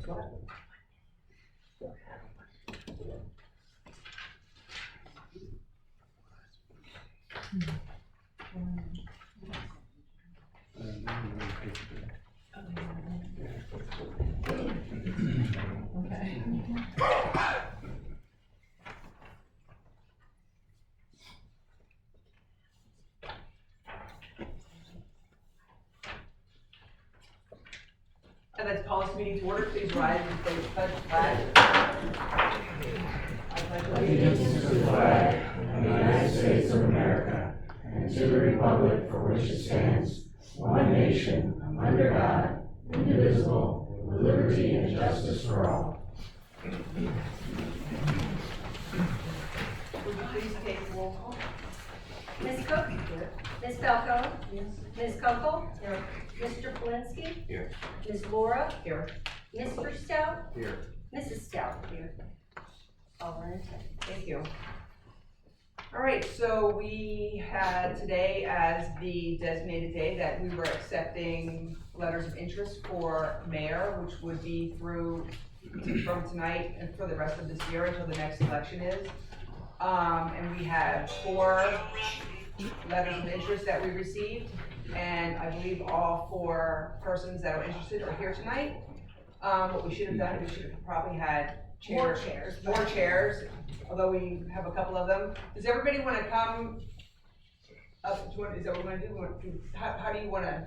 Okay. And let's call this meeting to order. Please rise and say the pledge of flag. Allegiance to the flag of the United States of America and to the republic for which it stands, one nation, under God, indivisible, with liberty and justice for all. Would you please take roll call? Ms. Cook? Here. Ms. Falcone? Yes. Ms. Kunkel? Here. Mr. Polinsky? Here. Ms. Lorah? Here. Mr. Stoudt? Here. Mrs. Stoudt? Here. All in attendance. Thank you. All right, so we had today as the designated day that we were accepting letters of interest for mayor, which would be from tonight and for the rest of this year until the next election is. And we had 4 letters of interest that we received, and I believe all 4 persons that are interested are here tonight. What we should have done is we should have probably had more chairs, although we have a couple of them. Does everybody want to come up? Is that what we're going to do? How do you want to?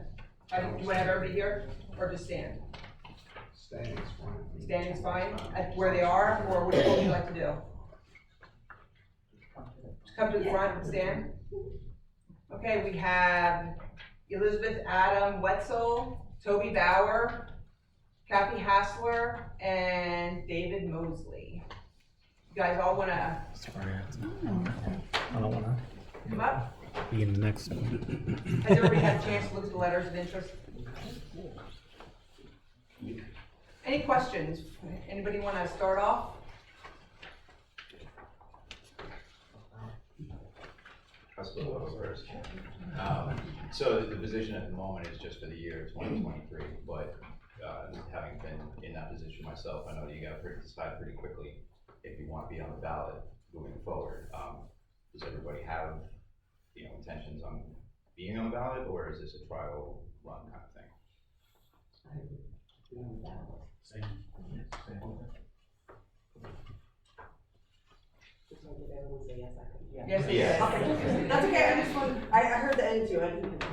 Do you want to have everybody here, or just stand? Standing's fine. Standing's fine at where they are, or what would you like to do? Come to the front and stand. Okay, we have Elizabeth Adam Wetzel, Toby Bauer, Kathy Hassler, and David Mosley. You guys all want to Sorry, I don't want to come up? be in the next one. Has everybody had a chance to look at the letters of interest? Any questions? Anybody want to start off? I'll still go first. So the position at the moment is just for the year 2023, but having been in that position myself, I know you got to decide pretty quickly if you want to be on the ballot moving forward. Does everybody have, intentions on being on the ballot, or is this a trial run kind of thing? Yes, Yeah. Okay. That's okay, I just want, I heard the end too, I didn't.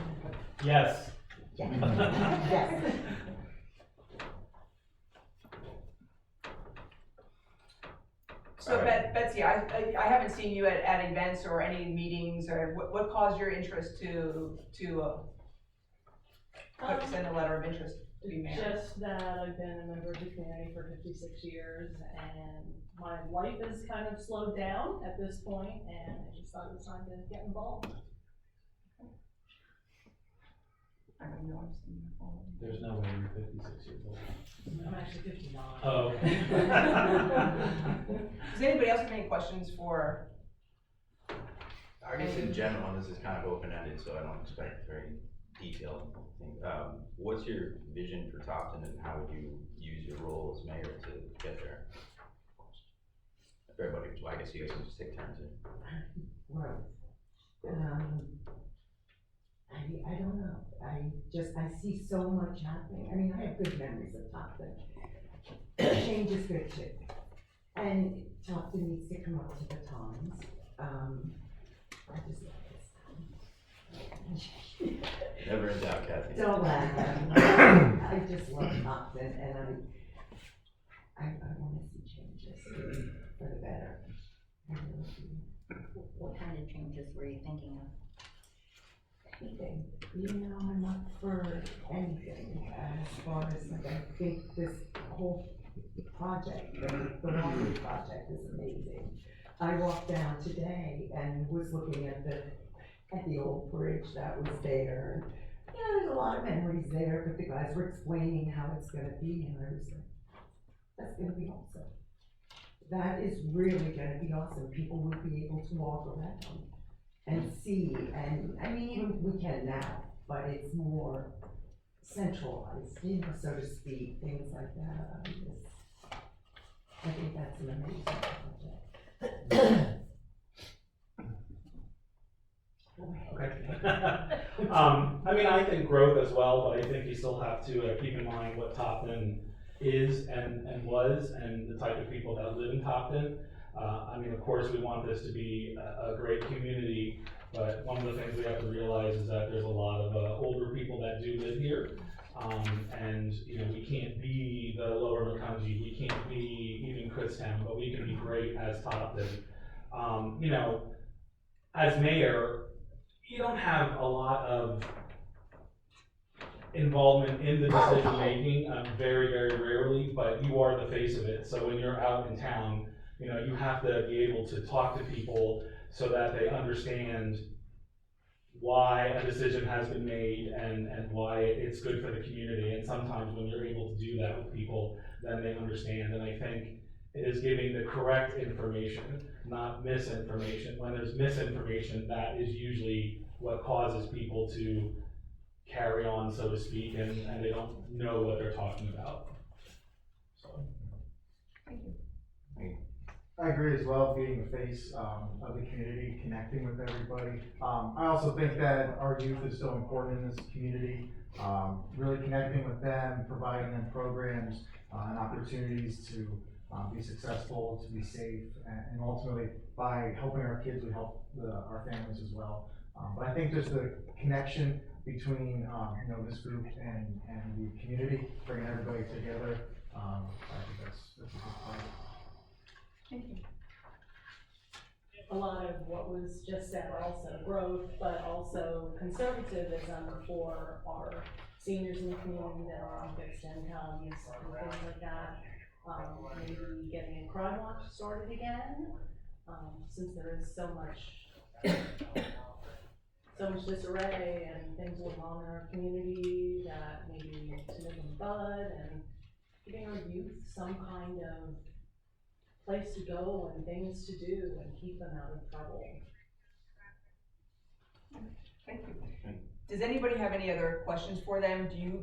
Yes. Yes. So Betsy, I haven't seen you at events or any meetings, or what caused your interest to send a letter of interest to be mayor? Just that I've been a member of the community for 56 years, and my life has kind of slowed down at this point, and I just thought it was time to get involved. I don't know, I've seen you. There's no way you're 56 years old. I'm actually 59. Oh. Does anybody else have any questions for? I guess in general, and this is kind of open-ended, so I don't expect very detailed things. What's your vision for Topton, and how would you use your role as mayor to get there? Everybody, well, I guess you guys can just take turns here. Right. I don't know. I see so much happening. I mean, I have good memories of Topton. Change is good too. And Topton needs to come up to the times. I just love this town. Never in doubt, Kathy. Don't laugh at me. I just love Topton, and I want to see changes for the better. I really do. What kind of changes were you thinking of? Anything. I'm up for anything as far as I think this whole project, the Borough project is amazing. I walked down today and was looking at the old bridge that was there. There's a lot of memories there, but the guys were explaining how it's gonna be, and I was like, that's gonna be awesome. That is really gonna be awesome. People would be able to walk around and see, and I mean, even we can now, but it's more centralized, you know, so to speak, things like that. I think that's an amazing project. Okay. I mean, I think growth as well, but I think you still have to keep in mind what Topton is and was, and the type of people that live in Topton. I mean, of course, we want this to be a great community, but one of the things we have to realize is that there's a lot of older people that do live here. And, you know, we can't be the Lower Macungie, we can't be even Kutztown, but we can be great as Topton. You know, as mayor, you don't have a lot of involvement in the decision making, very, very rarely, but you are the face of it. So when you're out in town, you know, you have to be able to talk to people so that they understand why a decision has been made and why it's good for the community. And sometimes when you're able to do that with people, then they understand. And I think it is giving the correct information, not misinformation. When there's misinformation, that is usually what causes people to carry on, so to speak, and they don't know what they're talking about. So. Thank you. I agree as well, being the face of the community, connecting with everybody. I also think that our youth is so important in this community, really connecting with them, providing them programs and opportunities to be successful, to be safe, and ultimately by helping our kids, we help our families as well. But I think just the connection between you know, this group and the community, bringing everybody together, I think that's a good point. Thank you. A lot of what was just said, also growth, but also conservatism for our seniors in the community that are on fixed incomes and things like that. Maybe getting a crime watch started again, since there is so much disarray and things going on in our community that maybe we need to nip in the bud, and giving our youth some kind of place to go and things to do and keep them out of trouble. Thank you. Does anybody have any other questions for them? Do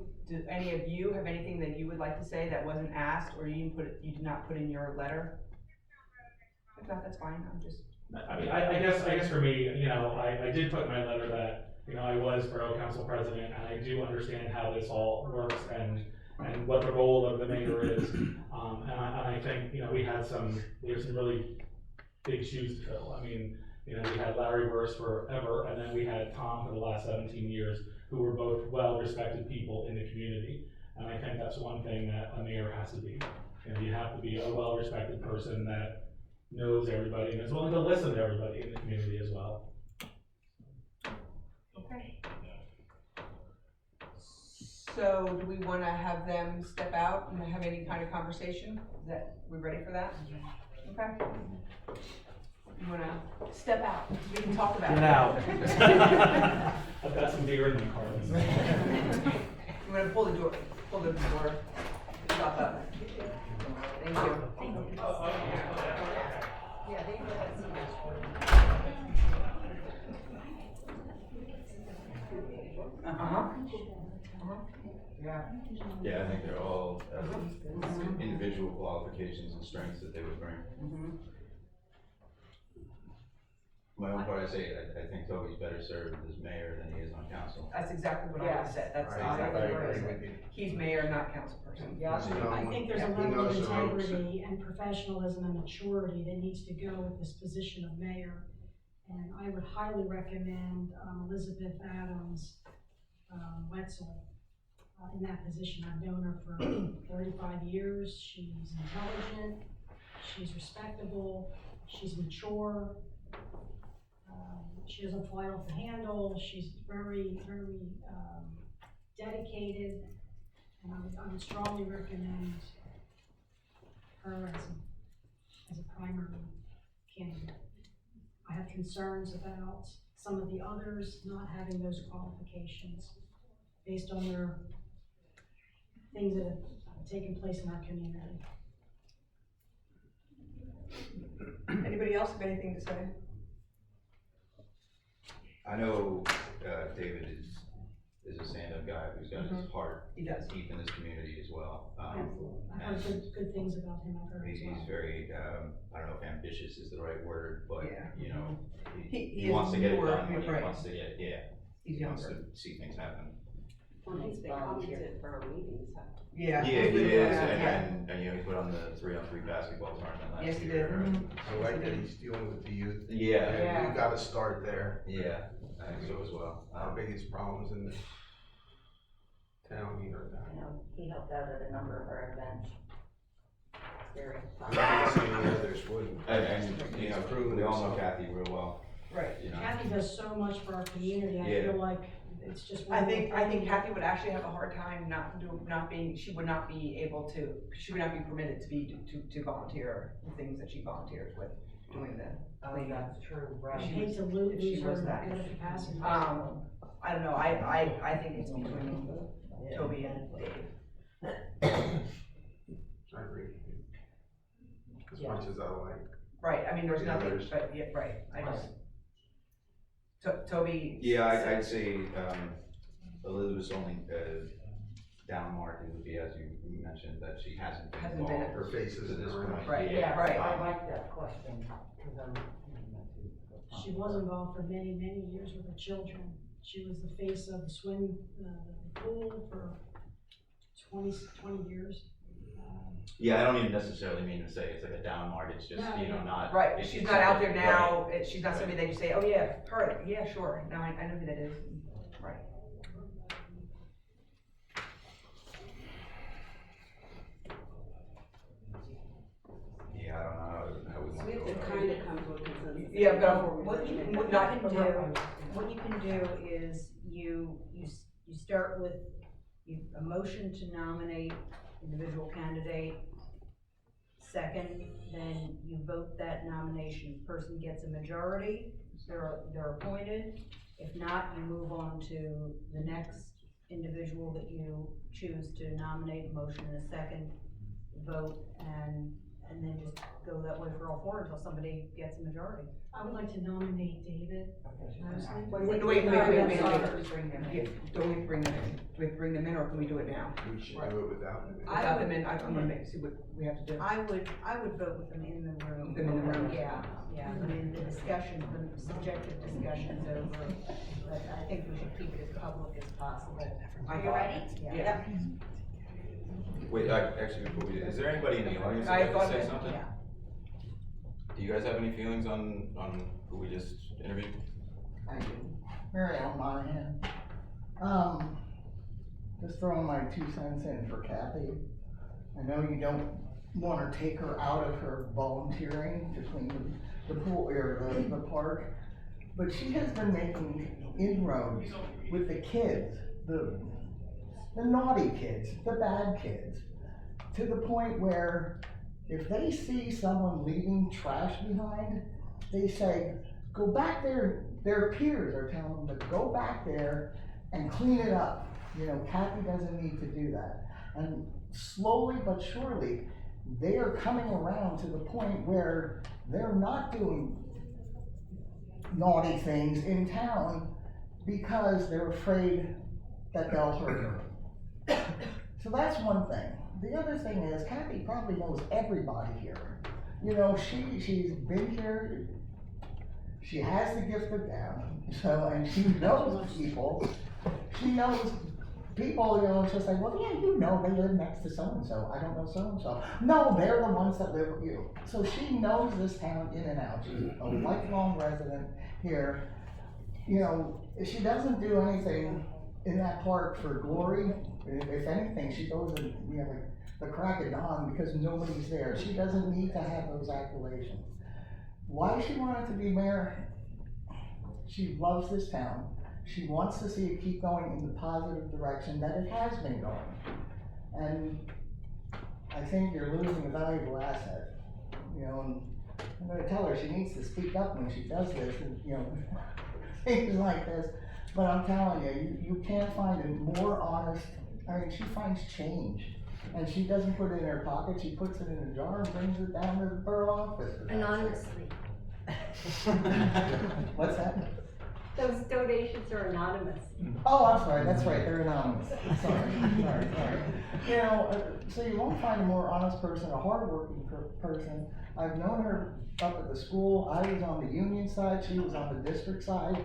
any of you have anything that you would like to say that wasn't asked, or you did not put in your letter? If not, that's fine. I'm just. I mean, I guess for me, you know, I did put in my letter that, you know, I was Borough Council President, and I do understand how this all works and what the role of the mayor is. And I think, you know, we have some really big shoes to fill. I mean, you know, we had Larry Burst forever, and then we had Tom for the last 17 years, who were both well-respected people in the community. And I think that's one thing that a mayor has to be. You know, you have to be a well-respected person that knows everybody and is willing to listen to everybody in the community as well. Okay. So do we want to have them step out and have any kind of conversation? We ready for that? Okay. You want to step out? We can talk about it. Get out. I've got some beer in my car. You want to pull the door stop up. Thank you. Yeah, they Yeah, I think they're all individual qualifications and strengths that they would bring. My own part, I say, I think Toby's better served as mayor than he is on council. That's exactly what I said. That's exactly what I said. He's mayor, not council person. Yeah. I think there's a level of integrity and professionalism and maturity that needs to go with this position of mayor. And I would highly recommend Elizabeth Adams Wetzel in that position. I've known her for 35 years. She's intelligent, she's respectable, she's mature. She doesn't fly off the handle. She's very, very dedicated, and I would strongly recommend her as a primary candidate. I have concerns about some of the others not having those qualifications based on their things that have taken place in our community. Anybody else have anything to say? I know David is is a stand-up guy who's got his heart He does. deep in this community as well. I've heard good things about him, I've heard as well. He's very, I don't know if ambitious is the right word, but, Yeah. you know, He he is wants to get it newer, done when he right. wants to get, He's he wants younger. to see things happen. He's volunteered for our meetings, huh? Yeah. Yeah, he is, Yeah. and, you know, he put on the 3-on-3 basketball tournament last year. Yes, he did. I like that he's dealing with the youth. Yeah, And we gotta start there. yeah, I think so as well. Our biggest problems in the town, you know that. I know, he helped out at a number of our events. Very I'm not saying the others wouldn't. And, you know, we all know Kathy real well, Right. you know. Kathy does so much for our community, I Yeah. feel like it's just. I think Kathy would actually have a hard time she would not be able to, she would not be permitted to volunteer the things that she volunteers with, doing the cleanup. That's true, If I she hate was- to if lose she her was in that. that capacity. I don't know, I think it's between Toby and Dave. I agree. As much as I like. Right, I mean, there's The nothing, others. but, yeah, right, I just. Toby. Yeah, I'd say, Elizabeth's only, down mark, it would be, as you mentioned, that she hasn't been Hasn't been. involved Her face to isn't this around. point. Right, Yeah, right. I like that question, because I'm. She was involved for many, many years with the children. She was the face of the swim, the pool for 20 years. Yeah, I don't even necessarily mean to say it's like a down mark, it's just, No, you know, yeah. not. Right, it's she's not out there something- now, right. she's not somebody that you say, oh yeah, her, yeah, sure, no, I know who that is, right. Yeah, I don't know how we want So to we go have to about kind it. of come to a consensus. Yeah, go for it. What you can do is you start with a motion to nominate individual candidate. Second, then you vote that nomination. Person gets a majority, they're appointed. If not, you move on to the next individual that you choose to nominate, motion in a second, vote, and then just go that way for all four until somebody gets a majority. I would like to nominate David, honestly. Wait, bring him, yeah, don't we bring them in, do we bring them in, or can we do it now? We should do it without them. Without them in, I'm gonna see what we have to do. I would vote with them in the room. Them in the room. Yeah, I mean, the discussion, the subjective discussion's over, but I think we should keep it as public as possible. Are you ready? Yeah. Wait, actually, before we do, is there anybody in the audience I that thought would like to say that- something? Yeah. Do you guys have any feelings on who we just interviewed? I do. Mary Ellen Monahan. Just throwing my 2 cents in for Kathy. I know you don't wanna take her out of her volunteering between the pool or the park, but she has been making inroads with the kids, the naughty kids, the bad kids, to the point where if they see someone leaving trash behind, they say, go back there. Their peers are telling them to go back there and clean it up. You know, Kathy doesn't need to do that. And slowly but surely, they are coming around to the point where they're not doing naughty things in town because they're afraid that they'll hurt her. So that's one thing. The other thing is, Kathy probably knows everybody here. You know, she's been here, she has the gift of gab, so, and she knows people. She knows people, you know, just like, well, yeah, you know, they live next to so-and-so, I don't know so-and-so. No, they're the ones that live with you. So she knows this town in and out. She's a lifelong resident here. You know, she doesn't do anything in that park for glory. If anything, she goes and, you know, like the crack of dawn because nobody's there. She doesn't need to have those accolations. Why she wanted to be mayor? She loves this town. She wants to see it keep going in the positive direction that it has been going. And I think you're losing a valuable asset. You know, and I'm gonna tell her she needs to speak up when she does this, and, you know, things like this. But I'm telling you, you can't find a more honest, I mean, she finds change. And she doesn't put it in her pocket, she puts it in a jar and brings it down to the borough office. Anonymously. What's that? Those donations are anonymous. Oh, that's right, they're anonymous. Sorry. You know, so you won't find a more honest person, a hardworking person. I've known her up at the school. I was on the union side, she was on the district side.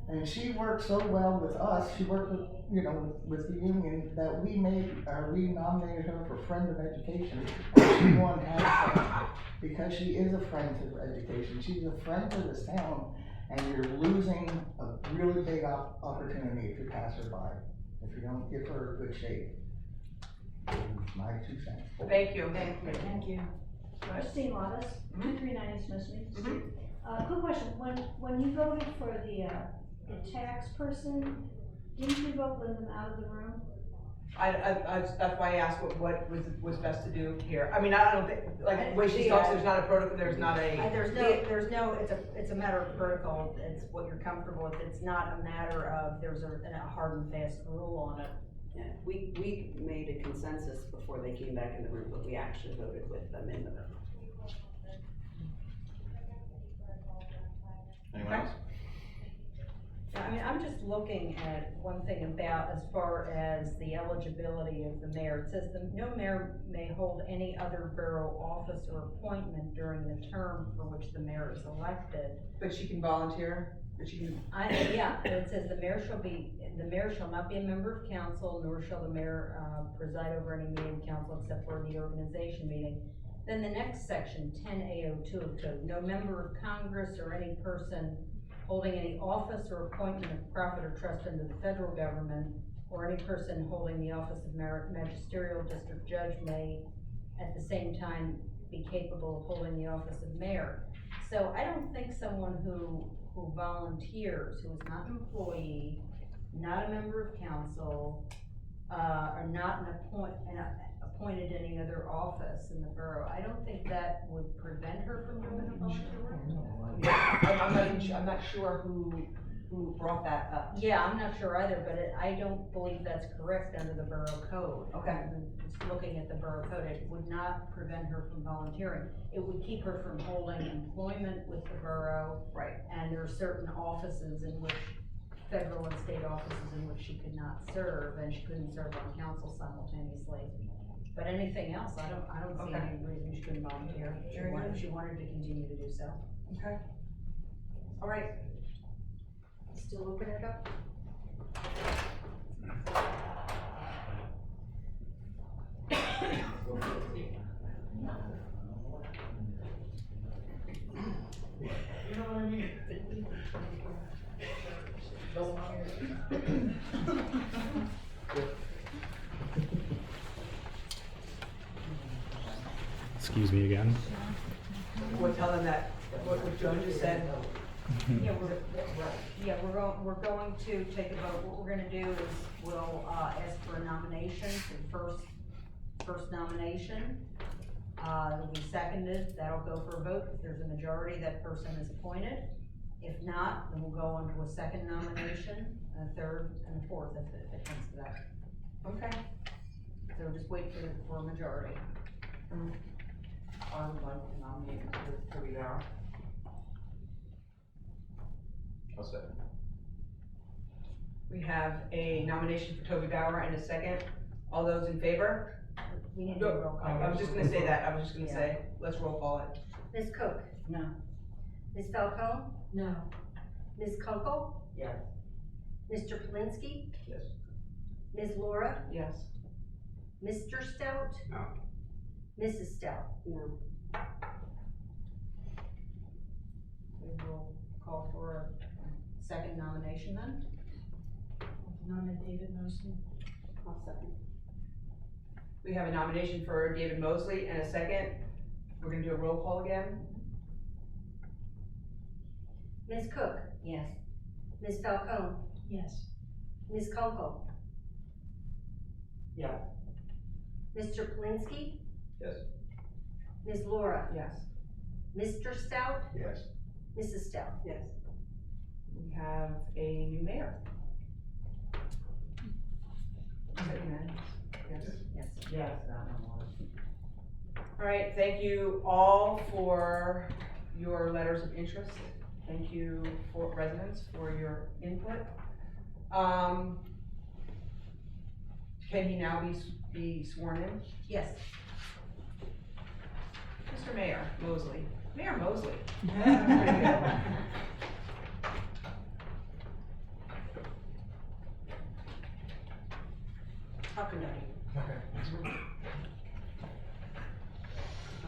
And she worked so well with us, she worked with, you know, with the union, that we nominated her for Friend of Education. And she won half because she is a friend to education. She's a friend to this town, and you're losing a really big opportunity if you pass her by, if you don't give her a good shake. My 2 cents. Thank you. Thank you. Christine Wattis, 239 East Michigan Street. Mhm. Quick question, when you voted for the tax person, didn't you vote them out of the room? That's why I asked what was best to do here. I mean, I don't think, like, the way she talks, there's not a protocol, there's not a. There's no, it's a matter of protocol, it's what you're comfortable with, it's not a matter of, there's a hard and fast rule on it. Yeah, we made a consensus before they came back in the room, but we actually voted with them in the room. Anyone else? I mean, I'm just looking at one thing about as far as the eligibility of the mayor. It says no mayor may hold any other borough office or appointment during the term for which the mayor is elected. But she can volunteer, but she can. Yeah, it says the mayor shall not be a member of council, nor shall the mayor preside over any meeting of council except for the organization meeting. Then the next section, 10A02 of code, no member of Congress or any person holding any office or appointment of profit or trust under the federal government, or any person holding the office of magisterial district judge may at the same time be capable of holding the office of mayor. So I don't think someone who volunteers, who is not an employee, not a member of council, or not appointed any other office in the borough, I don't think that would prevent her from doing a volunteer work. I'm not sure who brought that up. Yeah, I'm not sure either, but I don't believe that's correct under the borough code. Okay. Just looking at the borough code, it would not prevent her from volunteering. It would keep her from holding employment with the borough. Right. And there are certain offices in which, federal and state offices in which she could not serve, and she couldn't serve on council simultaneously. But anything else, I don't see any reason she couldn't volunteer. If she wanted to continue to do so. Okay. All right. Still open it up? You know what I mean? Excuse me again. We'll tell them that, what Joan just said. Yeah, we're going to take a vote. What we're gonna do is we'll, ask for a nomination for the first nomination. It'll be seconded, that'll go for a vote. If there's a majority, that person is appointed. If not, then we'll go on to a second nomination, a third, and a fourth, if it comes to that. Okay. So just wait for a majority. I would like to nominate Toby Bauer. I'll second. We have a nomination for Toby Bauer and a second. All those in favor? We need to do a roll call. I was just gonna say that, say, let's roll call it. Ms. Cook? No. Ms. Falcone? No. Ms. Kunkel? Yes. Mr. Polinsky? Yes. Ms. Lorah? Yes. Mr. Stoudt? No. Mrs. Stoudt? No. We will call for a second nomination then. Nominate David Mosley. I'll second. We have a nomination for David Mosley and a second. We're gonna do a roll call again. Ms. Cook? Yes. Ms. Falcone? Yes. Ms. Kunkel? Yes. Mr. Polinsky? Yes. Ms. Lorah? Yes. Mr. Stoudt? Yes. Mrs. Stoudt? Yes. We have a new mayor. Is that unanimous? Yes. Yes. Yes, that one was. All right, thank you all for your letters of interest. Thank you for residents for your input. Can he now be sworn in? Yes. Mr. Mayor Mosley. Mayor Mosley. Falcone.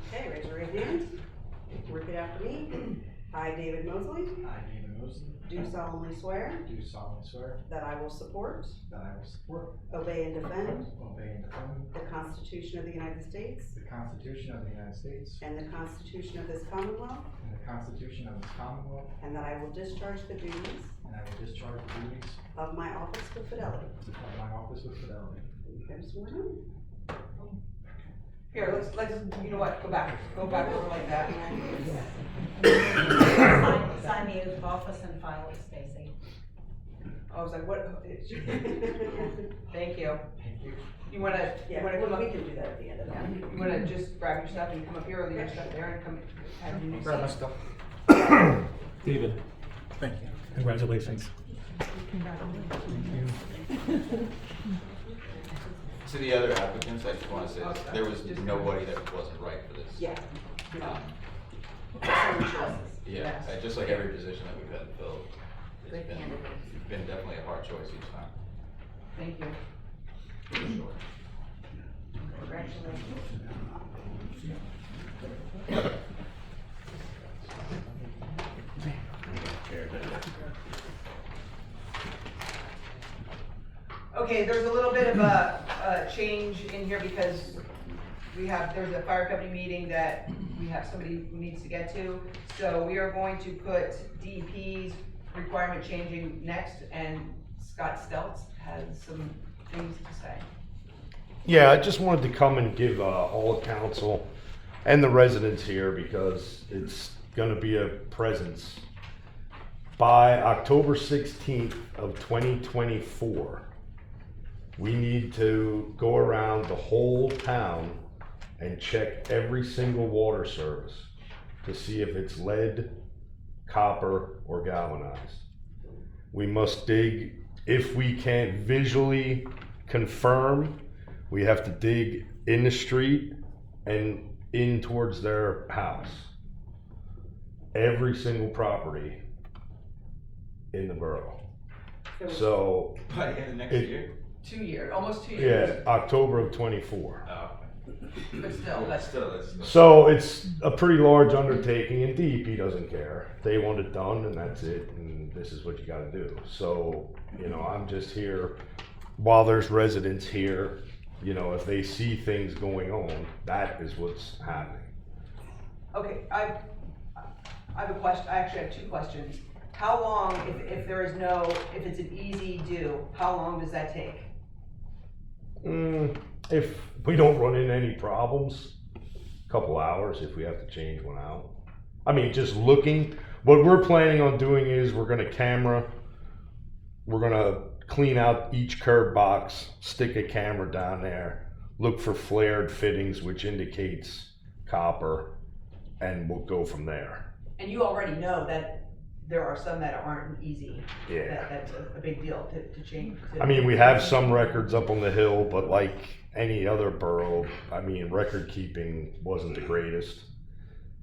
Okay, raise your right hand. Repeat after me. I, David Mosley, I, David Mosley, do solemnly swear do solemnly swear that I will support, that I will support, obey, and defend obey, and defend the Constitution of the United States the Constitution of the United States and the Constitution of this Commonwealth, and the Constitution of this Commonwealth, and that I will discharge the duties and I will discharge the duties of my office with fidelity. of my office with fidelity. Okay, sworn in. Here, let's, you know what, go back over like that. Sign the oath of office and file it, Stacy. I was like, what? Thank you. Thank you. You wanna, Yeah, come up? we can do that at the end of that. You wanna just grab your stuff and come up here, or leave your stuff there and come, have your new Grab my seat? stuff. David, Thank you. congratulations. To the other applicants, I just wanna say, this, there was nobody that wasn't right for this. Yeah. Yeah, just like every position that we've had filled, Good candidate. it's been definitely a hard choice each time, Thank you. for sure. Congratulations. Okay, there's a little bit of a change in here because there's a fire company meeting that we have somebody who needs to get to. So we are going to put DEP's requirement changing next, and Scott Stoudt has some things to say. Yeah, I just wanted to come and give all the council and the residents here, because it's gonna be a presence. By October 16th of 2024, we need to go around the whole town and check every single water service to see if it's lead, copper, or galvanized. We must dig, if we can't visually confirm, we have to dig in the street and in towards their house. Every single property in the borough. So, By the end of next It- year? 2 years, almost 2 yeah, years. October of 24. Oh, But still, okay. that's Still. So it's a pretty large undertaking, and DEP doesn't care. They want it done, and that's it, and this is what you gotta do. So, I'm just here, while there's residents here, if they see things going on, that is what's happening. Okay, I have a question, I actually have 2 questions. How long, if it's an easy do, how long does that take? If we don't run into any problems, a couple hours if we have to change one out. I mean, just looking, what we're planning on doing is we're gonna clean out each curb box, stick a camera down there, look for flared fittings, which indicates copper, and we'll go from there. And you already know that there are some that aren't easy. Yeah. That's a big deal to change. I mean, we have some records up on the hill, but like any other borough, record keeping wasn't the greatest.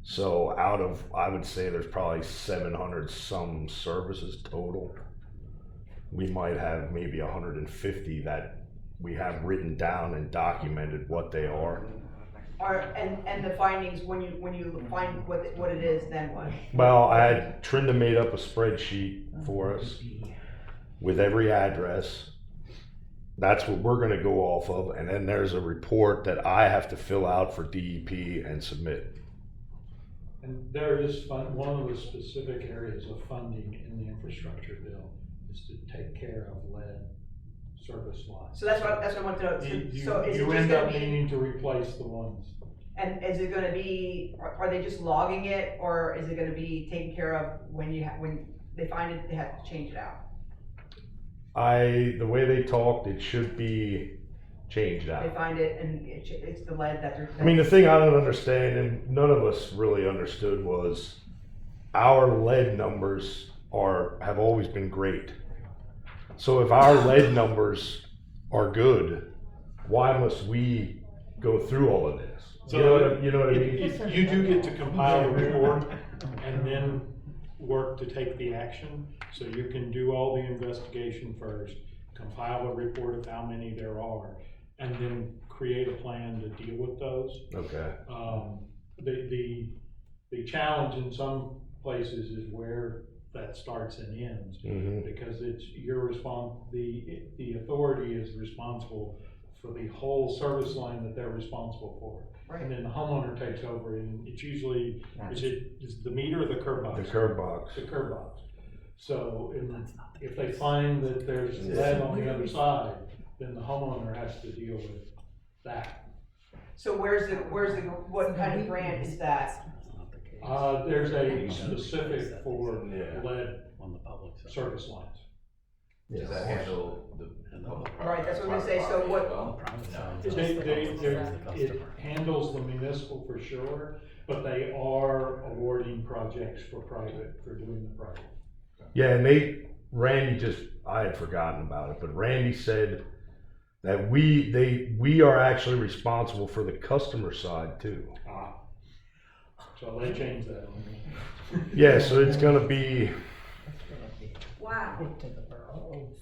So I would say there's probably 700 some services total. We might have maybe 150 that we have written down and documented what they are. And the findings, when you find what it is, then what? Well, I had Trinda made up a spreadsheet for us with every address. That's what we're gonna go off of, and then there's a report that I have to fill out for DEP and submit. And there is one of the specific areas of funding in the infrastructure bill is to take care of lead service lines. So that's what I want to know. So is it You just end gonna up be, needing to replace the ones. and is it gonna be, are they just logging it, or is it gonna be taken care of when they find it, they have to change it out? The way they talked, it should be changed They out. find it and it's the lead that they're. The thing I don't understand, and none of us really understood, was our lead numbers have always been great. So if our lead numbers are good, why must we go through all of this? So You know what I mean? if you do get to compile a report and then work to take the action, so you can do all the investigation first, compile a report of how many there are, and then create a plan to deal with those. Okay. The challenge in some places is where that starts and ends, because it's the authority is responsible for the whole service line that they're responsible for. Right. And then the homeowner takes over, and it's usually, is the meter or the curb box? The curb box. The curb box. So if they find that there's lead on the other side, then the homeowner has to deal with that. So what kind of grant is that? There's a specific for lead service lines. Does that handle the public property? Right, that's what I'm gonna say, so what? It handles the municipal for sure, but they are awarding projects for doing the private. Yeah, and I had forgotten about it, but Randy said that we are actually responsible for the customer side too. So they changed that on me. Yeah, so it's gonna be. Wow.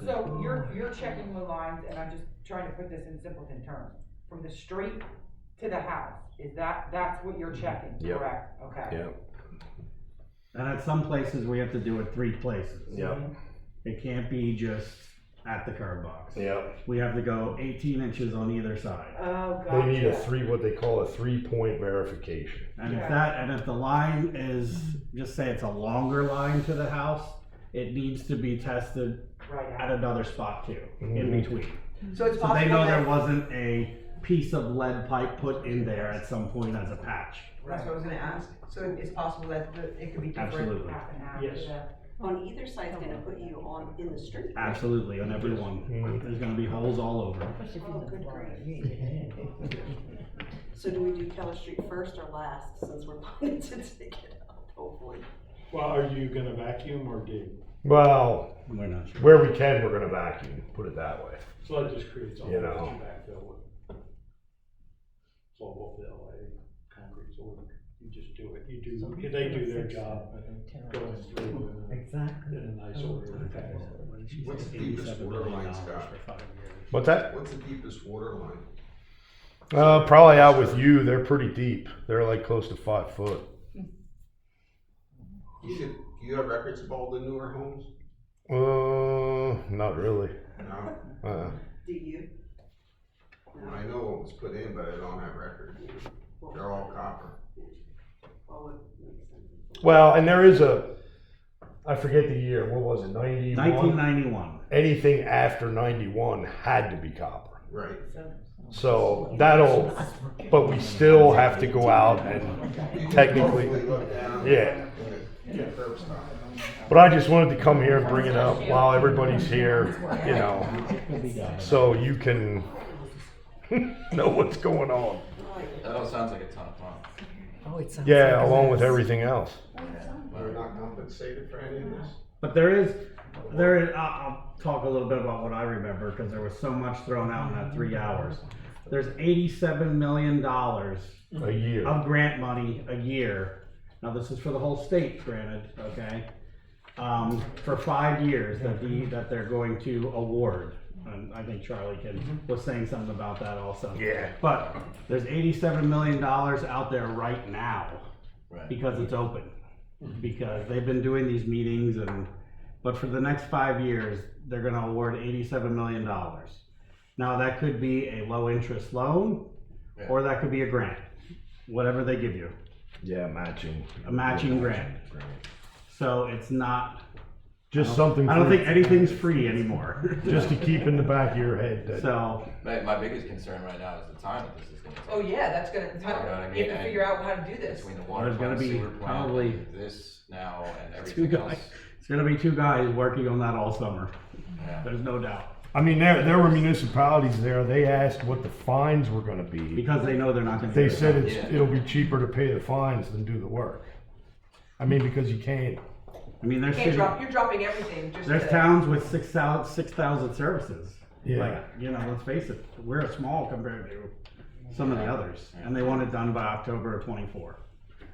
So you're checking the lines, and I'm just trying to put this in simpleton terms, from the street to the house, that's what you're checking, Yep. correct? Okay. Yeah. And at some places, we have to do it 3 places. Yeah. It can't be just at the curb box. Yeah. We have to go 18 inches on either side. Oh, gotcha. They need what they call a 3-point verification. And if the line is, just say it's a longer line to the house, it needs to be tested at another spot too, in between. So it's So possible they know there that- wasn't a piece of lead pipe put in there at some point as a patch. That's what I was gonna ask, so it's possible that it could be different, Absolutely. half and half. Yes. On either side's gonna put you in the street. Absolutely, on every one. There's gonna be holes all over. Oh, good grief. So do we do Keller Street first or last, since we're planning to take it out, hopefully? Well, are you gonna vacuum or dig? Well, we're not sure. Where we can, we're gonna vacuum, put it that way. So that just creates a You whole know. bunch of backfill with flowable fill, concrete, so you just do it, they do their job, going through in a nice order. What's the deepest water line, Scott? What's that? What's the deepest water line? Probably out with you, they're pretty deep. They're like close to 5 foot. Do you have records of all the newer homes? Not really. No. Do you? I know what was put in, but I don't have records. They're all copper. Well, and there is I forget the year, what was it, 91? 1991. Anything after 91 had to be copper. Right. So but we still have to go out and technically, yeah. But I just wanted to come here and bring it up while everybody's here, so you can know what's going on. That all sounds like a ton of fun. Yeah, along with everything else. We're not compensated for any of this? But I'll talk a little bit about what I remember, because there was so much thrown out in that 3 hours. There's $87 million a year of grant money a year. Now, this is for the whole state, granted, okay? For 5 years that they're going to award. And I think Charlie was saying something about that also. Yeah. But there's $87 million out there right now, because it's open. Because they've been doing these meetings, but for the next 5 years, they're gonna award $87 million. Now, that could be a low interest loan, or that could be a grant, whatever they give you. Yeah, matching. A matching grant. So it's not. Just something. I don't think anything's free anymore. Just to keep in the back of your head. So. My biggest concern right now is the time that this is gonna take. Oh, yeah, that's gonna, You know what I mean? you have to figure out how to do this. Between the water There's gonna plant, be sewer plant, probably this now and 2 everything else. guys. It's gonna be 2 guys working on that all summer. Yeah. There's no doubt. I mean, there were municipalities there, they asked what the fines were gonna be. Because they know they're not gonna. They said it'll be cheaper to pay the fines than do the work. I mean, because you can't. I mean, there's cities, You're dropping everything just there's to. towns with 6,000 services. Yeah. Like, you know, let's face it, we're small compared to some of the others, and they want it done by October of '24.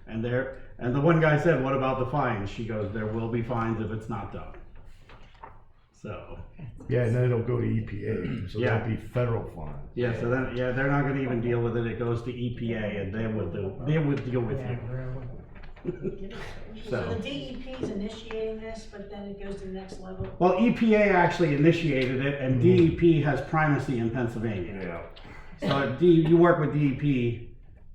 And the one guy said, "What about the fines?" She goes, "There will be fines if it's not done." So. Yeah, and then it'll go to EPA, so that'll be federal fines. Yeah, so then, yeah, they're not gonna even deal with it, it goes to EPA and they would deal with you. So the DEP is initiating this, but then it goes to the next level. Well, EPA actually initiated it and DEP has primacy in Pennsylvania. Yeah. So you work with DEP,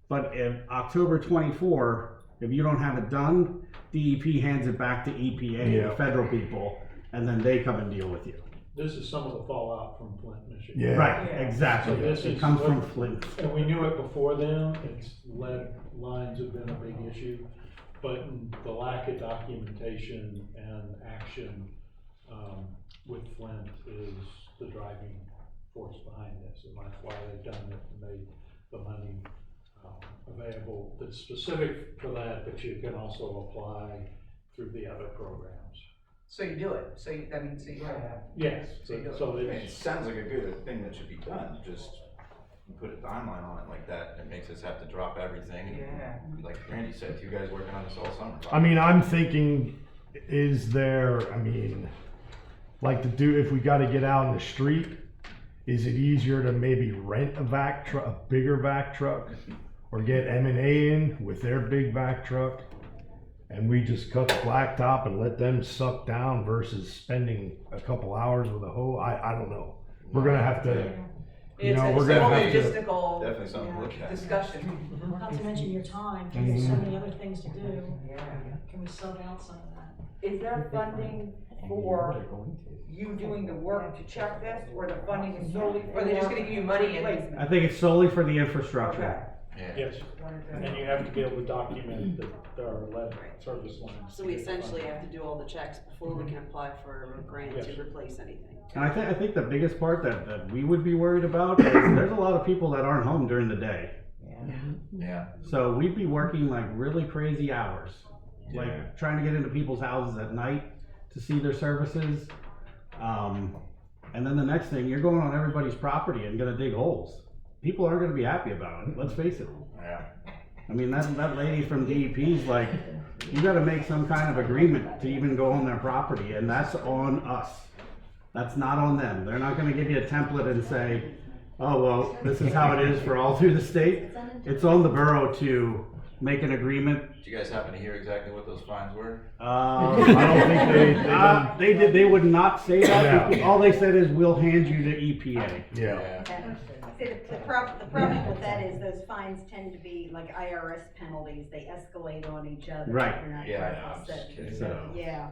but if October 24, if you don't have it done, DEP hands it back to EPA, the federal people, and then they come and deal with you. This is some of the fallout from Flint, Michigan. Yeah. Right, exactly. So this It is comes what- from Flint. And we knew it before then, lead lines have been a big issue, but the lack of documentation and action, with Flint is the driving force behind this, and that's why they've done it and made the money, available that's specific for that, but you can also apply through the other programs. So you do it, so you have. Yes, So you do it. so I mean, it it's, sounds like a good thing that should be done, just put a timeline on it like that, it makes us have to drop everything. And Yeah. like Randy said, you guys working on this all summer. I mean, I'm thinking, is there, I mean, like to do, if we gotta get out in the street, is it easier to maybe rent a vac truck, a bigger vac truck? Or get M&A in with their big vac truck? And we just cut the blacktop and let them suck down versus spending a couple hours with a hoe? I don't know. We're gonna have to, you know, we're gonna have to. Logistical Definitely something to look at. discussion. Not to mention your time, because there's so many other things to do. Can we sub out some of that? Is there funding for you doing the work to check this, or the funding is solely for? Or they're just gonna give you money and. replacement? I think it's solely for the infrastructure. Okay. yes, and you have to be able to document that there are lead service lines. So we essentially have to do all the checks before we can apply for a grant Yes. to replace anything. And I think the biggest part that we would be worried about is there's a lot of people that aren't home during the day. Yeah. So we'd be working like really crazy hours, Yeah. like trying to get into people's houses at night to see their services. And then the next thing, you're going on everybody's property and gonna dig holes. People aren't gonna be happy about it, let's face it. Yeah. I mean, that lady from DEP's like, you gotta make some kind of agreement to even go on their property, and that's on us. That's not on them. They're not gonna give you a template and say, oh, well, this is how it is for all through the state. It's on the borough to make an agreement. Did you guys happen to hear exactly what those fines were? I don't think They would not say that. Yeah. All they said is, we'll hand you to EPA. Yeah. See, the problem with that is those fines tend to be like IRS penalties, they escalate on each other. Right. If you're not Yeah, I know, careful. I'm just kidding. So- Yeah.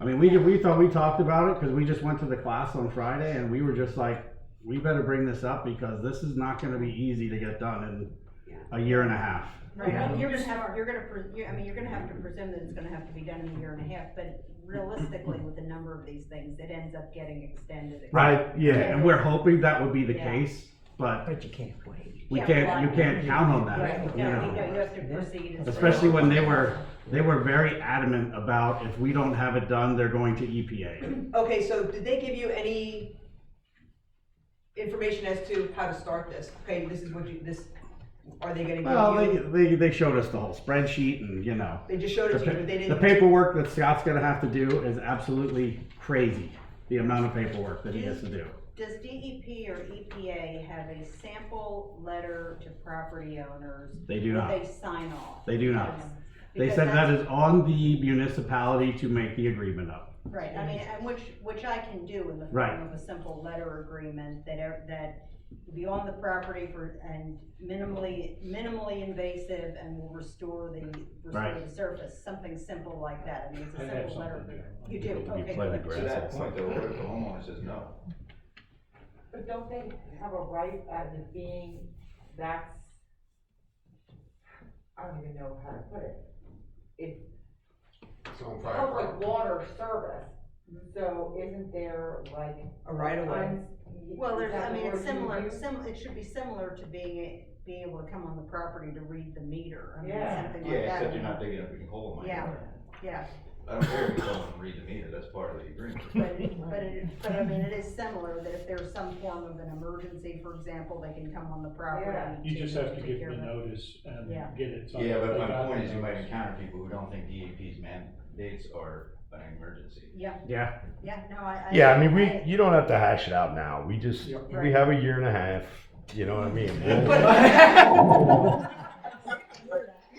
I mean, we thought we talked about it because we just went to the class on Friday and we were just like, we better bring this up because this is not gonna be easy to get done in a year and a half. Right, I mean, you're gonna have to presume that it's gonna have to be done in a year and a half, but realistically, with a number of these things, it ends up getting extended. Right, yeah, and we're hoping that would be the Yeah. case, but But you can't wait. you Yeah, can't count on that, Right, you know? you have to proceed. as- Especially when they were very adamant about if we don't have it done, they're going to EPA. Okay, so did they give you any information as to how to start this? Okay, this is what are they gonna give you? Well, they showed us the whole spreadsheet and, you know. They just showed it to you, but they The didn't. paperwork that Scott's gonna have to do is absolutely crazy, the amount of paperwork that he has to do. Does DEP or EPA have a sample letter to property owners? They do not. Where they sign off? They do not. They Because said that that's- is on the municipality to make the agreement up. Right, I mean, and which I can do in the Right. form of a simple letter agreement that will be on the property and minimally invasive and will restore Right. the surface, something simple like that. I mean, it's a I have simple letter. something there. You do, okay. planted good. grass. To that point though, what if the homeowner says no? But don't they have a right at it being, that's, I don't even know how to put it. It's It's on private public property. water service, so isn't there like? A right of way. Well, Is that I mean, the it's word you similar, use? it should be similar to being be able to come on the property to read the meter, I mean, Yeah. something like Yeah, that. except you're not digging up a hole in my Yeah, yard. yeah, I don't care if you don't read the meter, that's part of the agreement. but I mean, it is similar, that if there's some form of an emergency, for example, they can come on the property. Yeah. You just have to take give care them of a it. notice and Yeah. get it. so Yeah, but they my got point the is you might notice. encounter people who don't think DEP's mandates are an emergency. Yeah, Yeah. yeah, no, I. Yeah, I mean, you don't have to hash it out now. We just, we Right. have a year and a half, you know what I mean?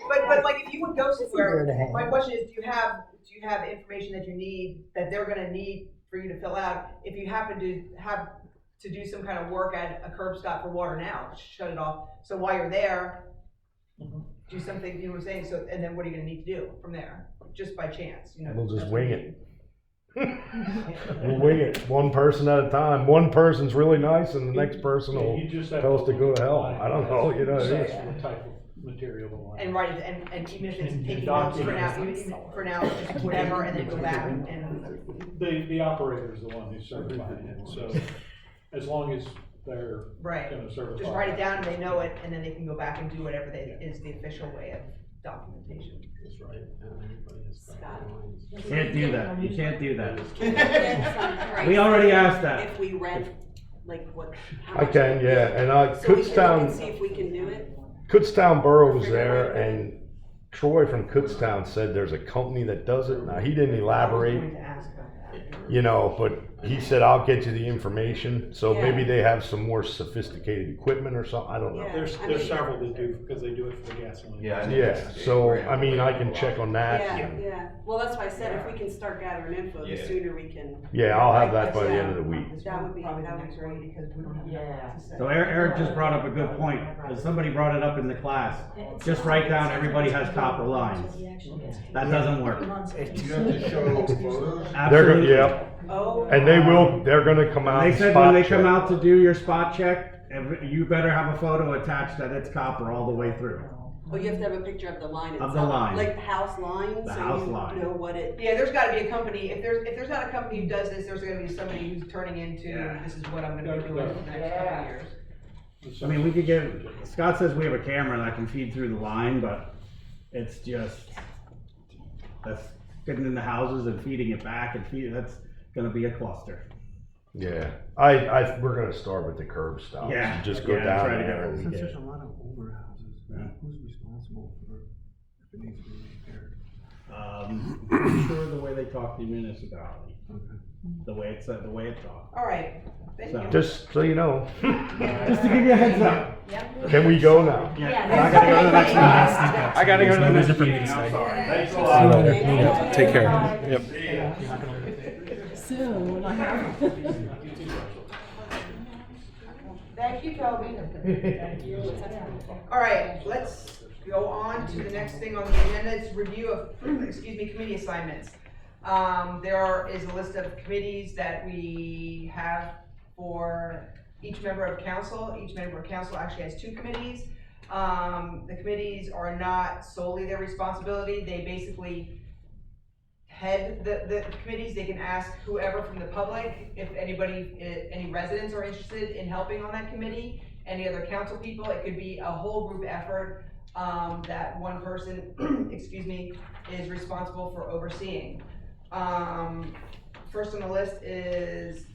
But like, if you would go somewhere, my question is, do you have information that you need, that they're gonna need for you to fill out? If you happen to have to do some kind of work at a curb stop for water now, shut it off, so while you're there, do something, you know what I'm saying, so, and then what are you gonna need to do from there, just by chance, you know? We'll just that's what wing you it. need. We'll wing it, one person at a time. One person's really nice and the next person will You just have tell us to go to hell. find I don't know, you know. that's what type of material they want. And write it, and even if it's And taking notes for now, document. even for now, just whatever, and then go back and. The operator is the one who's certifying it, so as long as they're Right, gonna certify. just write it down and they know it, and then they can go back and do whatever is the official way of documentation. That's right. You can't do that, you can't do that. We already asked that. If we rent, like what? how I much- can, yeah, and So we can look and Kutztown, see if we can do it. Kutztown Borough was there and Troy from Kutztown said there's a company that does it. Now, he didn't elaborate, Going to ask about that. you know, but he said, I'll get you the information. So Yeah. maybe they have some more sophisticated equipment or something, I don't know. Yeah. There's I mean- several that do, because they do it for the gasoline. Yeah, I know. Yeah, so, I mean, I can check on that. Yeah, yeah. Well, that's why I said if we can start gathering info, the Yeah. sooner we can. Yeah, I'll have that by the end of the week. That would be next great. week, because we don't have enough to say. So Eric just brought up a good point, because somebody brought it up in the class. Just write down everybody has copper lines. That doesn't work. Do you have to show photos? They're gonna, Absolutely. yeah, Oh. and they're gonna come out They and said when spot they come check. out to do your spot check, you better have a photo attached that it's copper all the way through. But you have to have a picture of the line Of itself. the line. Like the house line, The so house you line. know what it. Yeah, there's gotta be a company, if there's not a company who does this, there's gonna be somebody who's turning into, Yeah. this is what I'm gonna be doing for the next couple of years. I mean, we could give, Scott says we have a camera that can feed through the line, but it's just, that's getting in the houses and feeding it back and that's gonna be a cluster. Yeah, we're gonna start with the curb stops. Yeah, Just go yeah, down try to get there. what we Since get. there's a lot of older houses, who's responsible for if it needs to be repaired? I'm sure the way they talk to the municipality, the way it's talked. All right, thank So- you. Just so you know. Just to give you a heads up. Yeah. Can we go now? I gotta go to the next meeting. I gotta go to the next different meeting. meeting. I'm sorry. Thanks a See lot. you later. Yeah, take care. Yep. Soon. Thank you, Toby. All right, let's go on to the next thing on the agenda. It's review of, committee assignments. There is a list of committees that we have for each member of council. Each member of council actually has 2 committees. The committees are not solely their responsibility. They basically head the committees. They can ask whoever from the public, if anybody, any residents are interested in helping on that committee, any other council people. It could be a whole group effort that one person, is responsible for overseeing. First on the list is,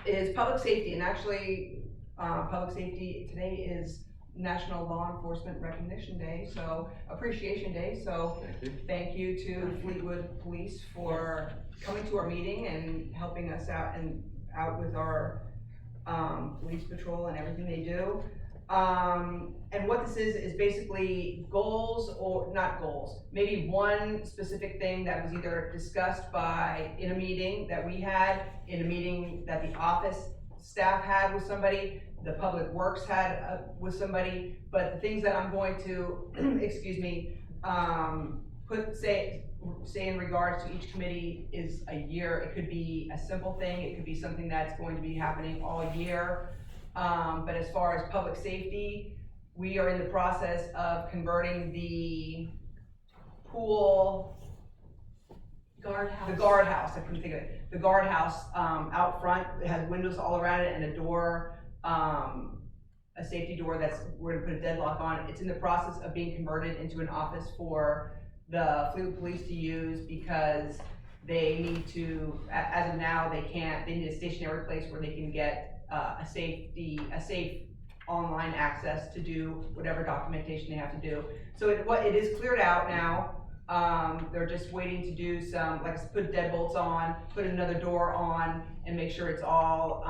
is public safety, and actually, public safety today is National Law Enforcement Recognition Day, so Appreciation Day, so thank you to Fleetwood Police for coming to our meeting and helping us out with our police patrol and everything they do. And what this is basically goals, or not goals, maybe one specific thing that was either discussed in a meeting that we had, in a meeting that the office staff had with somebody, the public works had with somebody, but the things that I'm going to, say in regards to each committee is a year. It could be a simple thing, it could be something that's going to be happening all year. But as far as public safety, we are in the process of converting the pool, Guardhouse. the guardhouse, I couldn't think of it. The guardhouse out front, it has windows all around it and a door a safety door that's, we're gonna put a deadlock on. It's in the process of being converted into an office for the Fleetwood Police to use because they need to, as of now, they need a stationary place where they can get a safe online access to do whatever documentation they have to do. So it is cleared out now. They're just waiting to do some, like put deadbolts on, put another door on, and make sure it's all,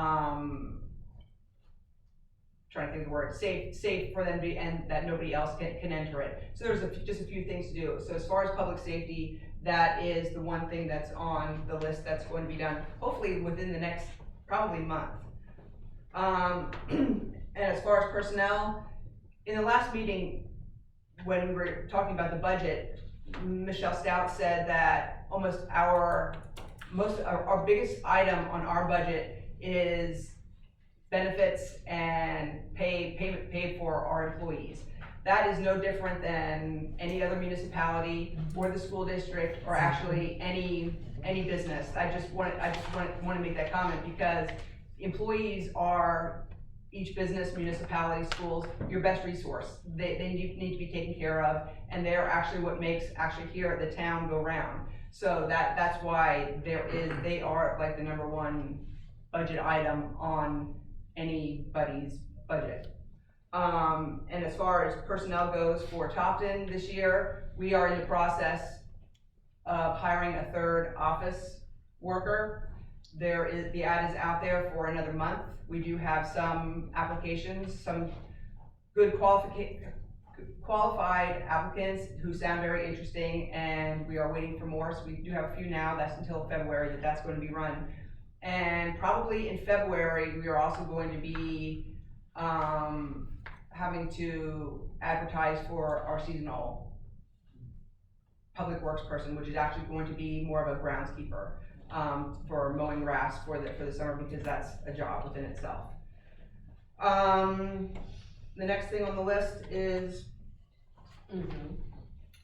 trying to think of the word, safe for them to be, and that nobody else can enter it. So there's just a few things to do. So as far as public safety, that is the one thing that's on the list that's going to be done, hopefully within the next, probably month. And as far as personnel, in the last meeting, when we were talking about the budget, Michelle Stoudt said that our biggest item on our budget is benefits and pay for our employees. That is no different than any other municipality or the school district or actually any business. I just want to make that comment because employees are each business, municipality, schools, your best resource. They need to be taken care of, and they're actually what makes actually here at the town go round. So that's why they are like the number one budget item on anybody's budget. And as far as personnel goes for Topton this year, we are in the process of hiring a third office worker. The ad is out there for another month. We do have some applications, some good qualified applicants who sound very interesting, and we are waiting for more. So we do have a few now. That's until February that's going to be run. And probably in February, we are also going to be having to advertise for our seasonal public works person, which is actually going to be more of a groundskeeper for mowing grass for the summer, because that's a job within itself. The next thing on the list is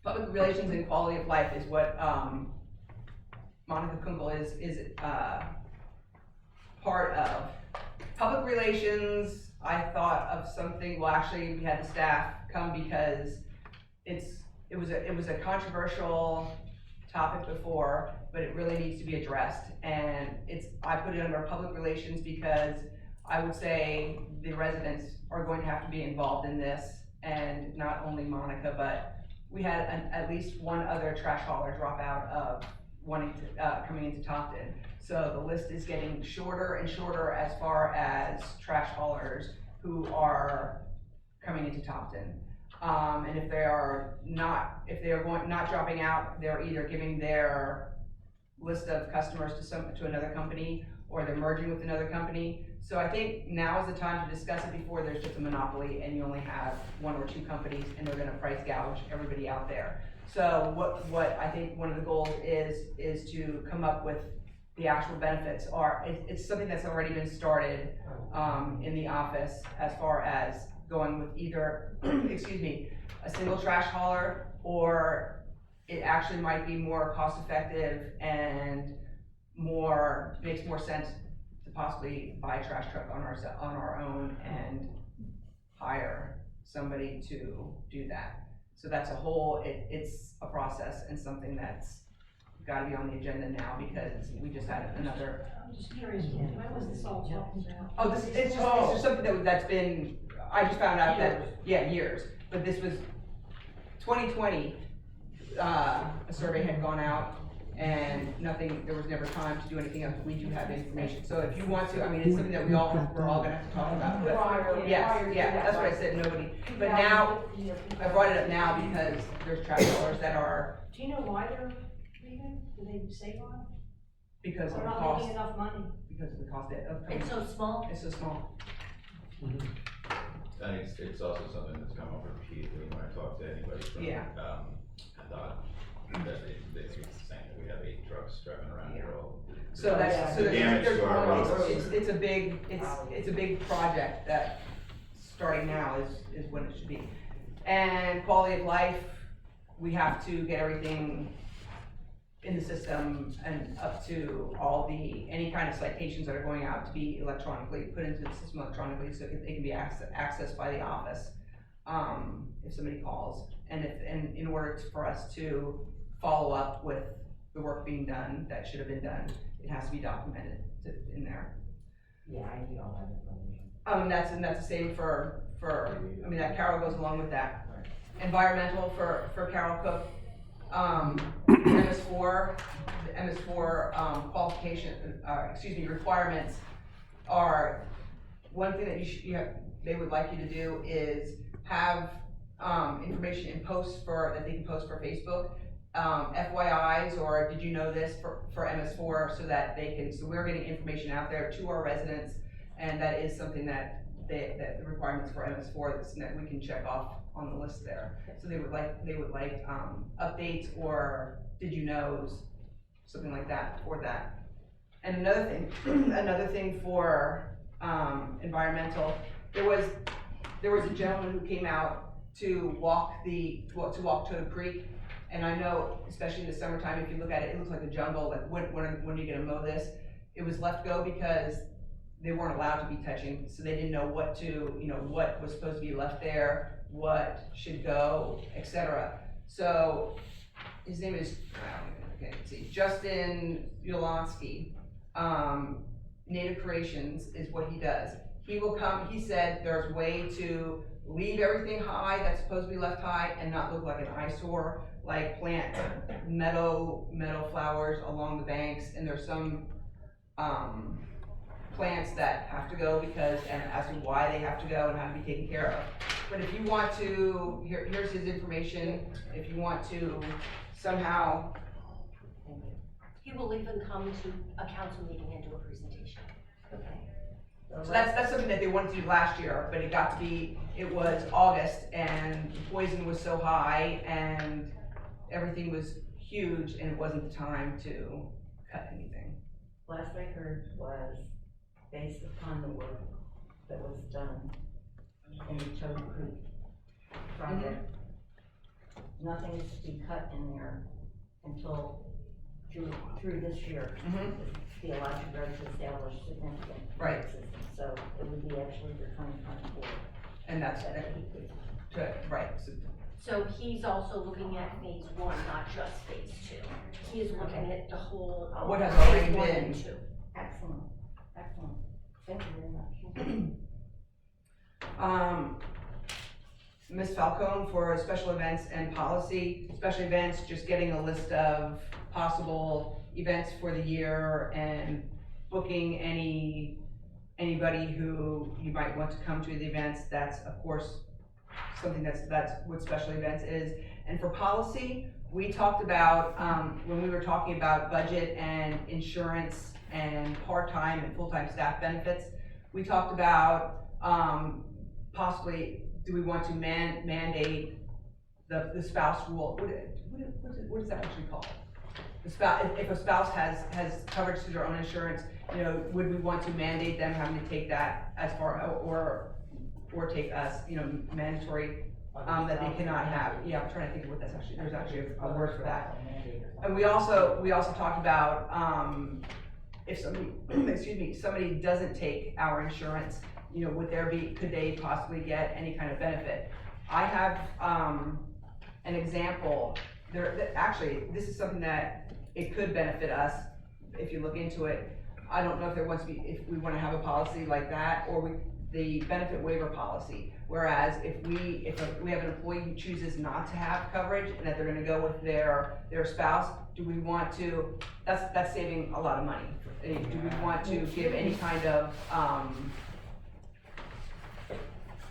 public relations and quality of life is what Monica Kunkel is part of. Public relations, I thought of something, well actually we had the staff come because it was a controversial topic before, but it really needs to be addressed, and I put it under public relations because I would say the residents are going to have to be involved in this, and not only Monica, but we had at least one other trash hauler drop out of coming into Topton. So the list is getting shorter and shorter as far as trash haulers who are coming into Topton. And if they are not dropping out, they're either giving their list of customers to another company, or they're merging with another company. So I think now is the time to discuss it before there's just a monopoly and you only have one or two companies and they're gonna price gouge everybody out there. So what I think one of the goals is to come up with the actual benefits. It's something that's already been started in the office, as far as going with either, excuse me, a single trash hauler, or it actually might be more cost effective and makes more sense to possibly buy a trash truck on our own and hire somebody to do that. So that's it's a process and something that's gotta be on the agenda now, because we just had another. I'm just curious, when was this all talking about? Oh, it's just something that's been, I just found out years, but this was 2020, a survey had gone out and there was never time to do anything else. We do have information. So if you want to, I mean, it's something that we're all gonna have to talk about. But that's what I said, nobody. But now, I brought it up now because there's trash haulers that are. Do you know why they're leaving? Do they save on it? Because of They're the not cost. making enough money. Because of the cost of. It's so small. It's so small. I think it's also something that's come up repeatedly when I talk to anybody from, I thought that they think it's the same, that we have 8 trucks driving around here all. So it's a big project that starting now is when it should be. And quality of life, we have to get everything in in the system and up to all any kind of citations that are going out to be electronically, put into the system electronically so they can be accessed by the office, if somebody calls. And in order for us to follow up with the work being done that should have been done, it has to be documented in there. Yeah, I need all that information. And that's the same for, I mean, that Carol goes along with that. Environmental for Carol Cook, MS4 qualification, requirements are, one thing that they would like you to do is have, information in posts that they can post for Facebook, FYIs, or did you know this for MS4, so that so we're getting information out there to our residents, and that is something that the requirements for MS4 that we can check off on the list there. So they would like updates or did you knows, something like that for that. And another thing for environmental, there was a gentleman who came out to walk Toad Creek, and I know, especially in the summertime, if you look at it, it looks like a jungle. Like when are you gonna mow this? It was left go because they weren't allowed to be touching, so they didn't know what was supposed to be left there, what should go, etc. So his name is, Justin Yolonsky. Native Creations is what he does. He will come, he said there's a way to leave everything high that's supposed to be left high and not look like an eyesore, like plant meadow flowers along the banks, and there's some plants that have to go and as to why they have to go and how to be taken care of. But if you want to, here's his information, if you want to somehow. He will even come to a council meeting and do a presentation. Okay. So that's something that they wanted to do last year, but it was August and the poison was so high and everything was huge and it wasn't the time to cut anything. Last I heard was based upon the work that was done in the Toad Creek project. Nothing is to be cut in there until through this year. The Elijah Road to establish significant Right. system, so it would be actually for 2024. And that's right. So he's also looking at phase 1, not just phase 2. He is looking at the whole. What has already phase 1 been. and 2. Excellent. Thank you very much. Ms. Falcone for special events and policy. Special events, just getting a list of possible events for the year and booking anybody who you might want to come to the events. That's of course something that's what special events is. And for policy, we talked about when we were talking about budget and insurance and part-time and full-time staff benefits, we talked about possibly, do we want to mandate the spouse rule? What is that actually called? The spouse, if a spouse has coverage through their own insurance, would we want to mandate them having to take that as far, or take us, mandatory, that they cannot have? Yeah, I'm trying to think of what that's actually, there's actually a word for that. And we also talked about, if somebody doesn't take our insurance, could they possibly get any kind of benefit? I have, an example. Actually, this is something that it could benefit us if you look into it. I don't know if we want to have a policy like that, or the benefit waiver policy. Whereas if we have an employee who chooses not to have coverage and that they're going to go with their spouse, do we want to? That's saving a lot of money. Do we want to give any kind of I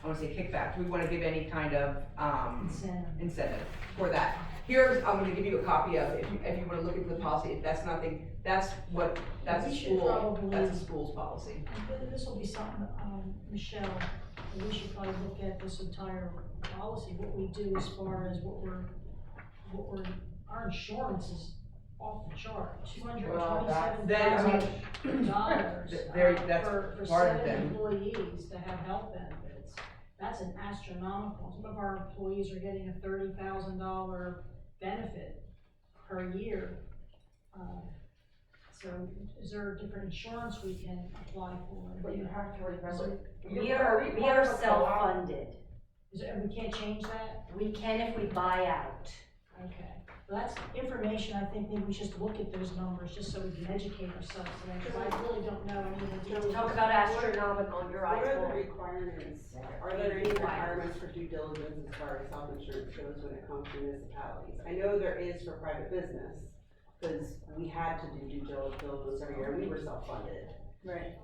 want to say kickback? Do we want to give any kind of incentive for that? I'm going to give you a copy of it if you want to look into the policy. If that's nothing, that's a school's policy. This will be something, Michelle, we should probably look at this entire policy, what we do as far as our insurance is off the chart, $227,000 for part of 7 them. employees to have health benefits. That's an astronomical. Some of our employees are getting a $30,000 benefit per year. So is there a different insurance we can apply for? But you have to remember, We are self-funded. And we can't change that? We can if we buy out. Okay, well, that's information, I think maybe we should look at those numbers, just so we can educate ourselves, because I really don't know any of the details. Talk about astronomical, your eyes What are will. the requirements? Are there any requirements for due diligence as far as health insurance goes when it comes to municipalities? I know there is for private business, because we had to do due diligence every year, and we were self-funded. Right.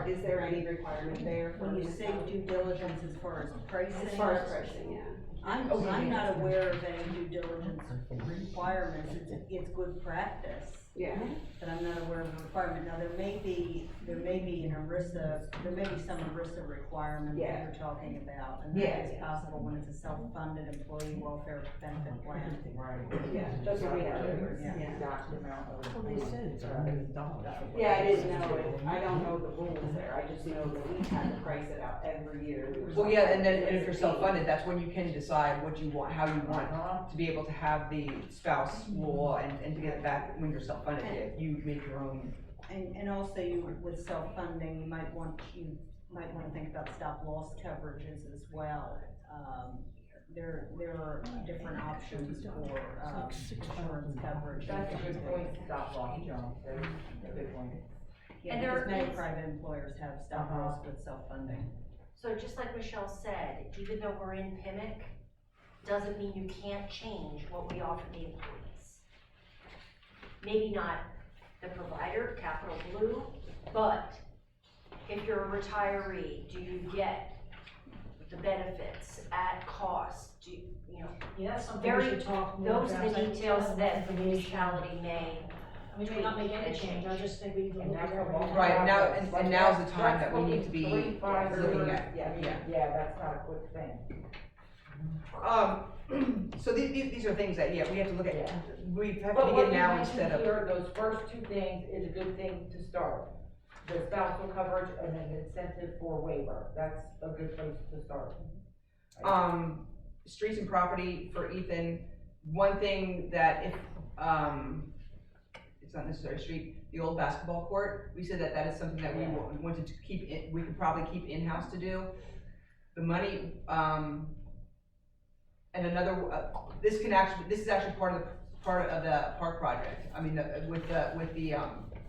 Is there any requirement there for When you say due diligence as far as pricing? As far as pricing, yeah. I'm not aware of any due diligence requirements, it's good practice. Yeah. But I'm not aware of a requirement. Now, there may be an ERISA, there may be some ERISA requirement that you're talking about. And that is possible when it's a self-funded employee welfare benefit plan. Yeah, that's what we have. Yeah. Yeah, I didn't know it, I don't know the rules there, I just know that we had to price it out every year. Well, yeah, and then if you're self-funded, that's when you can decide what you want, how you want to be able to have the spouse law and to get it back when you're self-funded, you make your own. And also with self-funding, you might want to think about stop-loss coverages as well. There are different options for insurance coverage. That's a good point, stop loss, Joan, that's a good point. Yeah, And because there many is- private employers have stop-loss with self-funding. So just like Michelle said, even though we're in PIMIC, doesn't mean you can't change what we offer the employees. Maybe not the provider, Capital Blue, but if you're a retiree, do you get the benefits at cost? Do you know? Yeah, that's something we should talk more about. Those are the details that the municipality may. We may not make any change, I just think we need to look at everything. Right, now, and now's the time that we need to be looking at, Yeah, that's not a quick thing. So these are things that, we have to look at, we have to But what begin you now mentioned instead of. here, those first two things is a good thing to start. The spousal coverage and an incentive for waiver, that's a good place to start. Streets and property for Ethan, one thing that if, it's not necessarily a street, the old basketball court, we said that is something that we wanted to keep, we could probably keep in-house to do. The money, and another, this is actually part of the park project. I mean, with the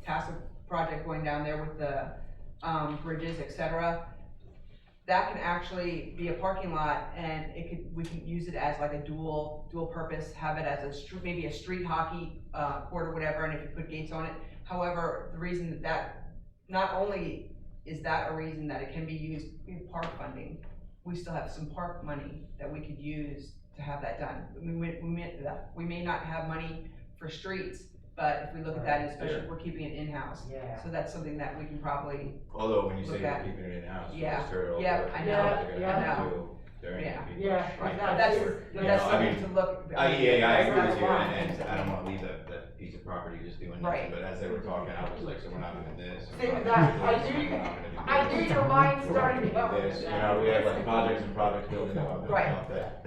TASA project going down there with the, bridges, et cetera. That can actually be a parking lot, and we can use it as like a dual purpose, have it as maybe a street hockey, court or whatever, and if you put gates on it. However, the reason that not only is that a reason that it can be used in park funding, we still have some park money that we could use to have that done. We may not have money for streets, but if we look at that, especially if we're keeping it in-house. Yeah. So that's something that we can probably, Although when you say look you're at. keeping it in-house, you Yeah, just turn it over. yeah, I know, They're gonna have to do, there ain't gonna be. Yeah, Right. but that's something to look. I agree with you, Right. and I don't wanna leave that piece of property just doing Right. nothing, but as they were talking, I was like, so we're not doing this. See, we're not that- doing I this, knew we're you- not gonna do I this, knew your mind started we're gonna do going this. with You that. know, we have like projects and projects building up, Right. that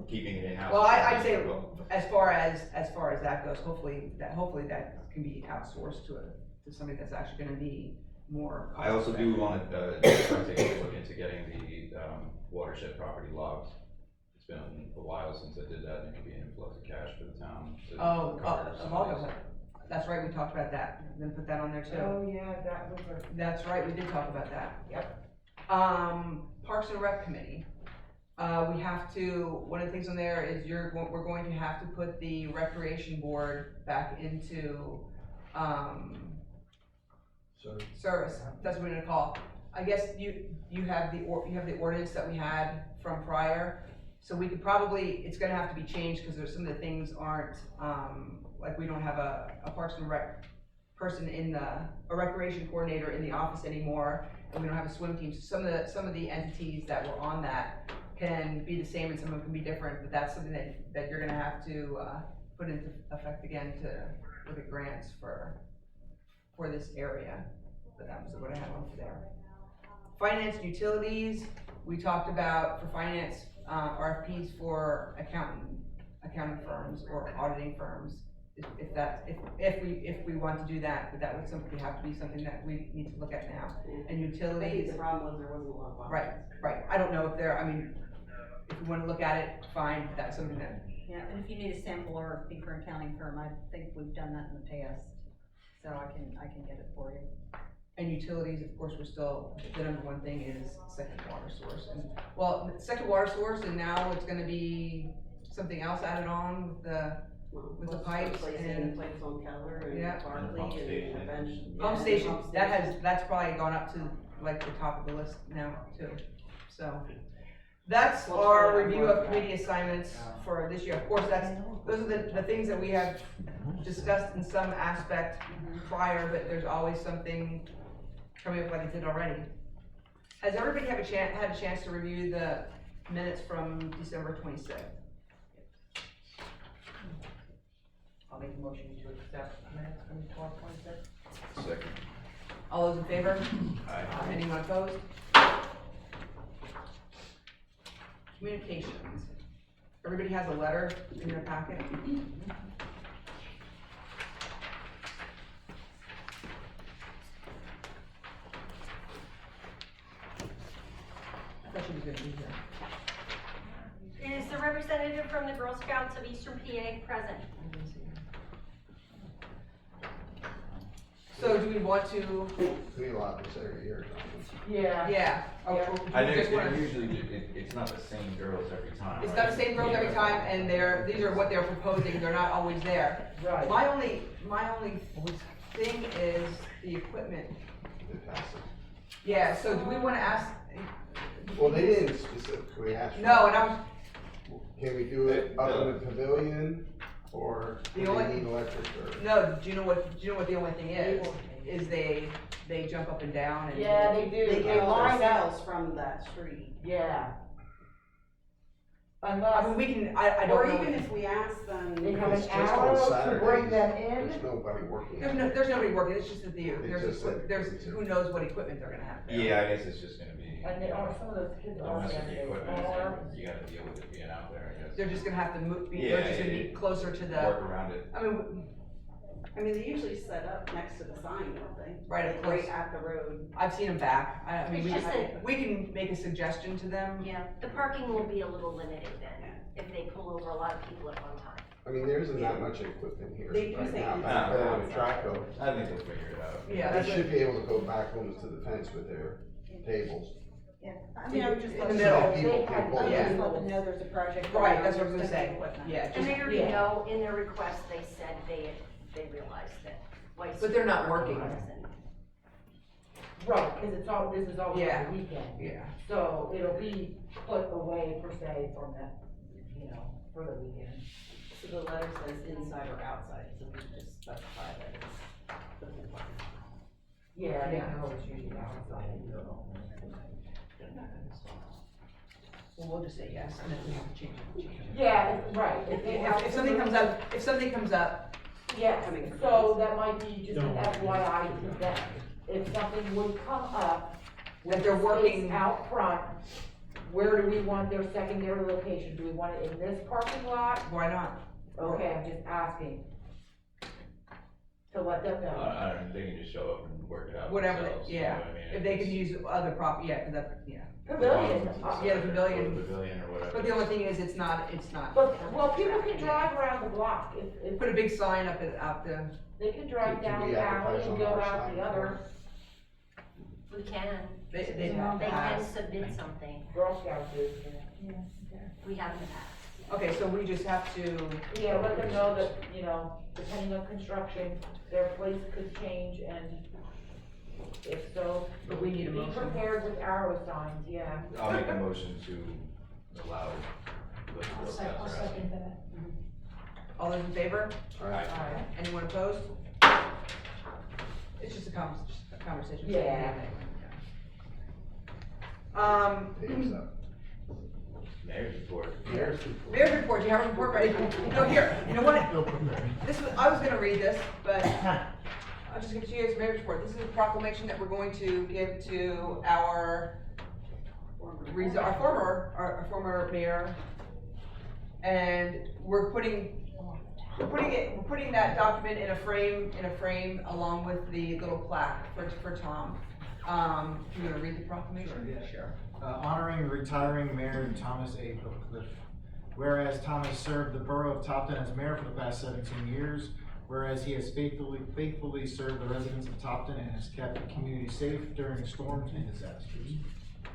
keeping it in-house. Well, I'd say as far as that goes, hopefully that can be outsourced to somebody that's actually gonna be more. I also do want to take a look into getting the watershed property logged. It's been a while since I did that, and it could be an influx of cash for the town to cover some of these. That's right, we talked about that, we're gonna put that on there too. Oh, yeah, that was a. That's right, we did talk about that. Yep. Parks and Rec Committee. We have to, one of the things on there is we're going to have to put the Recreation Board back into, service, that's what we're gonna call. I guess you have the ordinance that we had from prior, so we could probably, it's gonna have to be changed, cause there's some of the things aren't, like we don't have a Parks and Rec person a recreation coordinator in the office anymore, and we don't have a swim team, so some of the entities that were on that can be the same and some of them can be different, but that's something that you're gonna have to, put into effect again to look at grants for this area, but that was what I had on for there. Finance and utilities, we talked about for finance, RFPs for accounting firms or auditing firms if we want to do that, but that would have to be something that we need to look at now. And I think utilities, the problem was there wasn't a lot of options. right, I don't know if there, I mean, if you wanna look at it, fine, but that's something that, Yeah, and if you need a sample RFP for an accounting firm, I think we've done that in the past, so I can get it for you. and utilities, of course, we're still, the number one thing is second water source. And, well, second water source, and now it's gonna be something else added on with the pipes Replacing and. the pipes on Keller Yeah. and And pump Bartley station. and Bench. Pump station, that's probably gone up to like the top of the list now too, so. That's We'll our try to review work of that. committee assignments for this year. Of course, those are the things that we have discussed in some aspect prior, but there's always something coming up like it did already. Has everybody had a chance to review the minutes from December 26th? I'll make a motion to accept minutes from 12/26. Second. All those in favor? Aye. Anyone opposed? Communications. Everybody has a letter in their packet? I thought she was gonna be here. Is the representative from the Girl Scouts of Eastern PA present? So do we want to? We allow this every year, Yeah. Yeah. Oh, Yeah. well, I we think just wanna- it's usually, it's not the same girls every time. It's right? not the same girls every time, and these are what they're proposing, they're not always there. Right. My only thing is the equipment. Yeah, so do we wanna ask? Well, they didn't specifically ask. for No, it. and I was, Can we do it up in the pavilion, or The do only- they need electric, or? no, do you know what the only thing is? Is they jump up and down and. Yeah, they do. They They get line up. cells from that street. Yeah. I Unless mean, we can, I Or don't know. even if we ask them. they have It's an just on arrow to Saturdays. bring them in. There's nobody working. There's nobody working, it's just that It's just like- there's, who knows what equipment they're gonna have there. Yeah, I guess it's just gonna be, And they are, some of those kids don't are. mess with the they equipment, are. and you gotta deal with it being out there, I guess. They're just gonna have to move, they're Yeah, just gonna be yeah. closer to the, Work around it. I mean, They usually set up next to the sign, don't they? Right, Like, of course. right at the road. I've seen them back, I mean, It's just that- we can make a suggestion to them. Yeah, the parking will be a little limited then, if they pull over a lot of people at one time. There isn't that much equipment here They right say now. it's It's a track though. I think they'll figure it out. Yeah, They that's should be able to go back almost to the fence with their tables. Yeah, I mean, I would just In let the them middle. know, People can pull I Yeah. would just let them know there's a project. going Right, on, that's what I was gonna there's say, gonna be equipment. yeah, And just, they already yeah. know, in their request, they said they realized that White. But they're not Street working. wasn't. Right, cause it's all, this is always Yeah. on the weekend. yeah. So it'll be put away per se from that, for the weekend. So the letter says inside or outside, so we should just specify that it's the full park. Yeah, they Yeah. can always use it outside. Well, we'll just say yes, and if we have to change it, we'll change it. Yeah, right, if they have. If something comes up, Yes, coming from so us. that might be just an Don't. FYI to them. If something would come up. That they're with working- space out front, where do we want their secondary location? Do we want it in this parking lot? why not? Okay, I'm just asking. To let them know. I don't know, they can just show up and work it out Whatever, themselves, you know yeah, what I mean? if they can use other yeah, 'cause that's, yeah. Pavilion. Yeah, the pavilion. Or the pavilion or whatever. But the only thing is, it's not. But, well, people can drive around the block, if Put a big sign up out the, they can drive Can down we the alley advertise and on go our out sign the other. We can, they they have can submit something, Girl Scouts is. we have in the past. Okay, so we just have to. Yeah, let them know that, depending on construction, their place could change, and if so, But we need a be motion. prepared with arrow signs, yeah. I'll make a motion to allow the Girl I'll Scouts or second that. All those in favor? Alright. Alright. Anyone opposed? It's just a conversation. Yeah. Hands up. Mayor's report. Mayor's report, you have a report ready? No, here, you know what? I was gonna read this, but I'll just give it to you as mayor's report. This is a proclamation that we're going to give to our former mayor. And we're putting We're putting that document in a frame along with the little plaque for Tom. You wanna read the proclamation? Sure. Honoring retiring Mayor Thomas A. Cliff. Whereas Thomas served the Borough of Topton as mayor for the past 17 years, whereas he has faithfully served the residents of Topton and has kept the community safe during storms and disasters.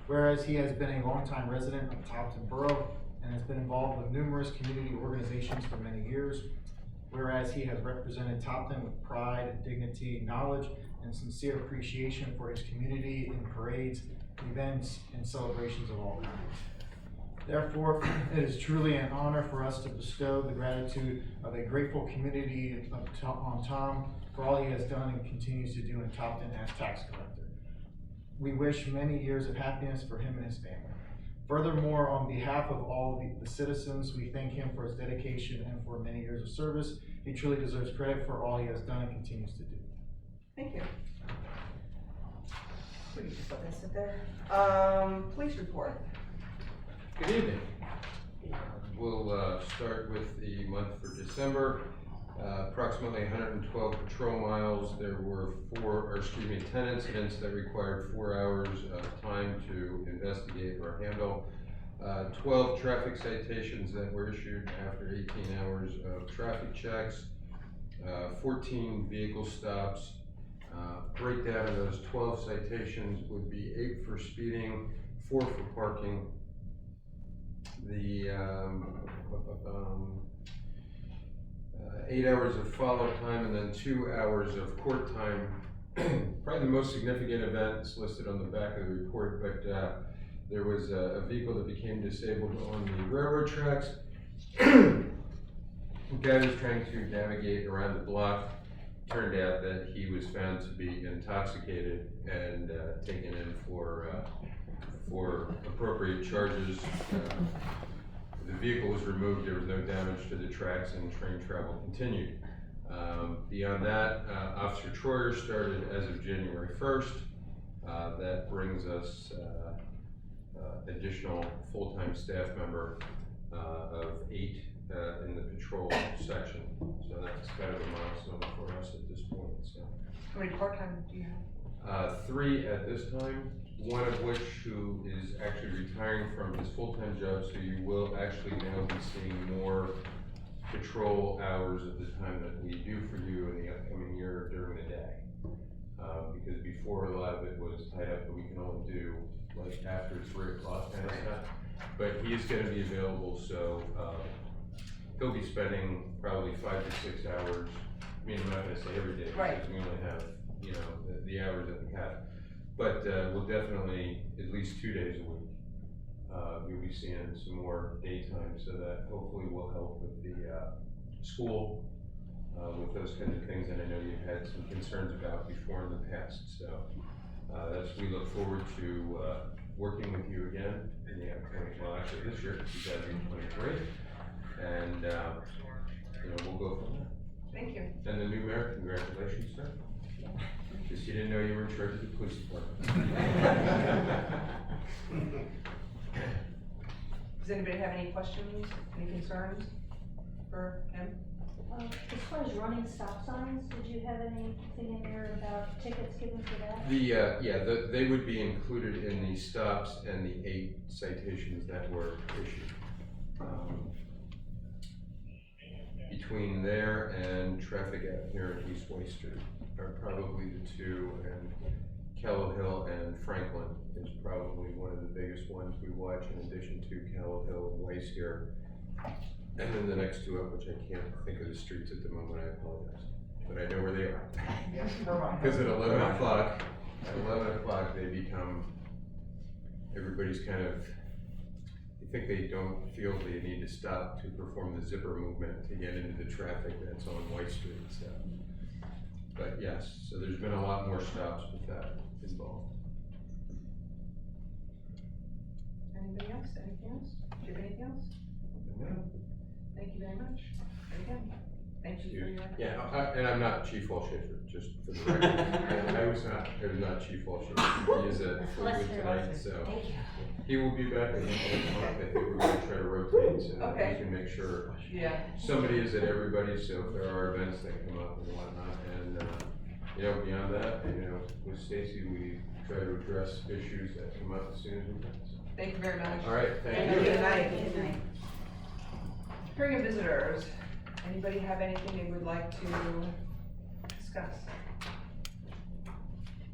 Whereas he has been a longtime resident of Topton Borough and has been involved with numerous community organizations for many years. Whereas he has represented Topton with pride, dignity, knowledge, and sincere appreciation for his community in parades, events, and celebrations of all kinds. Therefore, it is truly an honor for us to bestow the gratitude of a grateful community on Tom for all he has done and continues to do in Topton as tax collector. We wish many years of happiness for him and his family. Furthermore, on behalf of all the citizens, we thank him for his dedication and for many years of service. He truly deserves credit for all he has done and continues to do. Thank you. We can just let that sit there. Police report. Good evening. We'll start with the month for December. Approximately 112 patrol miles. There were 10 incidents that required 4 hours of time to investigate or handle. 12 traffic citations that were issued after 18 hours of traffic checks. 14 vehicle stops. Breakdown of those 12 citations would be 8 for speeding, 4 for parking. The 8 hours of follow time and then 2 hours of court time. Probably the most significant events listed on the back of the report, but there was a vehicle that became disabled on the railroad tracks. The guy was trying to navigate around the block. Turned out that he was found to be intoxicated and taken in for appropriate charges. The vehicle was removed, there was no damage to the tracks, and train travel continued. Beyond that, Officer Troyer started as of January 1st. That brings us additional full-time staff member of 8 in the patrol section. So that's kind of a milestone for us at this point. So. How many part-time do you have? 3 at this time. One of which who is actually retiring from his full-time job, so you will actually now be seeing more patrol hours at the time that we do for you in the upcoming year during the day. Because before a lot of it was tied up, but we can only do like after 3 o'clock kind of stuff. But he is going to be available, so he'll be spending probably 5 to 6 hours. I mean, I'm not going to say every day, because we only have, you know, the hours that we have. But we'll definitely, at least 2 days a week, you'll be seeing some more daytime, so that hopefully will help with the school, with those kinds of things that I know you've had some concerns about before in the past. So we look forward to working with you again in the upcoming, well, actually this year, 2023, and you know, we'll go from there. Thank you. And the new mayor, congratulations, sir. Just you didn't know you were in charge of the police department. Does anybody have any questions, any concerns for him? As far as running stop signs, did you have anything in there about tickets given for that? They would be included in the stops and the 8 citations that were issued. Between there and traffic out here in East Way Street are probably the 2, and Callowhill and Franklin is probably one of the biggest ones we watch, in addition to Callowhill and Waste here. And then the next 2 up, which I can't think of the streets at the moment, I apologize. But I know where they are. Because at 11 o'clock they become, everybody's kind of, I think they don't feel they need to stop to perform the zipper movement to get into the traffic that's on White Street. So. But yes, so there's been a lot more stops with that involved. Anybody else? Anything else? Do you have anything else? No. Thank you very much. Very good. Thank you for your. Yeah, and I'm not Chief Walshifter, just for the record. I was not Chief Walshifter. He is at Fleetwood tonight, so. Thank you. He will be back in the month. I think we're gonna try to rotate so that Okay. we can make sure Yeah. somebody is at everybody's, so if there are events that come up and whatnot, and, beyond that, with Stacy, we try to address issues that come up as soon as we can. So. Thank you very much. All right, thank you. Good night. Good night. Hearing of visitors, anybody have anything they would like to discuss?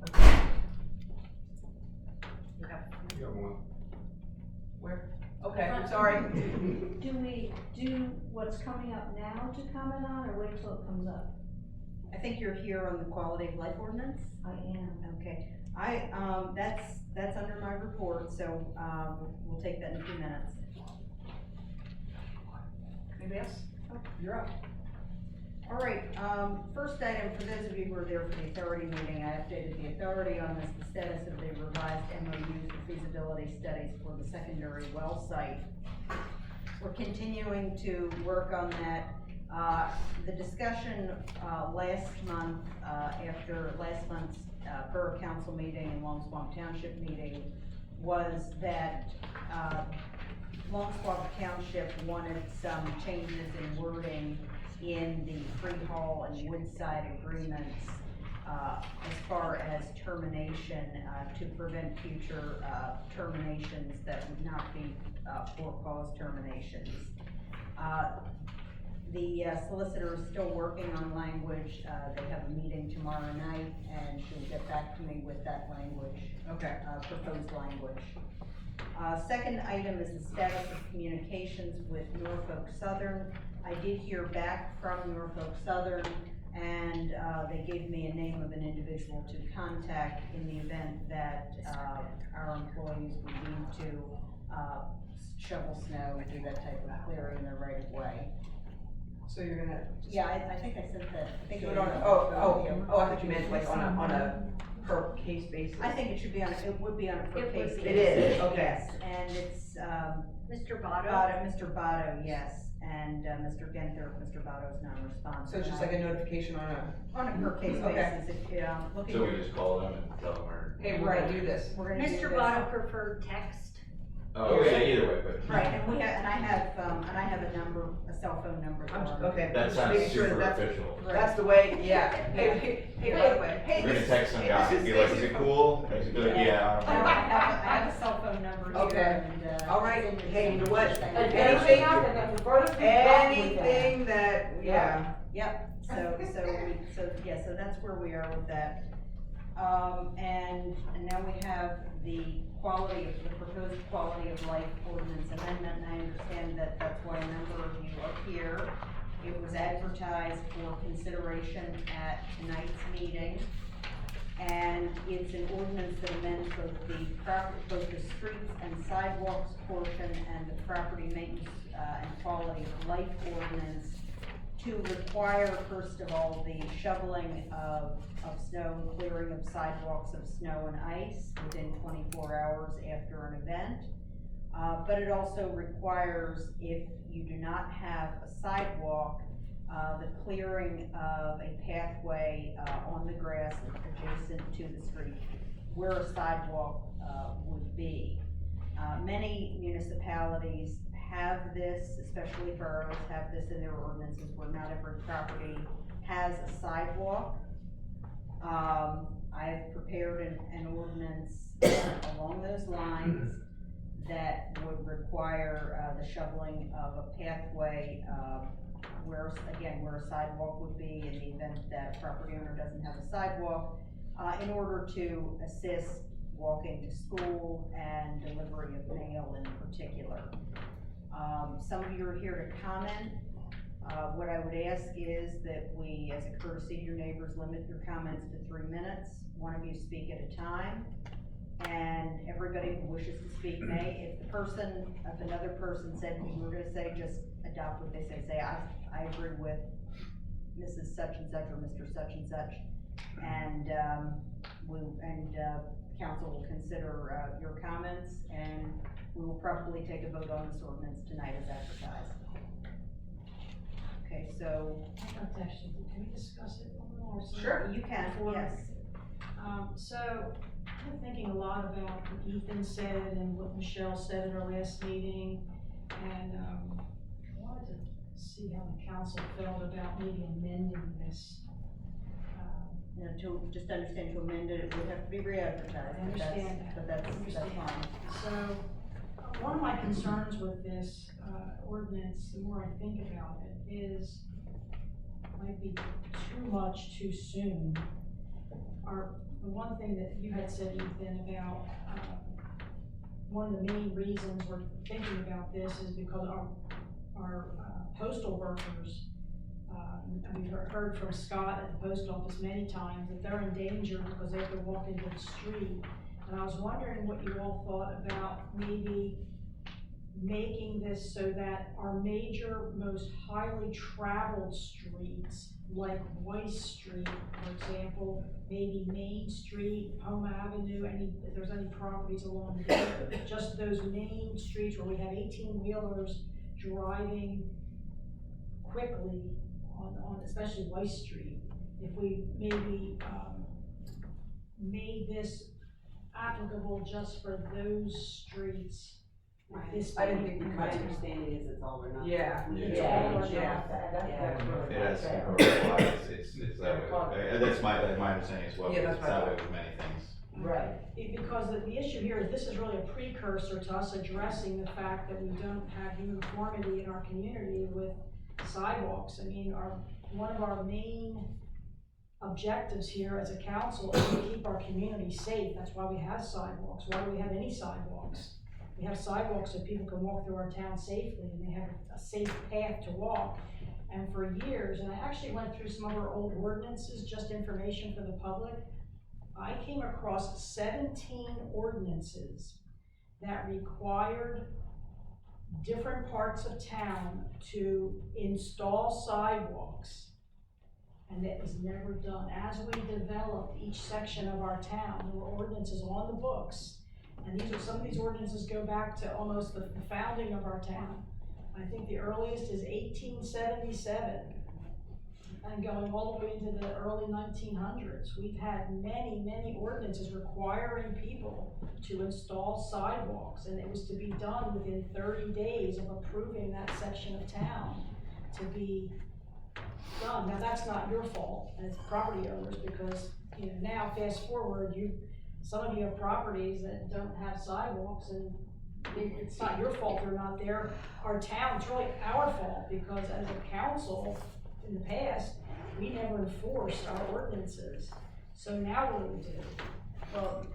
Okay. You have, You got one. where? Okay, I'm sorry. Do we do what's coming up now to comment on, or wait till it comes up? I think you're here on the quality of life ordinance? I am. Okay, that's under my report, so, we'll take that in a few minutes. Anybody else? Oh, you're up. All right, first item, for those of you who were there for the authority meeting, I updated the authority on the status of the revised MOUs for feasibility studies for the secondary well site. We're continuing to work on that. The discussion, last month, after last month's, Borough Council meeting and Long Swamp Township meeting, was that, Long Swamp Township wanted some changes in wording in the Freehall and Woodside agreements, as far as termination, to prevent future, terminations that would not be, for cause terminations. The solicitor is still working on language. They have a meeting tomorrow night, and she'll get back to me with that language. Okay. Proposed language. Second item is the status of communications with Norfolk Southern. I did hear back from Norfolk Southern, and they gave me a name of an individual to contact in the event that our employees would need to shovel snow and do that type of clearing in the right of way. So you're gonna? Yeah, I think I sent that. I think Do it it on, was- I thought you meant like on a per case basis. I think it should be on, it would be on a per It case would basis. be. It is, okay. Yes, and it's, Mr. Botto? Mr. Botto, yes, and, Mr. Genther, Mr. Botto's non-responsive. So it's just like a notification on a. On a per case Okay. basis, if, looking. So we just call them and tell them our. Hey, we're gonna do this. We're gonna do Mr. this. Botto preferred text. Oh, yeah, either way, but. Right, and I have a number, a cell phone number for him. Okay. That Just sounds making sure super that's- official. That's the way, yeah. Hey, by the way, hey, We're gonna this- text some hey, guy this and be like, is Stacy it from- cool? And he's gonna be like, yeah. I have a cell phone number here, Okay. and, All right, hey, you know what? Anything Anything that, yeah. Yep, so that's where we are with that. And now we have the proposed quality of life ordinance amendment, and I understand that that's why a number of you are here. It was advertised for consideration at tonight's meeting, and it's an ordinance that amends both the streets and sidewalks portion and the property maintenance, and quality of life ordinance to require, first of all, the shoveling of snow and clearing of sidewalks of snow and ice within 24 hours after an event. But it also requires, if you do not have a sidewalk, the clearing of a pathway on the grass adjacent to the street where a sidewalk would be. Many municipalities have this, especially boroughs have this in their ordinances, where not every property has a sidewalk. I have prepared an ordinance along those lines that would require the shoveling of a pathway where a sidewalk would be in the event that property owner doesn't have a sidewalk, in order to assist walking to school and delivery of mail in particular. Some of you are here to comment. What I would ask is that we, as a courtesy to your neighbors, limit your comments to 3 minutes. One of you speak at a time, and everybody who wishes to speak may. If another person said you were gonna say, just adopt what they say. Say, I agree with Mrs. Such and Such or Mr. Such and Such, and council will consider your comments, and we will probably take a vote on this ordinance tonight as advertised. Okay, so, I'd like to actually, can we discuss it a little more? So Sure. you can, before- yes. So, I'm thinking a lot about what Ethan said and what Michelle said in our last meeting, and, I wanted to see how the council felt about maybe amending this. You know, to, just understand to amend it, it would have to be re-advertised, I understand that. but that's Understand. fine. So, one of my concerns with this, ordinance, the more I think about it, is might be too much too soon. The one thing that you had said, Ethan, about, one of the main reasons we're thinking about this is because our postal workers, and we've heard from Scott at the post office many times that they're in danger because they have to walk into the street. And I was wondering what you all thought about maybe making this so that our major, most highly traveled streets, like Weiss Street, for example, maybe Main Street, Home Avenue, if there's any properties along there, just those main streets where we have 18-wheelers driving quickly on especially Weiss Street, if we maybe made this applicable just for those streets. This I didn't think we could. My understanding is it's all or nothing. Yeah. It's Yeah. all or nothing. That's really It has to be fair. covered, it's that way, and that's my understanding as well, Yeah, because that's it's that right. way with many things. Right. Because the issue here is this is really a precursor to us addressing the fact that we don't have uniformity in our community with sidewalks. I mean, one of our main objectives here as a council is to keep our community safe. That's why we have sidewalks. Why do we have any sidewalks? We have sidewalks so people can walk through our town safely and they have a safe path to walk. And for years, and I actually went through some of our old ordinances, just information for the public, I came across 17 ordinances that required different parts of town to install sidewalks. And that was never done. As we developed each section of our town, there were ordinances on the books. And some of these ordinances go back to almost the founding of our town. I think the earliest is 1877. And going all the way into the early 1900s, we've had many, many ordinances requiring people to install sidewalks, and it was to be done within 30 days of approving that section of town to be done. Now, that's not your fault as property owners, because, you know, now fast forward, some of you have properties that don't have sidewalks, and it's not your fault they're not there. Our town, it's really our fault, because as a council, in the past, we never enforced our ordinances. So now what do we do? Well,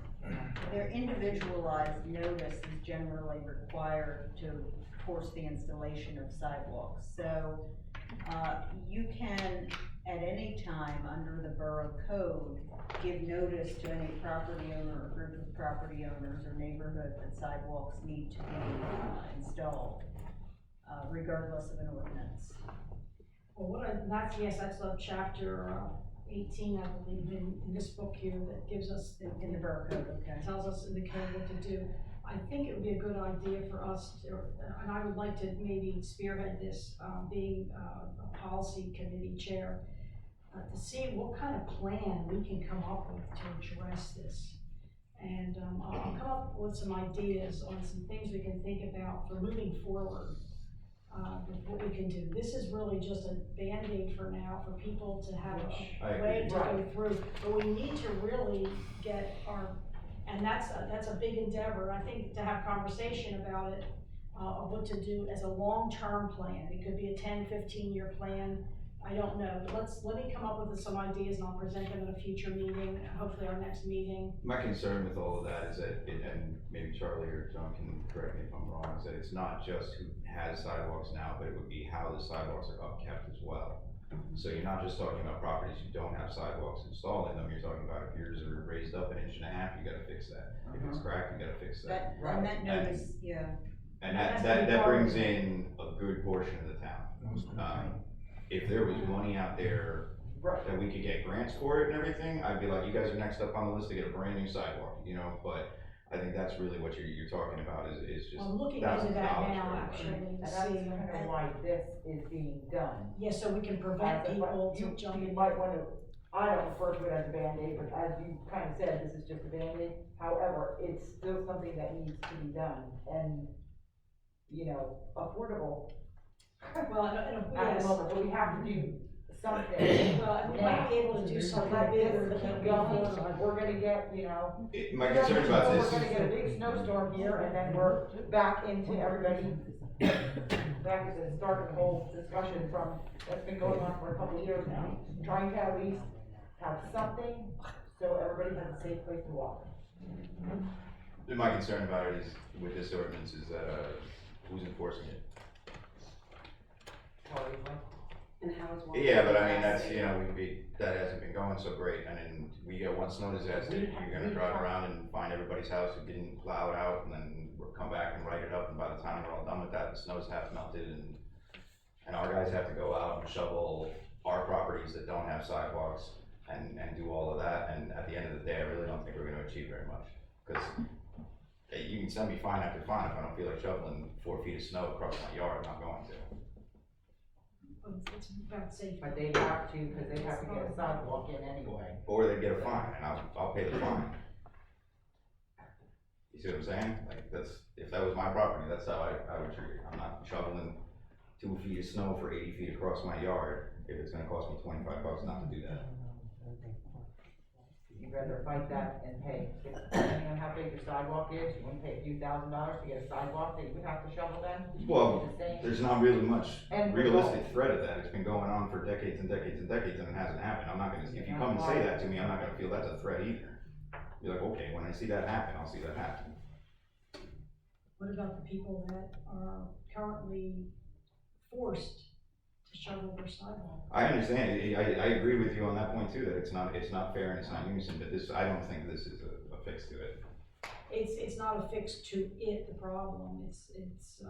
their individualized notice is generally required to force the installation of sidewalks. So, you can, at any time, under the borough code, give notice to any property owner or group of property owners or neighborhood that sidewalks need to be installed, regardless of an ordinance. Well, that's the chapter 18, I believe, in this book here that gives us. In the borough code, okay. Tells us in the code what to do. I think it would be a good idea for us to, and I would like to maybe spearhead this, being a policy committee chair, to see what kind of plan we can come up with to address this. And I'll come up with some ideas on some things we can think about for moving forward. With what we can do. This is really just a Band-Aid for now, for people to have a way to go through. But we need to really get and that's a big endeavor. I think to have conversation about it, of what to do as a long-term plan. It could be a 10, 15-year plan. I don't know, but let me come up with some ideas and I'll present them at a future meeting, hopefully our next meeting. My concern with all of that is that, and maybe Charlie or Joan can correct me if I'm wrong, is that it's not just who has sidewalks now, but it would be how the sidewalks are upkept as well. So you're not just talking about properties who don't have sidewalks installed in them, you're talking about if yours are raised up 1.5 inches, you gotta fix that. If it's cracked, you gotta fix that. And that notice, yeah. And that brings in a good portion of the town. If there was money out there that we could get grants for it and everything, I'd be like, you guys are next up on the list to get a brand new sidewalk, you know, but I think that's really what you're talking about, is just I'm looking thousands into of that dollars now, for actually, everybody. to And that's see. kind of why this is being done. Yeah, so we can prevent As a- people you- to jump You in. might wanna, I don't refer to it as a Band-Aid, but as you kind of said, this is just a Band-Aid. However, it's still something that needs to be done and, you know, affordable Well, at yes. the moment, but we have to do something. Well, and we might be able to do something Let bigger this to keep keep going, going. we're gonna get, you know. My concern about this We're gonna is, get a big snowstorm here, and then we're back into everybody, back at the start of the whole discussion from, that's been going on for a couple of years now. Trying to at least have something, so everybody has a safe place to walk. my concern about it is, with this ordinance, is that, who's enforcing it? And how is one? Yeah, but I mean, that's, you know, that hasn't been going so great, and then we get one snow disaster, you're gonna drive around and find everybody's house getting plowed out, and then we'll come back and write it up, and by the time we're all done with that, the snow's half melted, and our guys have to go out and shovel our properties that don't have sidewalks, and do all of that, and at the end of the day, I really don't think we're gonna achieve very much, cause you can send me fine after fine, if I don't feel like shoveling 4 feet of snow across my yard, I'm not going to. It's about safety. But they have to, because they have to get a sidewalk in anyway. Or they get a fine, and I'll pay the fine. You see what I'm saying? Like, if that was my property, that's how I would treat it. I'm not shoveling 2 feet of snow for 80 feet across my yard, if it's gonna cost me $25 not to do that. You'd rather fight that and pay, depending on how big your sidewalk is, you wanna pay a few $1,000s to get a sidewalk that you would have to shovel then? Well, The same. there's not really much And realistic threat of that. It's been going on for decades and decades and decades, and it hasn't happened. I'm not gonna, if you come and say that to me, I'm not gonna feel that's a threat either. Be like, okay, when I see that happen, I'll see that happen. What about the people that are currently forced to shovel their sidewalk? I understand, I agree with you on that point too, that it's not fair and it's not unison, but I don't think this is a fix to it. It's not a fix to it, the problem, it's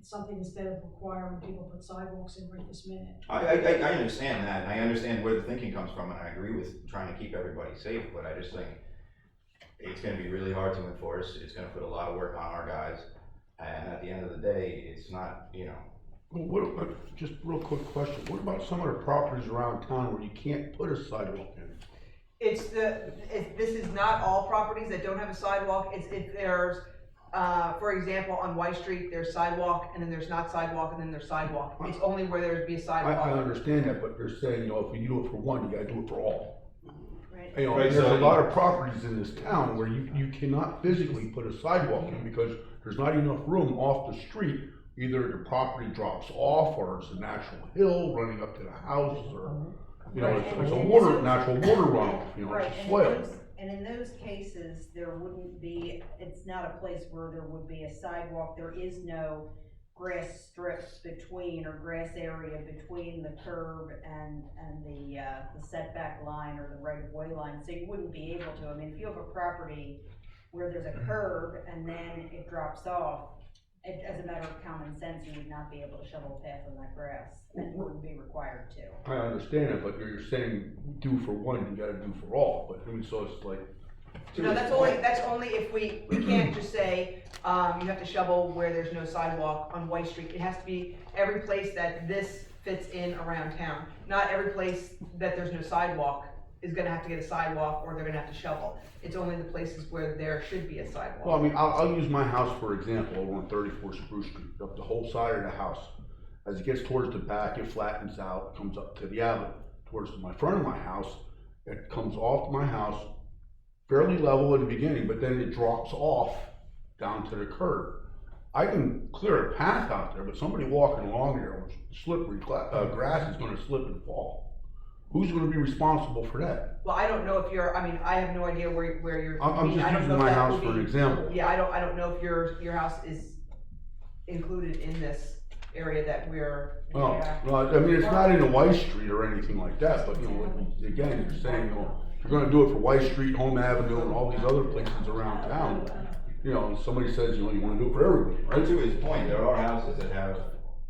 something instead of requiring people to put sidewalks in right this minute. I understand that, and I understand where the thinking comes from, and I agree with trying to keep everybody safe, but I just think it's gonna be really hard to enforce, it's gonna put a lot of work on our guys, and at the end of the day, it's not, you know. What, just real quick question, what about some of the properties around town where you can't put a sidewalk in? This is not all properties that don't have a sidewalk, if there's, for example, on White Street, there's sidewalk, and then there's not sidewalk, and then there's sidewalk. It's only where there'd be a sidewalk. I understand that, but they're saying, you know, if you do it for one, you gotta do it for all. You know, Right, there's so a lot of properties in this town where you cannot physically put a sidewalk in because there's not enough room off the street. Either the property drops off, or it's a natural hill running up to the house, or, you know, it's a natural water runoff, you know, Right, it's a swale. and in those cases, there wouldn't be, it's not a place where there would be a sidewalk, there is no grass strips between, or grass area between the curb and the setback line or the right of way line, so you wouldn't be able to. I mean, if you have a property where there's a curb and then it drops off, as a matter of common sense, you would not be able to shovel a path on that grass, and wouldn't be required to. I understand it, but you're saying do for one, you gotta do for all, but I mean, so it's like. No, that's only if we can't just say, you have to shovel where there's no sidewalk on White Street. It has to be every place that this fits in around town. Not every place that there's no sidewalk is gonna have to get a sidewalk, or they're gonna have to shovel. It's only the places where there should be a sidewalk. Well, I mean, I'll use my house for example, over on 34 Spruce Street, up the whole side of the house. As it gets towards the back, it flattens out, comes up to the avenue. Towards my front of my house, it comes off my house, fairly level in the beginning, but then it drops off down to the curb. I can clear a path out there, but somebody walking along there with slippery grass is gonna slip and fall. Who's gonna be responsible for that? Well, I don't know if you're, I mean, I have no idea where you're. I'm just I don't using know if my that house would for an be- example. Yeah, I don't know if your house is included in this area that we're. Oh, well, I mean, it's not in a White Street or anything like that, but, you know, again, you're saying, you know, if you're gonna do it for White Street, Home Avenue, and all these other places around town, you know, and somebody says, you know, you wanna do it for everybody, Right right? to his point, there are houses that have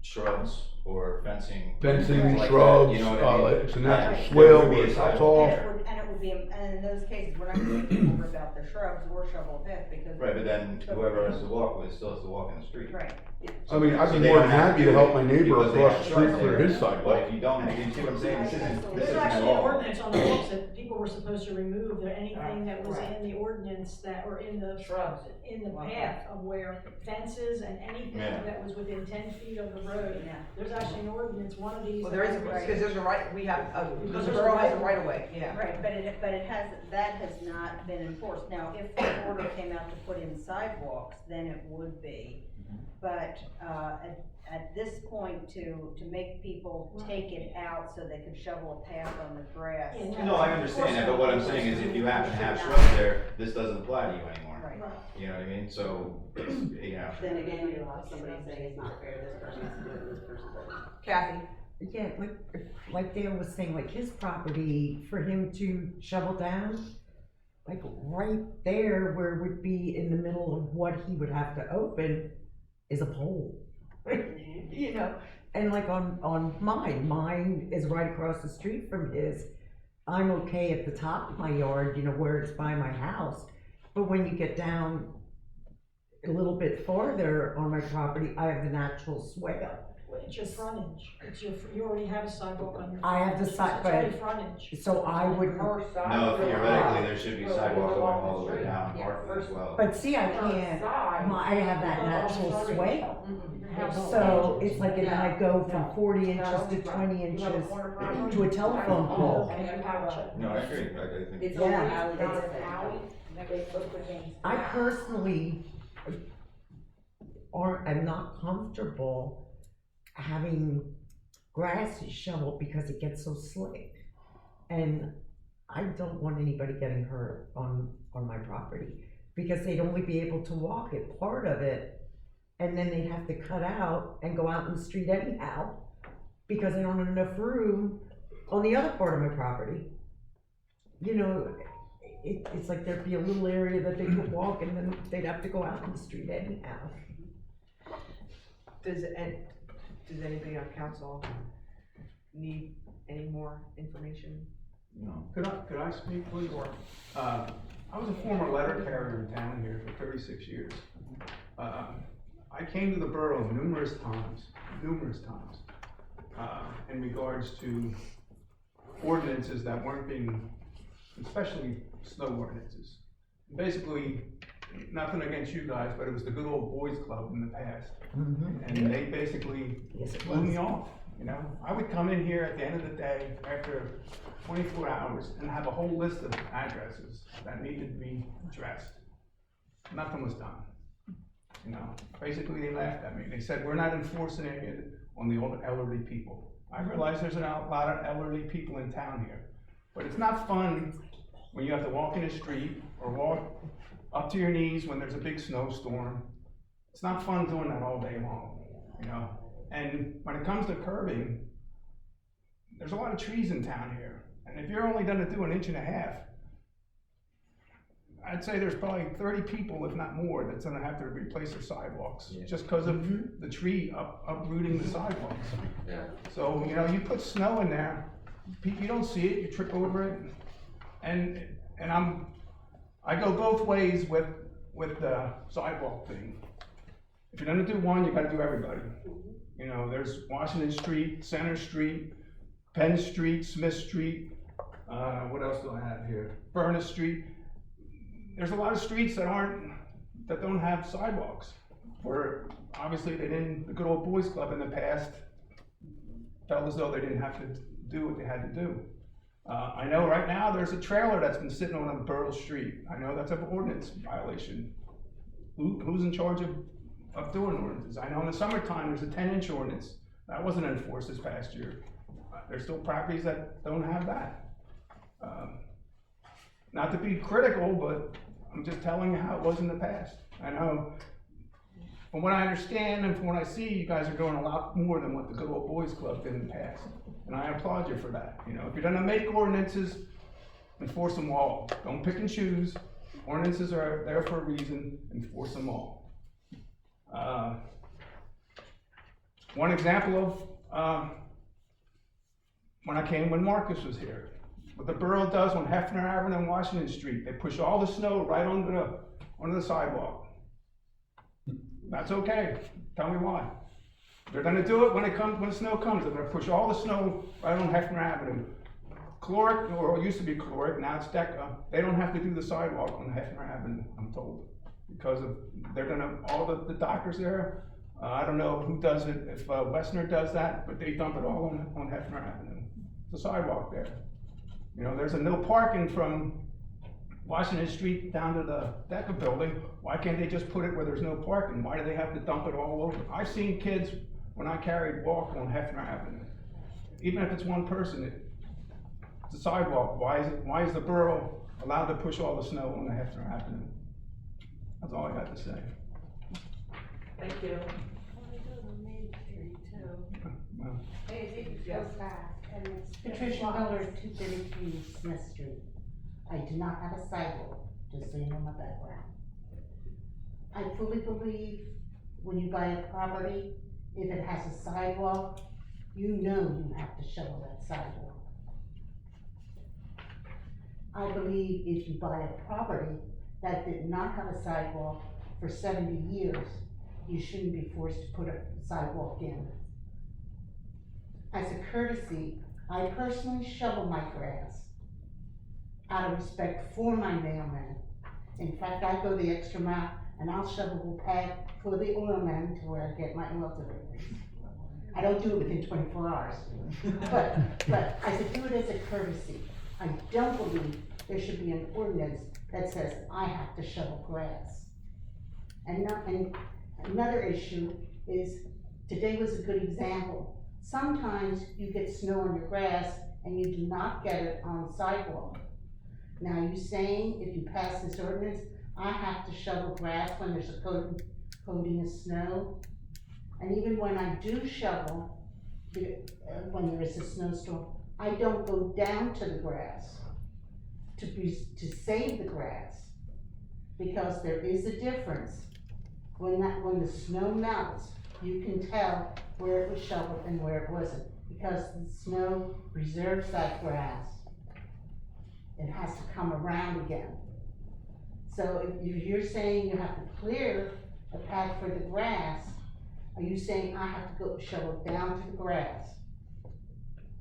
shrubs or fencing. Fencing, things like that, shrubs, you know what I mean? it's a natural And swale there would be where a it sidewalk cuts off. And it would would be, and in those cases, we're not gonna make people rip out their shrubs or shovel a path because. Right, but then whoever has to walk with still has to walk in the street. Right. I mean, I'd So be they more don't than have happy do to help it my neighbor because they across have the street shrubs for there. his But sidewalk. if you don't, you see what I'm saying, this There's isn't actually an law. ordinance on the books that people were supposed to remove, there, anything that was in the ordinance that, or in the Shrubs. in the path of where fences and anything Yeah. that was within 10 feet of the road. Yeah. There's actually an ordinance, one of these. Well, there is, that- because there's a right, we have, Because the there's a borough has a right- right of way, yeah. Right, but it has, that has not been enforced. Now, if the order came out to put in sidewalks, then it would be. But, at this point, to make people take it out so they could shovel a path on the grass. No, I understand that, but what I'm saying is if you happen to have shrubs there, this doesn't apply to you anymore. Right. You know what I mean? So, you know. Then again, you'll have somebody saying it's not fair, this person has to do it, this person doesn't. Kathy? Yeah, like Dale was saying, like his property, for him to shovel down, like right there where it would be in the middle of what he would have to open is a pole. You know, and like on mine is right across the street from his. I'm okay at the top of my yard, you know, where it's by my house, but when you get down a little bit farther on my property, I have the natural swale. It's your frontage, you already have a sidewalk on your. I have the frontage. side, It's already but, frontage. so I wouldn't, No, theoretically, there should be sidewalks going all the way down Parkland as well. but see, I can't, I have that natural swale. So it's like, and then I go from 40 inches to 20 inches to a telephone pole. No, I agree, I think. It's Yeah. only I personally am not comfortable having grass shoveled because it gets so slick. And I don't want anybody getting hurt on my property because they'd only be able to walk it, part of it, and then they'd have to cut out and go out in the street anyhow because I don't have enough room on the other part of my property. You know, it's like there'd be a little area that they could walk and then they'd have to go out in the street anyhow. Does anybody on council need any more information? No. Could I speak, please? I was a former letter carrier in town here for 36 years. I came to the borough numerous times, in regards to ordinances that weren't being, especially snow ordinances. Basically, nothing against you guys, but it was the good old boys club in the past. And they basically blew me off, you know? I would come in here at the end of the day after 24 hours and have a whole list of addresses that needed to be addressed. Nothing was done. You know, basically they laughed at me. They said, we're not enforcing it on the old elderly people. I realize there's a lot of elderly people in town here, but it's not fun when you have to walk in the street or walk up to your knees when there's a big snowstorm. It's not fun doing that all day long, you know? And when it comes to curbing, there's a lot of trees in town here. And if you're only gonna do 1.5 inches, I'd say there's probably 30 people, if not more, that's gonna have to replace their sidewalks, just because of the tree uprooting the sidewalks. Yeah. So, you know, you put snow in there, you don't see it, you trip over it, and I go both ways with the sidewalk thing. If you're gonna do one, you gotta do everybody. You know, there's Washington Street, Center Street, Penn Street, Smith Street, what else do I have here? Furnace Street. There's a lot of streets that don't have sidewalks, where obviously they didn't, the good old boys club in the past felt as though they didn't have to do what they had to do. I know right now there's a trailer that's been sitting on a Borough street. I know that's an ordinance violation. Who's in charge of doing ordinances? I know in the summertime there's a 10-inch ordinance. That wasn't enforced this past year. There's still properties that don't have that. Not to be critical, but I'm just telling you how it was in the past. I know, from what I understand and from what I see, you guys are doing a lot more than what the good old boys club did in the past. And I applaud you for that. You know, if you're gonna make ordinances, enforce them all. Don't pick and choose. Ordinances are there for a reason, enforce them all. One example of when Marcus was here. what the borough does on Hefner Avenue and Washington Street. They push all the snow right onto the sidewalk. That's okay. Tell me why. They're gonna do it when the snow comes. They're gonna push all the snow right on Hefner Avenue. Caloric, or it used to be caloric, now it's Deca. They don't have to do the sidewalk on Hefner Avenue, I'm told. Because they're gonna, all the doctors there, I don't know who does it, if Westner does that, but they dump it all on Hefner Avenue. The sidewalk there. You know, there's a no parking from Washington Street down to the Deca building. Why can't they just put it where there's no parking? Why do they have to dump it all over? I've seen kids, when I carried walk on Hefner Avenue. Even if it's one person, it's a sidewalk. Why is the borough allowed to push all the snow on the Hefner Avenue? That's all I got to say. Thank you. Well, Patricia Miller, 233 Smith Street. I do not have a sidewalk, just so you know my background. I fully believe when you buy a property, if it has a sidewalk, you know you have to shovel that sidewalk. I believe if you buy a property that did not have a sidewalk for 70 years, you shouldn't be forced to put a sidewalk in. As a courtesy, I personally shovel my grass out of respect for my mailman. In fact, I go the extra mile and I'll shovel the path for the oilman to where I get my oil deliveries. I don't do it within 24 hours, but I should do it as a courtesy. I don't believe there should be an ordinance that says I have to shovel grass. And another issue is, today was a good example. Sometimes you get snow on your grass and you do not get it on the sidewalk. Now, you saying if you pass this ordinance, I have to shovel grass when there's a coating of snow? And even when I do shovel, when there is a snowstorm, I don't go down to the grass to save the grass, because there is a difference. When the snow melts, you can tell where it was shoveled and where it wasn't, because the snow preserves that grass. It has to come around again. So if you're saying you have to clear a path for the grass, are you saying I have to go shovel down to the grass?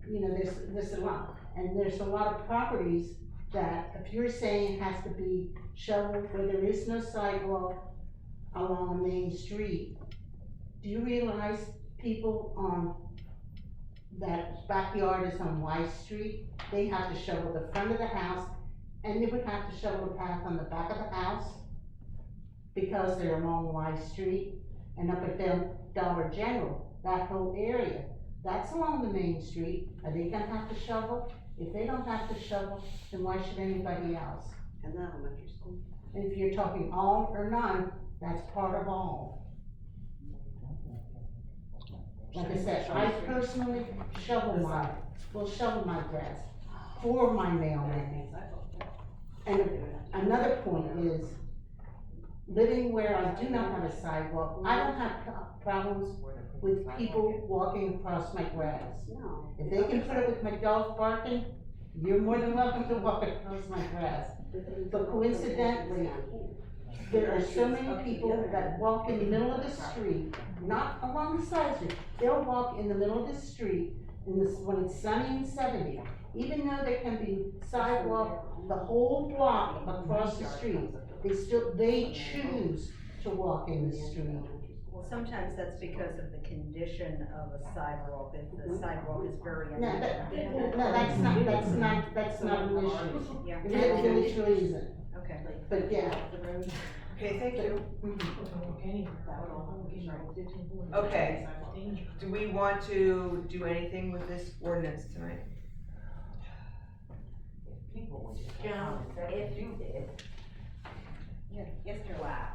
You know, there's a lot, and there's a lot of properties that if you're saying it has to be shoveled where there is no sidewalk along the main street, do you realize people on that backyard is on Y Street? They have to shovel the front of the house, and they would have to shovel the path on the back of the house because they're along Y Street, and up at Dollar General, that whole area, that's along the main street. Are they gonna have to shovel? If they don't have to shovel, then why should anybody else? And the elementary school. And if you're talking all or none, that's part of all. Like I said, I personally shovel my grass for my mailman. And another point is, living where I do not have a sidewalk, I don't have problems with people walking across my grass. No. If they can put it with my dog barking, you're more than welcome to walk across my grass. But coincidentally, there are so many people that walk in the middle of the street, not along the side street. They'll walk in the middle of the street when it's sunny and 70. Even though there can be sidewalk the whole block across the street, they choose to walk in the street. Sometimes that's because of the condition of a sidewalk, if the sidewalk is very No, uneven. that's not an issue. Yeah. It literally isn't. Okay. But yeah. Okay, thank you. Okay, do we want to do anything with this ordinance tonight? Joan, if you did. Mr. Wow.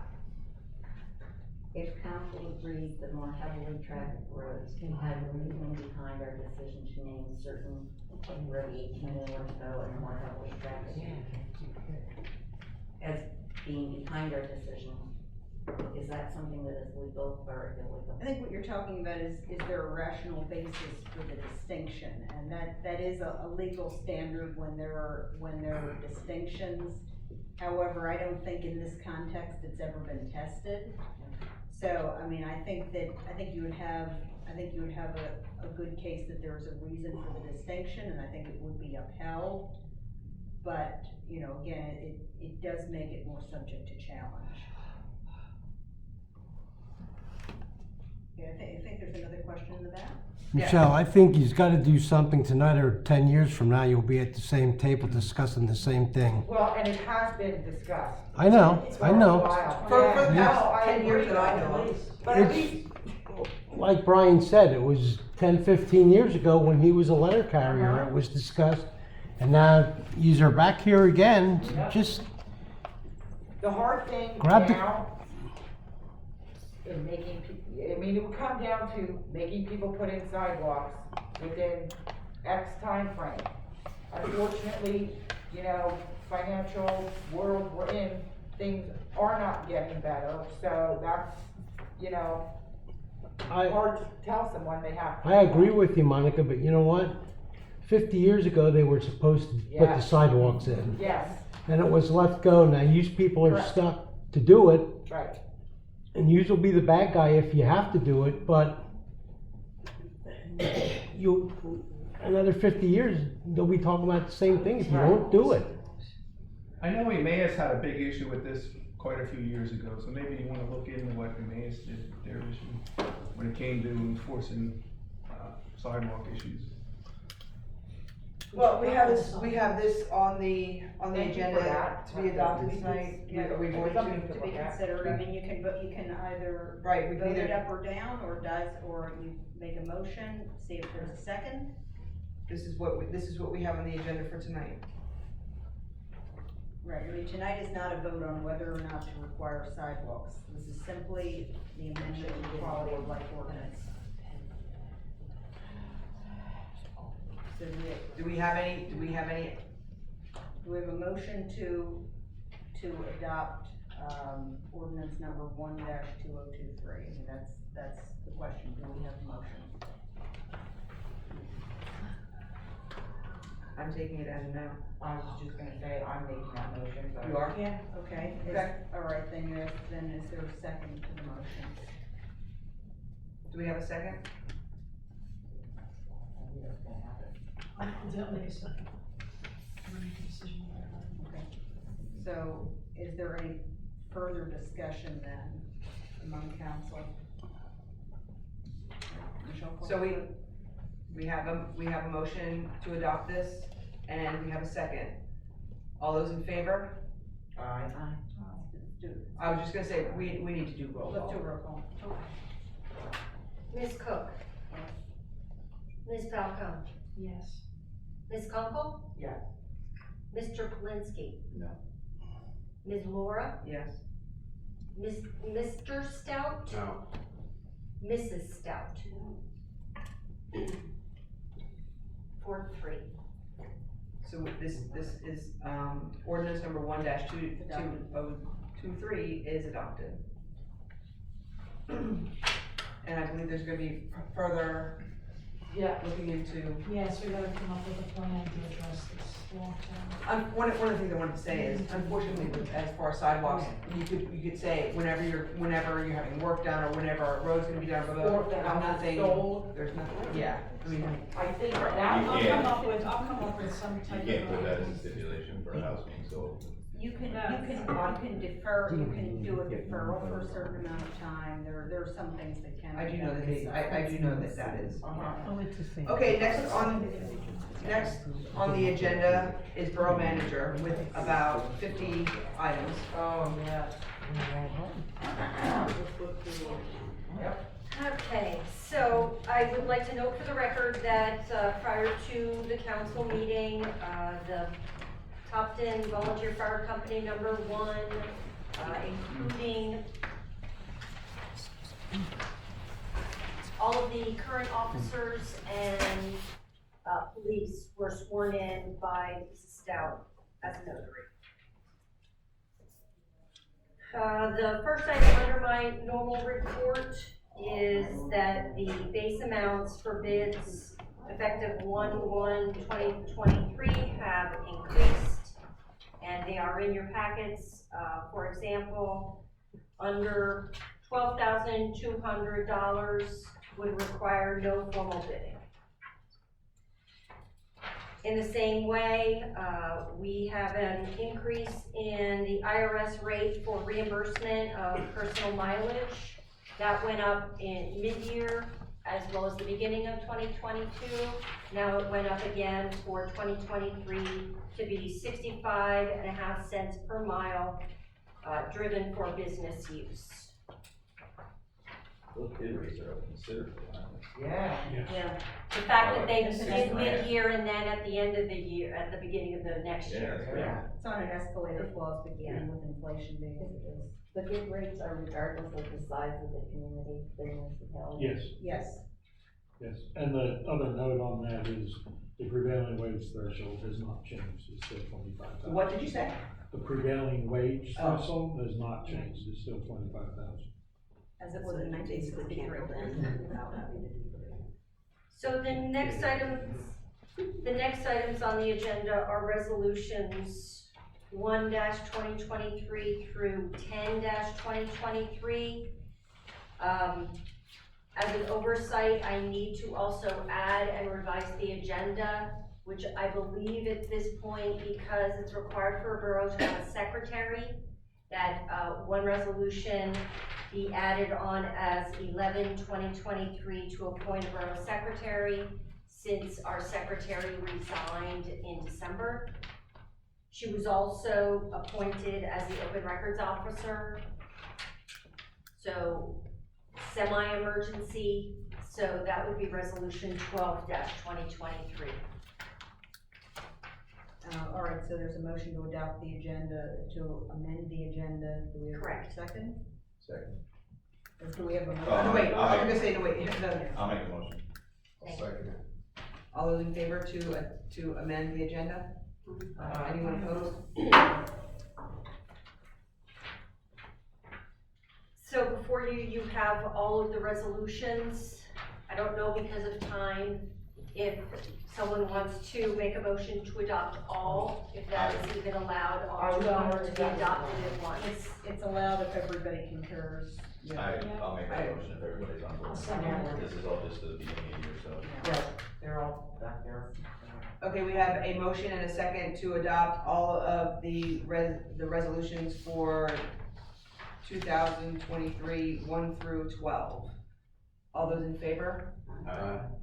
If council agrees that more heavily trafficked roads can have a reason behind our decision to name certain road 18 or so and more heavily trafficked as being behind our decision, Is that something that is legal or illegal? I think what you're talking about is there a rational basis for the distinction? And that is a legal standard when there are distinctions. However, I don't think in this context it's ever been tested. So, I mean, I think you would have a good case that there's a reason for the distinction, and I think it would be upheld. But, you know, again, it does make it more subject to challenge. Yeah, I think there's another question in the back. Michelle, I think he's gotta do something tonight, or 10 years from now, you'll be at the same table discussing the same thing. Well, and it has been discussed. I know. For a while. For the No, past I 10 years agree. that I know of. But at It's, least, like Brian said, it was 10, 15 years ago when he was a letter carrier, it was discussed. And now, you're back here again, just The hard thing Grab the- now in making people, I mean, it would come down to making people put in sidewalks within X time frame. Unfortunately, you know, financial world we're in, things are not getting better, so that's, you know, hard to tell someone they have to. I agree with you, Monica, but you know what? 50 years ago, they were supposed to put the Yes. sidewalks in. Yes, And it was let go. Now, you people are Correct. stuck to do it, right. and you will be the bad guy if you have to do it, but another 50 years, they'll be talking about the same thing if you don't do it. I know Emmaus had a big issue with this quite a few years ago, so maybe you wanna look into what Emmaus did, with their issue, when it came to enforcing sidewalk issues. well, we have this on the Thank you for agenda that. to be adopted tonight. Yeah, Are we going something to? to To be look at. considered, I mean, you can either Right, we can vote it either, up or down, or you make a motion, see if there's a second. this is what we have on the agenda for tonight. Right, I mean, tonight is not a vote on whether or not to require sidewalks. This is simply the amendment to the quality of life ordinance. So Do we have any, do we have a motion to adopt, ordinance number 1-2023? I mean, that's the question, do we have a motion? I'm taking it as a no. I was just gonna say, I'm making that motion, but. You are? Yeah, okay. All right, then is there a second to the motion? Do we have a second? That makes sense. We're making a decision on that. Okay. So is there any further discussion then among council? Michelle, call So the vote. we have a motion to adopt this, and we have a second. All those in favor? Aye. I was just gonna say, we need to do roll Let's do a call. roll call. Ms. Cook? Ms. Falcone? Yes. Ms. Kunkel? Yes. Mr. Polinsky? No. Ms. Lorah? Yes. Mr. Stoudt? No. Mrs. Stoudt? 4-3. So this is, ordinance number 1-2223 is adopted. And I believe there's gonna be further looking into. Yes, we gotta come up with a plan to address this long term. One of the things I wanted to say is, unfortunately, as far as sidewalks, you could say whenever you're having work done, or whenever a road's gonna be done, blah, blah, Or blah, if they're nothing, sold. there's nothing, yeah, I mean. I think Right. that. I'll You come can't- up with some type of. You can't put that as a stipulation for a house being sold. You can defer, you can do a deferral for a certain amount of time, there are some things that can. I do know that I do know that that is. Oh, it's the same. Okay, next on the agenda is Borough Manager with about 50 items. Oh, yeah. Okay, so I would like to note for the record that prior to the council meeting, the Topton Volunteer Fire Company number 1, including all of the current officers and police were sworn in by Mrs. Stoudt as a notary. The first item under my normal report is that the base amounts for bids effective 1/1/2023 have increased, and they are in your packets. For example, under $12,200 would require no formal bidding. In the same way, we have an increase in the IRS rate for reimbursement of personal mileage. That went up in mid-year as well as the beginning of 2022. Now it went up again for 2023 to be 65.5 cents per mile, driven for business use. Those bid rates are up considerably, aren't they? Yeah. The fact that they That's did grand. mid-year and then at the end of the year, at the beginning of the next year. Yeah. It's on an escalator clause beginning with inflation basically. The bid rates are regardless of the size of the community, the municipality. Yes, Yes. yes. And the other note on that is the prevailing wage threshold has not changed. It's still 25,000. What did you say? The prevailing wage Oh. threshold has not changed. It's still 25,000. As it was in 1963. So the next items on the agenda are resolutions 1-2023 through 10-2023. As an oversight, I need to also add and revise the agenda, which I believe at this point, because it's required for a borough to have a secretary, that one resolution be added on as 11/2023 to appoint a borough secretary, since our secretary resigned in December. She was also appointed as the open records officer. So semi-emergency, so that would be resolution 12-2023. All right, so there's a motion to adopt the agenda, to amend the agenda. Do we have Correct. a second? Second. Or do we have a motion? Oh, No, wait, I'll I'm make- gonna say, no, wait, no. I'll make a motion. I'll second it. All those in favor to amend the agenda? Anyone opposed? So before you, you have all of the resolutions. I don't know because of time, if someone wants to make a motion to adopt all, if that is even allowed, all to be adopted at once. It's allowed if everybody concurs. I'll make that motion if everybody's on board. This is all just the beginning of the year, so. Right, they're all back there. Okay, we have a motion and a second to adopt all of the resolutions for 2023, 1 through 12. All those in favor?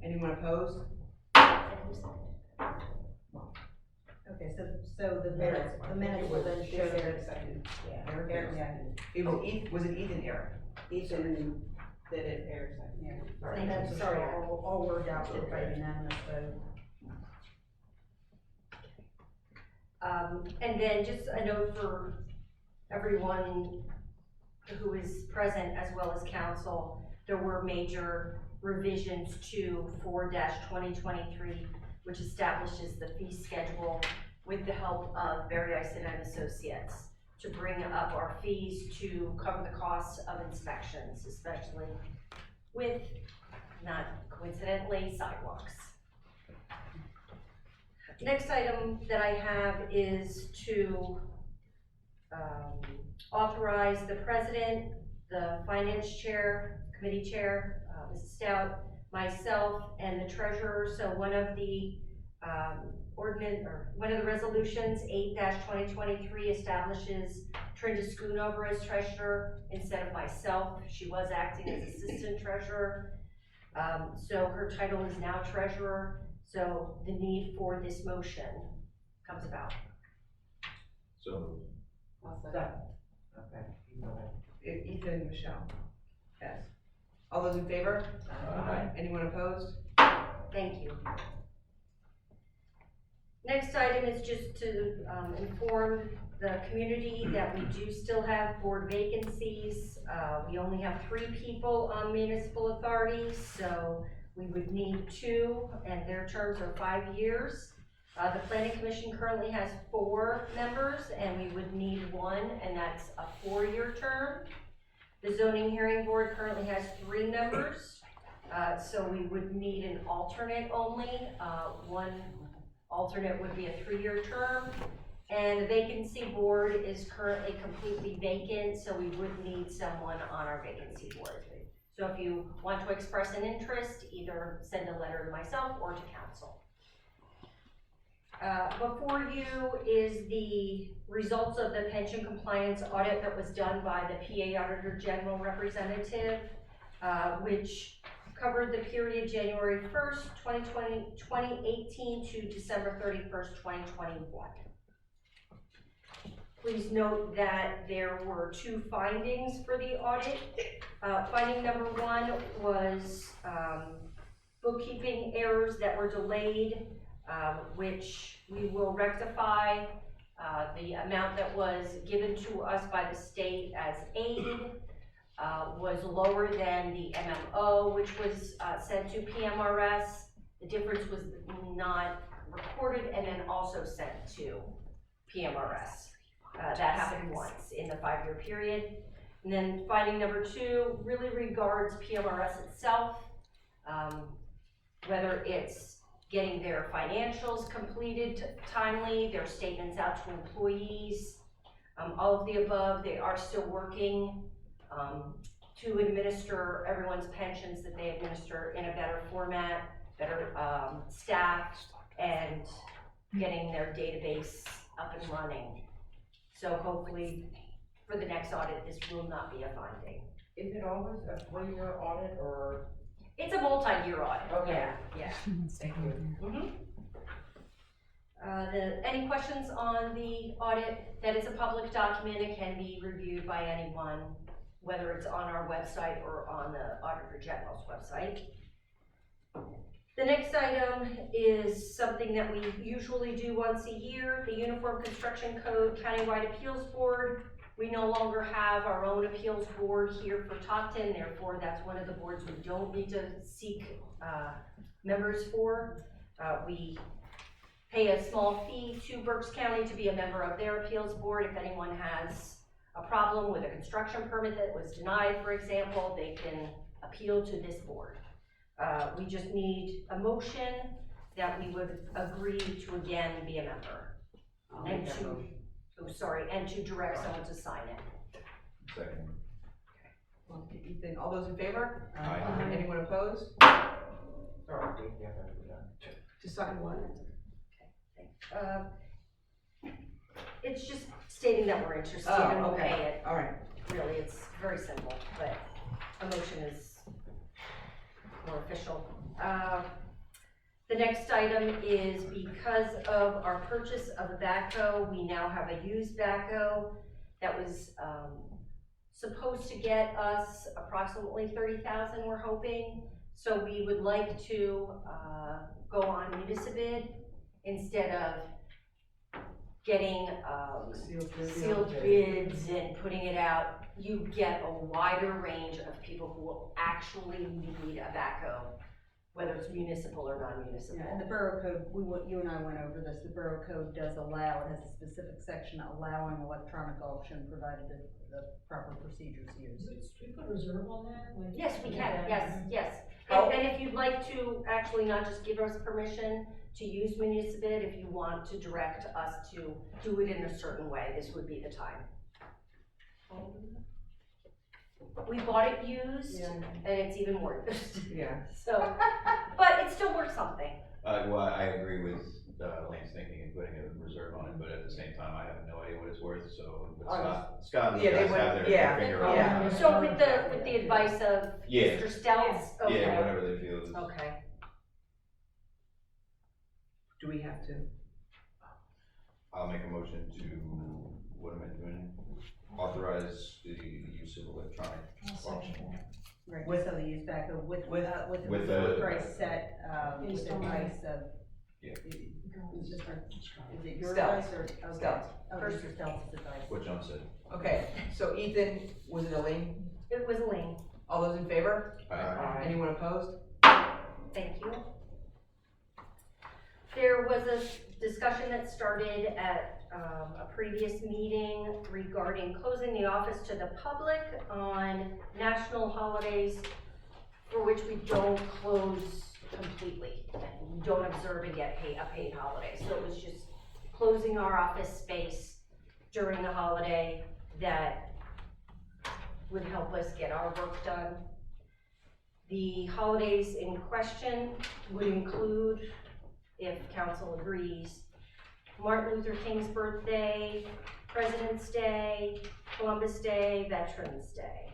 Anyone opposed? Okay, so the minutes will then show that it's second. Eric seconded. It was it Ethan, Eric? Ethan did it, Eric second. And that's, sorry, all were adopted by unanimous vote. And then just a note for everyone who is present as well as council, there were major revisions to 4-2023, which establishes the fee schedule with the help of Barry Ison and Associates to bring up our fees to cover the costs of inspections, especially with, not coincidentally, sidewalks. Next item that I have is to authorize the president, the finance chair, committee chair, Mrs. Stoudt, myself, and the treasurer. So one of the one of the resolutions, 8-2023, establishes Trinda Schoonover as treasurer instead of myself. She was acting as assistant treasurer. So her title is now treasurer. So the need for this motion comes about. So. Okay. Ethan and Michelle. Yes. All those in favor? Anyone opposed? Thank you. Next item is just to inform the community that we do still have board vacancies. We only have 3 people on municipal authorities, so we would need 2, and their terms are 5 years. The planning commission currently has 4 members, and we would need 1 one, and that's a 4-year term. The zoning hearing board currently has 3 members, so we would need an alternate only. One alternate would be a 3-year term, and the vacancy board is currently completely vacant, so we would need someone on our vacancy board. So if you want to express an interest, either send a letter to myself or to council. Before you is the results of the pension compliance audit that was done by the PA Auditor General representative, which covered the period January 1st, 2018 to December 31st, 2021. Please note that there were 2 findings for the audit. Finding number 1 was bookkeeping errors that were delayed, which we will rectify. The amount that was given to us by the state as aid was lower than the MMO, which was sent to PMRS. The difference was not recorded and then also sent to PMRS. That happened once in the 5-year period. And then finding number 2 really regards PMRS itself, whether it's getting their financials completed timely, their statements out to employees, all of the above. They are still working to administer everyone's pensions that they administer in a better format, better staffed, and getting their database up and running. So hopefully for the next audit, this will not be a finding. Is it always a 3-year audit or? It's a multi-year audit. Okay. Yeah. Thank you. Any questions on the audit? That is a public document. It can be reviewed by anyone, whether it's on our website or on the Auditor General's website. The next item is something that we usually do once a year, the Uniform Construction Code Countywide Appeals Board. We no longer have our own appeals board here for Topton, therefore that's one of the boards we don't need to seek members for. We pay a small fee to Berks County to be a member of their appeals board. If anyone has a problem with a construction permit that was denied, for example, they can appeal to this board. We just need a motion that we would agree to again be a member. And to direct someone to sign it. Second. Okay, Ethan, all those in favor? Aye. Anyone opposed? Sorry, yeah, that's done. To sign what? It's just stating that we're interested Oh, and we'll okay. pay it. All right. Really, it's very simple, but a motion is more official. The next item is because of our purchase of a backhoe, we now have a used backhoe that was supposed to get us approximately $30,000, we're hoping. So we would like to go on municipal instead of getting sealed bids and putting it out. You get a wider range of people who will actually need a backhoe, whether it's municipal or non-municipal. Yeah, and the Borough Code, you and I went over this, the Borough Code does allow, it has a specific section allowing electronic auction provided that the proper procedures used. Should we put a reserve on that? Like- Yes, we can, yes. Oh. And if you'd like to actually not just give us permission to use municipal, if you want to direct us to do it in a certain way, this would be the time. We bought it used, and it's even more used. Yeah. So, but it's still worth something. Well, I agree with Lane's thinking and putting a reserve on it, but at the same time, I have no idea what it's worth, so Scott and the guys have their finger on it. So with the advice of Yeah. Mr. Stouts? Okay. Yeah, whatever they feel is. Okay. Do we have to? I'll make a motion to, what am I doing? Authorize the use of electronic auction. Right, with the used backhoe, with With the the- price set, with advice of. Yeah. Is it your Stouts. advice or? Okay. Stouts. Oh, Mr. Stouts' advice. What John said. Okay, so Ethan, was it Elaine? It was Elaine. All those in favor? Aye. Anyone opposed? Thank you. There was a discussion that started at a previous meeting regarding closing the office to the public on national holidays for which we don't close completely. We don't observe and get a paid holiday. So it was just closing our office space during the holiday that would help us get our work done. The holidays in question would include, if council agrees, Martin Luther King's birthday, President's Day, Columbus Day, Veterans Day.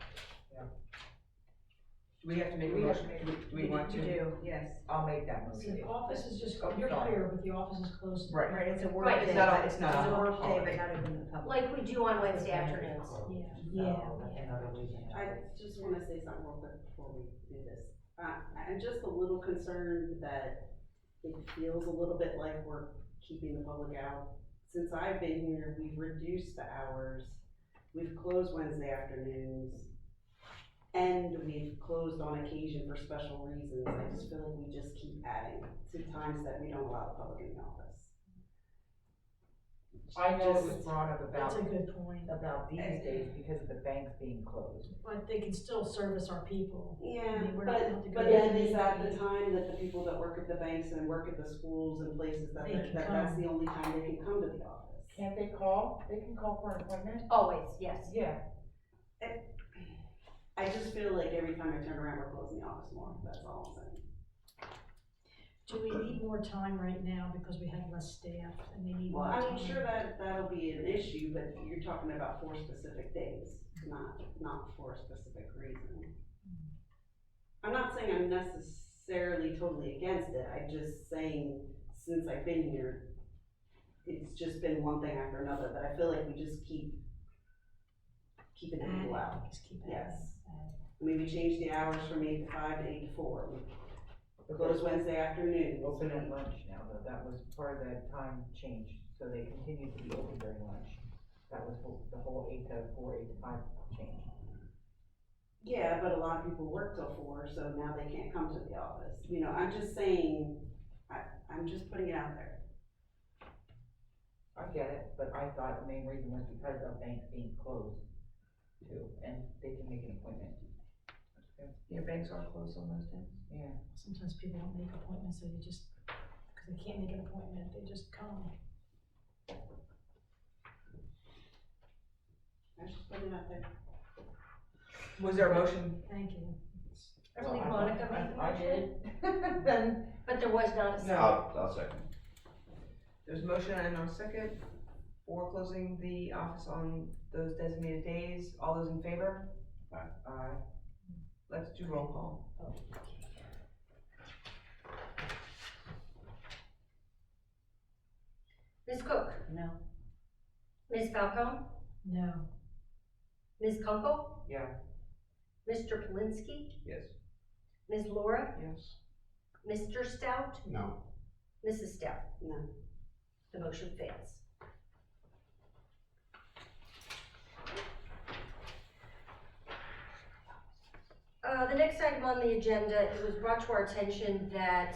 Do we have to make a We have motion? to make- Do we want to? You do, yes. I'll make that So motion. the office is just, Oh, you're sorry. clear, but the office is closed. Right. Right, it's a work Right, day. it's not a- but it's not It's a a work day, holiday. but not open to the public. Like we do on Wednesday afternoons. Yeah. I just wanna say something real quick before we do this. I'm just a little concerned that it feels a little bit like we're keeping the public out. Since I've been here, we've reduced the hours, we've closed Wednesday afternoons, and we've closed on occasion for special reasons. I just feel like we just keep adding to times that we don't allow the public in the office. I know it was brought up That's about, a good point, about these days because of the banks being closed. but they can still service our people. Yeah, I mean, we're not gonna have to go but then to is that the meetings. time that the people that work at the banks and work at the schools and places that, They can that's come. the only time they can come to the office? Can't they call? They can call for an appointment? Always, yes. Yeah. I just feel like every time I turn around, we're closing the office more, that's all I'm saying. Do we need more time right now because we have less staff and they need Well, more time? I'm sure that that'll be an issue, but you're talking about 4 specific days, not for a specific reason. I'm not saying I'm necessarily totally against it, I'm just saying, since I've been here, it's just been one thing after another, that I feel like we just keeping people out. Just keep it. Yes. I mean, we changed the hours from 8 to 5 to 8 to 4. We closed Wednesday afternoons. Open at lunch now, though, that was part of the time change, so they continue to be open during lunch. That was the whole 8 to 4, 8 to 5 change. Yeah, but a lot of people work till 4, so now they can't come to the office. You know, I'm just saying, I'm just putting it out there. I get it, but I thought the main reason was because of banks being closed too, and they can make an appointment. Yeah, banks are closed on those days. Yeah. Sometimes people don't make appointments, so they just, because they can't make an appointment, they just come. I just put it out there. Was there a motion? Thank you. I believe Monica made the I motion, did. Then, but there was not a second. I'll second. There's a motion and a second for closing the office on those designated days. All those in favor? Aye. Aye. Let's do roll call. Ms. Cook? No. Ms. Falcone? No. Ms. Kunkel? yeah. Mr. Polinsky? Yes. Ms. Lorah? Yes. Mr. Stoudt? No. Mrs. Stoudt? No. The motion fails. The next item on the agenda, it was brought to our attention that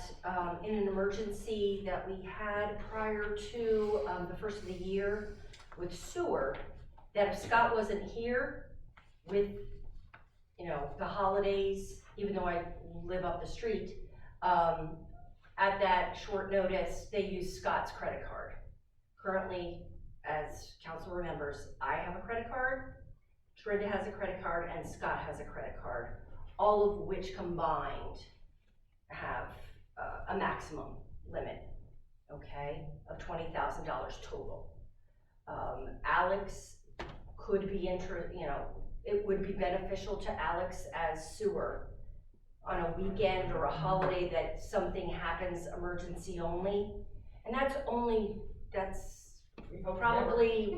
in an emergency that we had prior to the first of the year with sewer, that if Scott wasn't here with, you know, the holidays, even though I live up the street, at that short notice, they use Scott's credit card. Currently, as council remembers, I have a credit card, Trinda has a credit card, and Scott has a credit card, all of which combined have a maximum limit, okay, of $20,000 total. Alex could be it would be beneficial to Alex as sewer on a weekend or a holiday that something happens emergency only. And that's probably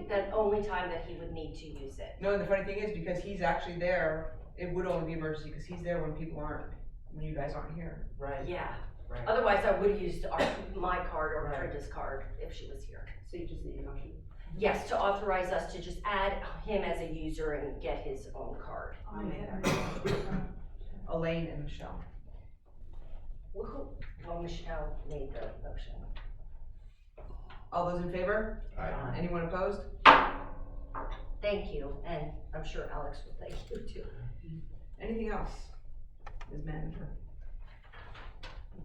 the only time that he would need to use it. No, and the funny thing is, because he's actually there, it would only be emergency, because he's there when people aren't, when you guys aren't here. Right. Yeah. Right. Otherwise, I would have used my card or Trinda's card if she was here. So you just need a motion? Yes, to authorize us to just add him as a user and get his own card. I'll make that. Elaine and Michelle. Well, Michelle made the motion. All those in favor? Aye. Anyone opposed? Thank you, and I'm sure Alex will thank you too. Anything else, Ms. Manager?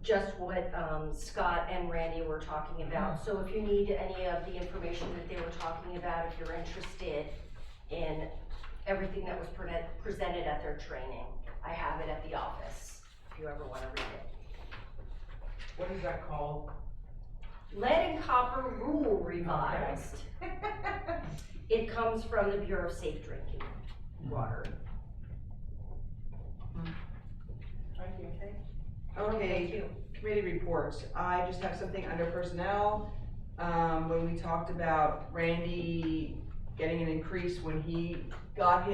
Just what Scott and Randy were talking about. So if you need any of the information that they were talking about, if you're interested in everything that was presented at their training, I have it at the office, if you ever want to read it. What is that called? Lead and Copper Rule Revised. It comes from the Bureau of Safe Drinking Water. Okay, Thank you. committee reports. I just have something under personnel. When we talked about Randy getting an increase when he took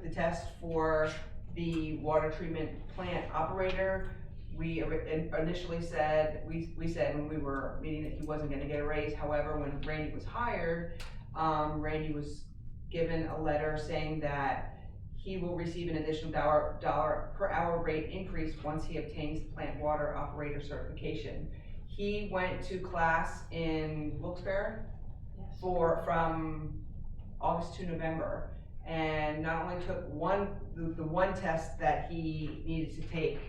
the test for the water treatment plant operator, we initially said, we said when we were meeting that he wasn't gonna get a raise. However, when Randy was hired, Randy was given a letter saying that he will receive an additional dollar per hour rate increase once he obtains the plant water operator certification. He went to class in Wilkes-Barre from August to November, and not only took the one test that he needed to take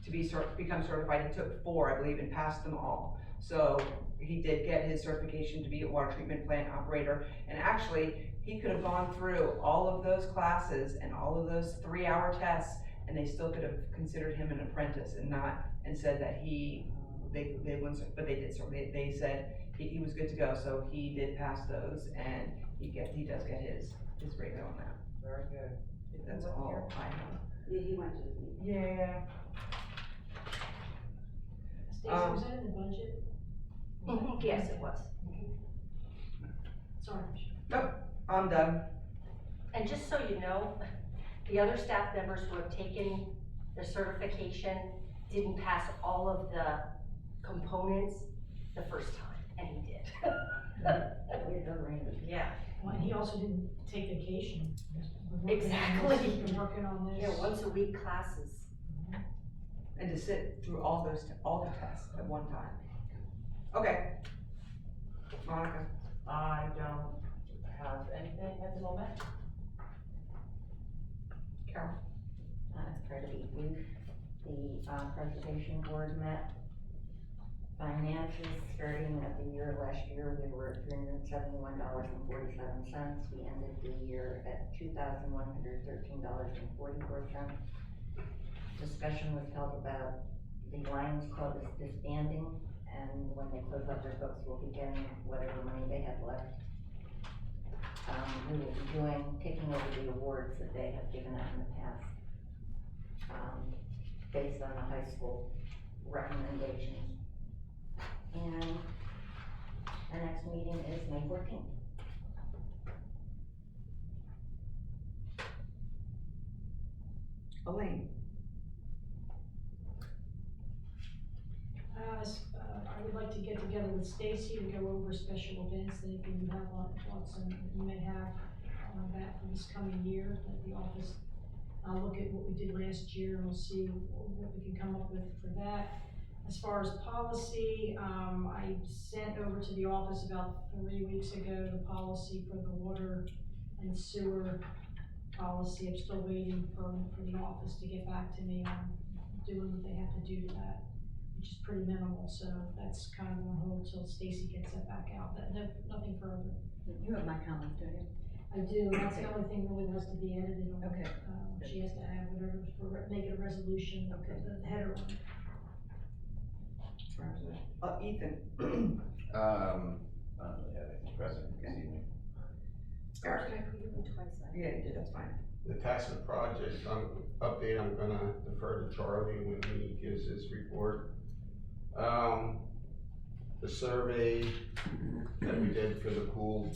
to become certified, he took 4, I believe, and passed them all. So he did get his certification to be a water treatment plant operator, and actually, he could have gone through all of those classes and all of those 3-hour tests, and they still could have considered him an apprentice and said that they wouldn't, but they did. So they said he was good to go. So he did pass those, and he does get his rate on that. Very good. That's all I have. Yeah, he went to the meeting. Yeah. Stacy, was that in the budget? Yes, it was. Sorry. Nope, I'm done. And just so you know, the other staff members who have taken the certification didn't pass all of the components the first time, and he did. Yeah. Well, and he also didn't take vacation. Exactly. He's been working on this. Yeah, once a week classes. And to sit through all the tests at one time. Okay. Monica. I don't have anything at the moment. Carol. Try to be brief. The preservation board met. Finances, starting at the year last year, we were at $371.47. We ended the year at $2,113.44. Discussion was held about the Lions Club is disbanding, and when they close up their books, we'll be getting whatever money they have left. We will be taking over the awards that they have given out in the past, based on the high school recommendations. And our next meeting is May 14th. Elaine. I would like to get together with Stacy to go over special events, anything you have you may have on that for this coming year at the office. I'll look at what we did last year and we'll see what we can come up with for that. As far as policy, I sent over to the office about 3 weeks ago the policy for the water and sewer policy. I'm still waiting for the office to get back to me on doing what they have to do to that, which is pretty minimal, so that's kind of on hold till Stacy gets that back out, but nothing further. You have my comments, don't you? I do, that's the only thing really has to be edited on. Okay. She has to add whatever, make it a resolution, the header on it. Ethan. I don't really have anything present this evening. Eric. Did I put you in twice? Yeah, you did, that's fine. The TASMA project update, I'm gonna defer to Charlie when he gives his report. The survey that we did for the pool,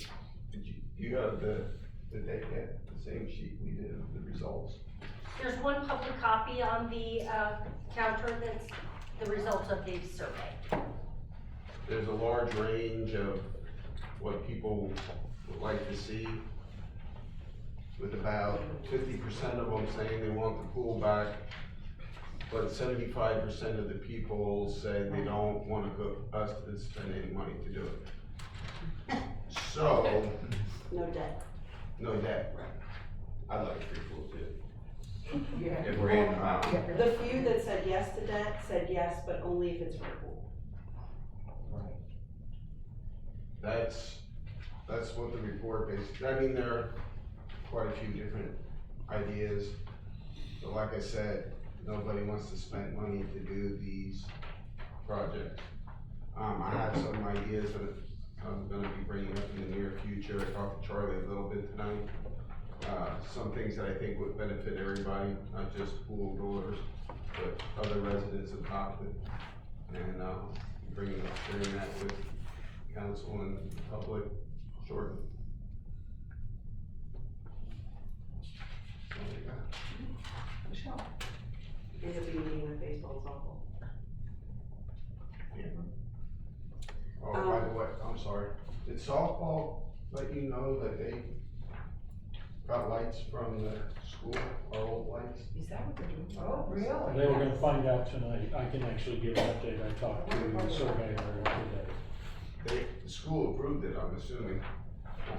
you have the date yet, the same sheet we did of the results? There's one public copy on the counter that's the results of the survey. There's a large range of what people would like to see, with about 50% of them saying they want the pool back, but 75% of the people say they don't wanna us to spend any money to do it. So, No debt. no debt. Right. I like free pool too. Yeah. If we're handing them out. The few that said yes to debt said yes, but only if it's for a pool. That's what the report basically, I mean, there are quite a few different ideas. But like I said, nobody wants to spend money to do these projects. I have some ideas that I'm gonna be bringing up in the near future. I talked to Charlie a little bit tonight. Some things that I think would benefit everybody, not just pool goers, but other residents of Topton. And, sharing that with council and the public shortly. That's all I got. Michelle? End up meeting with baseball and softball. Yeah. Oh, by the way, I'm sorry, did softball let you know that they got lights from the school, our old lights? Is that what they're doing? Oh, really? They were gonna find out tonight. I can actually give an update. I talked to the surveyor today. The school approved it, I'm assuming.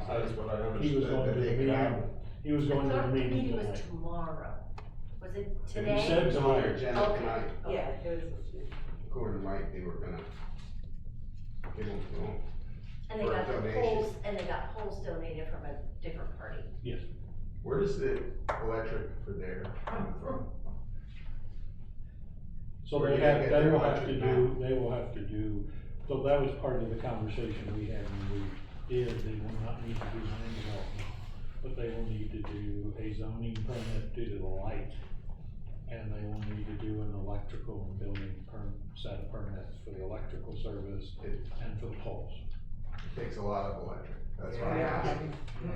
That's what I He was understood, going that to the they could meeting. have. He was going to the meeting meeting was tonight. tomorrow. Was it He today? said it was on their agenda Okay. tonight. Yeah, it was. According to Mike, they were gonna give them to them. And they for got the donation. poles, and they got poles donated from a different party. Yes. Where does the electric for there come from? So Where they do they have, get they their will have to electric do, they will have to do, so that was part of the conversation we had when we did, they will not need to do land development, but they will need to do a zoning permit due to the light. And they will need to do an electrical and building set of permits for the electrical service and for the poles. It takes a lot of electric, that's why I Yeah. asked.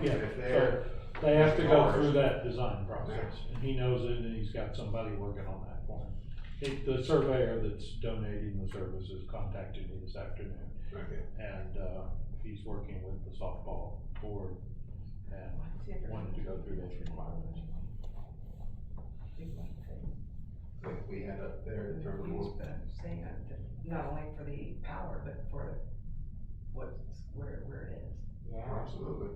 Yeah, If so they're. they have to go cars, through that design process, and he knows it, and he's got somebody working on that for him. The surveyor that's donating the services contacted me this afternoon, Okay. and, he's working with the softball board, and wanted to go through those requirements. Like we had up there to turn them on. But I'm saying that not only for the power, but for where it is. Yeah. Absolutely.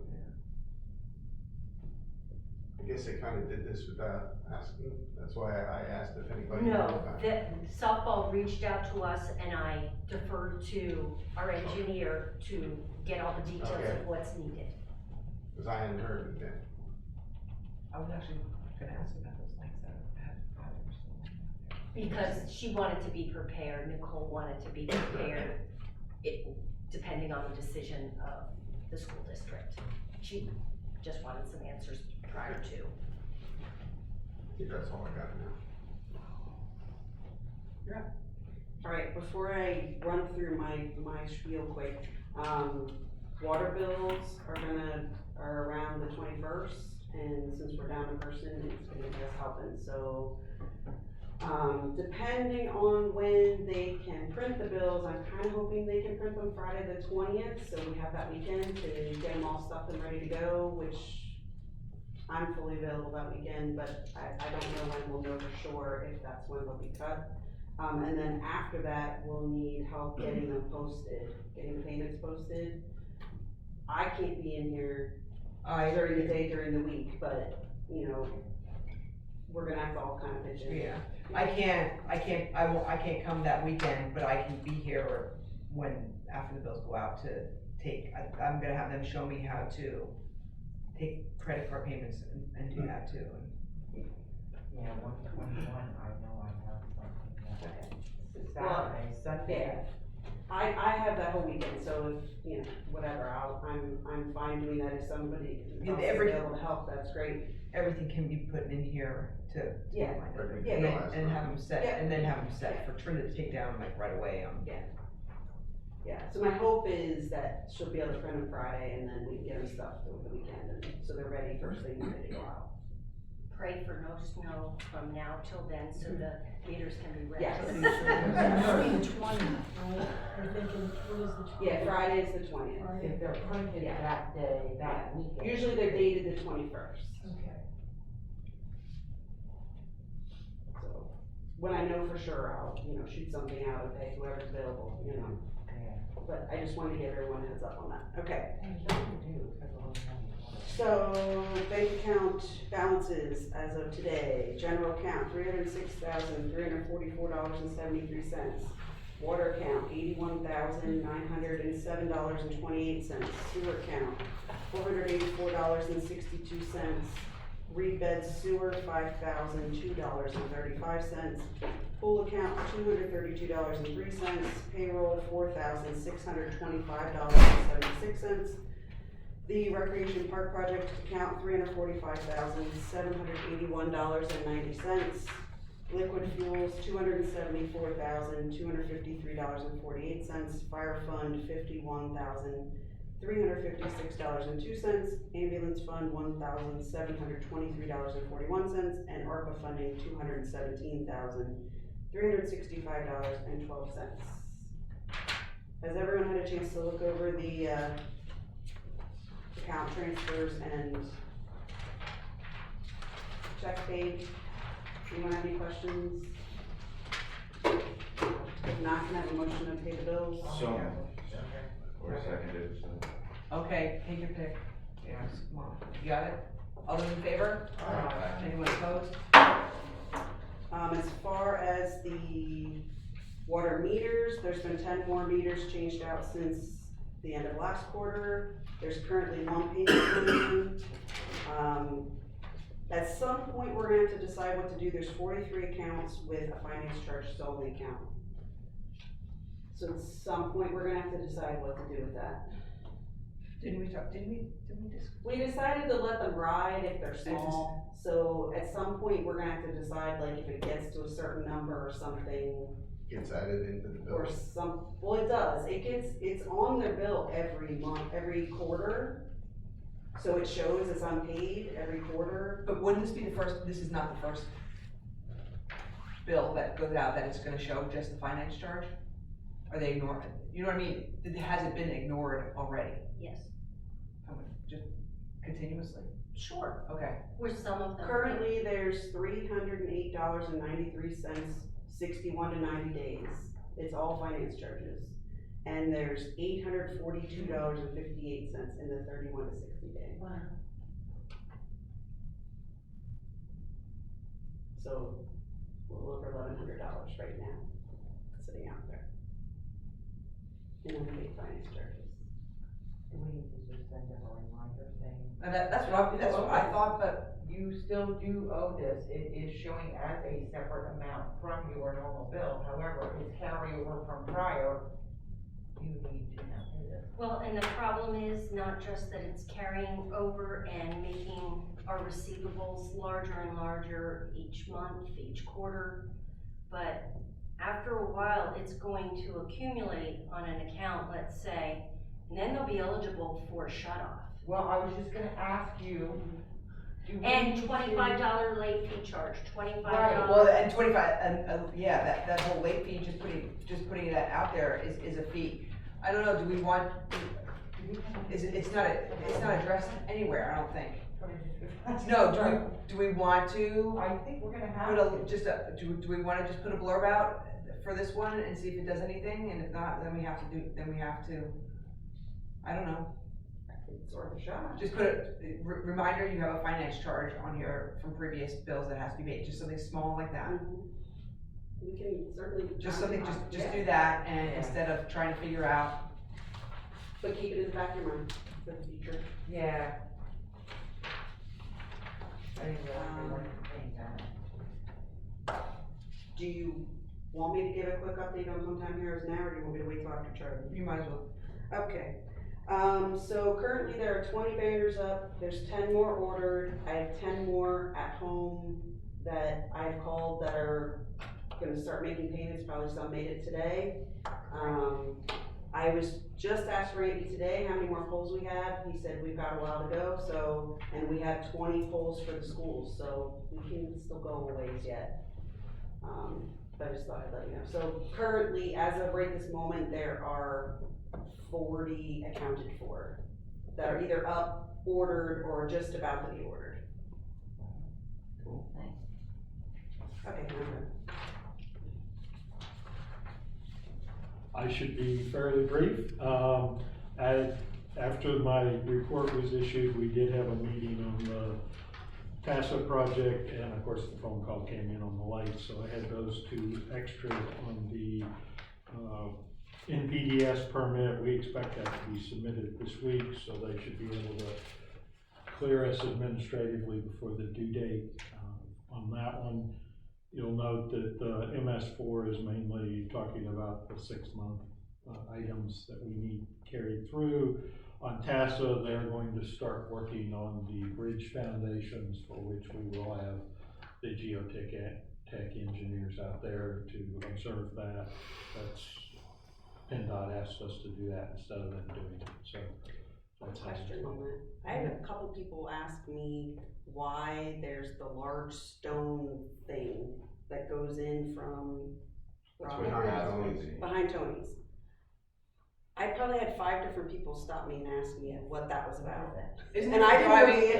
I guess they kinda did this without asking, that's why I asked if anybody. knew No, about the it. softball reached out to us and I deferred to our engineer to get all the details Okay. of what's needed. Cause I hadn't heard anything. I was actually gonna ask about those lights that had fires. Because she wanted to be prepared, Nicole wanted to be prepared, depending on the decision of the school district. She just wanted some answers prior to. I think that's all I got now. You're up. All right, before I run through my spiel quick, water bills are around the 21st, and since we're down in person, it's gonna be us helping, so, depending on when they can print the bills, I'm kinda hoping they can print them Friday the 20th, so we have that weekend to get them all stuffed and ready to go, which I'm fully available that weekend, but I don't know when we'll know for sure if that's when they'll be cut. And then after that, we'll need help getting them posted, getting the payments posted. I can't be in here during the day, during the week, but, you know, we're gonna have to all kind of pitch in. Yeah, I can't come that weekend, but I can be here after the bills go out to I'm gonna have them show me how to take credit card payments and do that too. Yeah, 121, I know I have something. Well, Saturday, Sunday. Yeah. I have that whole weekend, so if, you know, whatever, I'm fine doing that if somebody else is able to help, that's great. Everything can be put in here to. Yeah. And then have them set, Yeah. and then have them set for Trinity to take down like right away. Yeah, so my hope is that she'll be able to print them Friday and then we can get them stuffed over the weekend, and so they're ready first thing ready to go out. Pray for no snow from now till then, so the meters can be ready. Yes. It's the 20th, right? You're thinking, what is the 20th? Yeah, Friday is the 20th. Friday. If they're printed that day, that weekend. Usually they're dated the 21st. Okay. So, when I know for sure, I'll, shoot something out and pay whoever's available, But I just wanted to give everyone a heads up on that, okay. So, bank account balances as of today, general account, $306,344.73. Water account, $81,907.28. Sewer account, $484.62. Rebed sewer, $5,002.35. Pool account, $232.03. Payroll, $4,625.76. The recreation park project account, $345,781.90. Liquid fuels, $274,253.48. Fire fund, $51,356.02. Ambulance fund, $1,723.41. And ARPA funding, $217,365.12. Has everyone had a chance to look over the account transfers and check page? Anyone have any questions? If not, can I have a motion to pay the bills? So, or seconded, so. Okay, take your pick. Yes, come on, you got it? All those in favor? Aye. Anyone opposed? As far as the water meters, there's been 10 more meters changed out since the end of last quarter. There's currently one payment coming in. At some point, we're gonna have to decide what to do. There's 43 accounts with a finance charges only account. So at some point, we're gonna have to decide what to do with that. Didn't we just? We decided to let them ride if they're small. So at some point, we're gonna have to decide, like, if it gets to a certain number or something. Gets added into the bill. Or well, it does. It's on their bill every month, every quarter. So it shows it's unpaid every quarter. But wouldn't this be this is not the first bill that goes out that it's gonna show just the finance charge? Are they ignoring it? You know what I mean? Has it been ignored already? Yes. Just continuously? Sure. Okay. Were some of them? Currently, there's $308.93, 61 to 90 days. It's all finance charges. And there's $842.58 in the 31 to 60 day. Wow. So, a little over $1,100 right now, sitting out there. And unpaid finance charges. Do we need to just send them a reminder saying? And that's what I thought, but You still do owe this, it is showing as a separate amount from your normal bill, however, it's carryover from prior, you need to now pay this. Well, and the problem is not just that it's carrying over and making our receivables larger and larger each month, each quarter, but after a while, it's going to accumulate on an account, let's say, and then they'll be eligible for a shut-off. Well, I was just gonna ask you, And $25 late fee charge, $25. Right, well, and 25, yeah, that whole late fee, just putting it out there is a fee. I don't know, do we want, it's not addressed anywhere, I don't think. No, do we want to? I think we're gonna have do we wanna just put a blurb out for this one and see if it does anything, and if not, then we have to, I don't know. Sort of a shot. Just put a reminder, you have a finance charge on here from previous bills that has to be paid, just something small like that. We can certainly. Just something, just do that, and instead of trying to figure out. But keep it in the back of your mind for the future. Yeah. I didn't realize they weren't paying that. Do you want me to give a quick update on Hometown Heroes now, or do you want me to wait till after Charlie? You might as well. Okay. So currently there are 20 banners up, there's 10 more ordered, I have 10 more at home that I've called that are gonna start making payments, probably some made it today. I was just asked Randy today how many more polls we have, he said we've got a while to go, so, and we have 20 polls for the schools, so we can still go a ways yet. But I just thought I'd let you know. So currently, as of right this moment, there are 40 accounted for that are either up, ordered, or just about to be ordered. Cool. Okay, I should be fairly brief. After my report was issued, we did have a meeting on the TASA project, and of course the phone call came in on the lights, so I had those two extras on the NPDS permit. We expect that to be submitted this week, so they should be able to clear us administratively before the due date. On that one, you'll note that the MS4 is mainly talking about the 6-month items that we need carried through. On TASA, they're going to start working on the bridge foundations, for which we will have the geotech engineers out there to observe that. That's, PennDOT asked us to do that instead of them doing it, so. That's how Question on that. I had a couple people ask me why there's the large stone thing that goes in from behind Tony's. I probably had 5 different people stop me and ask me what that was about. Isn't And it I didn't driving, know the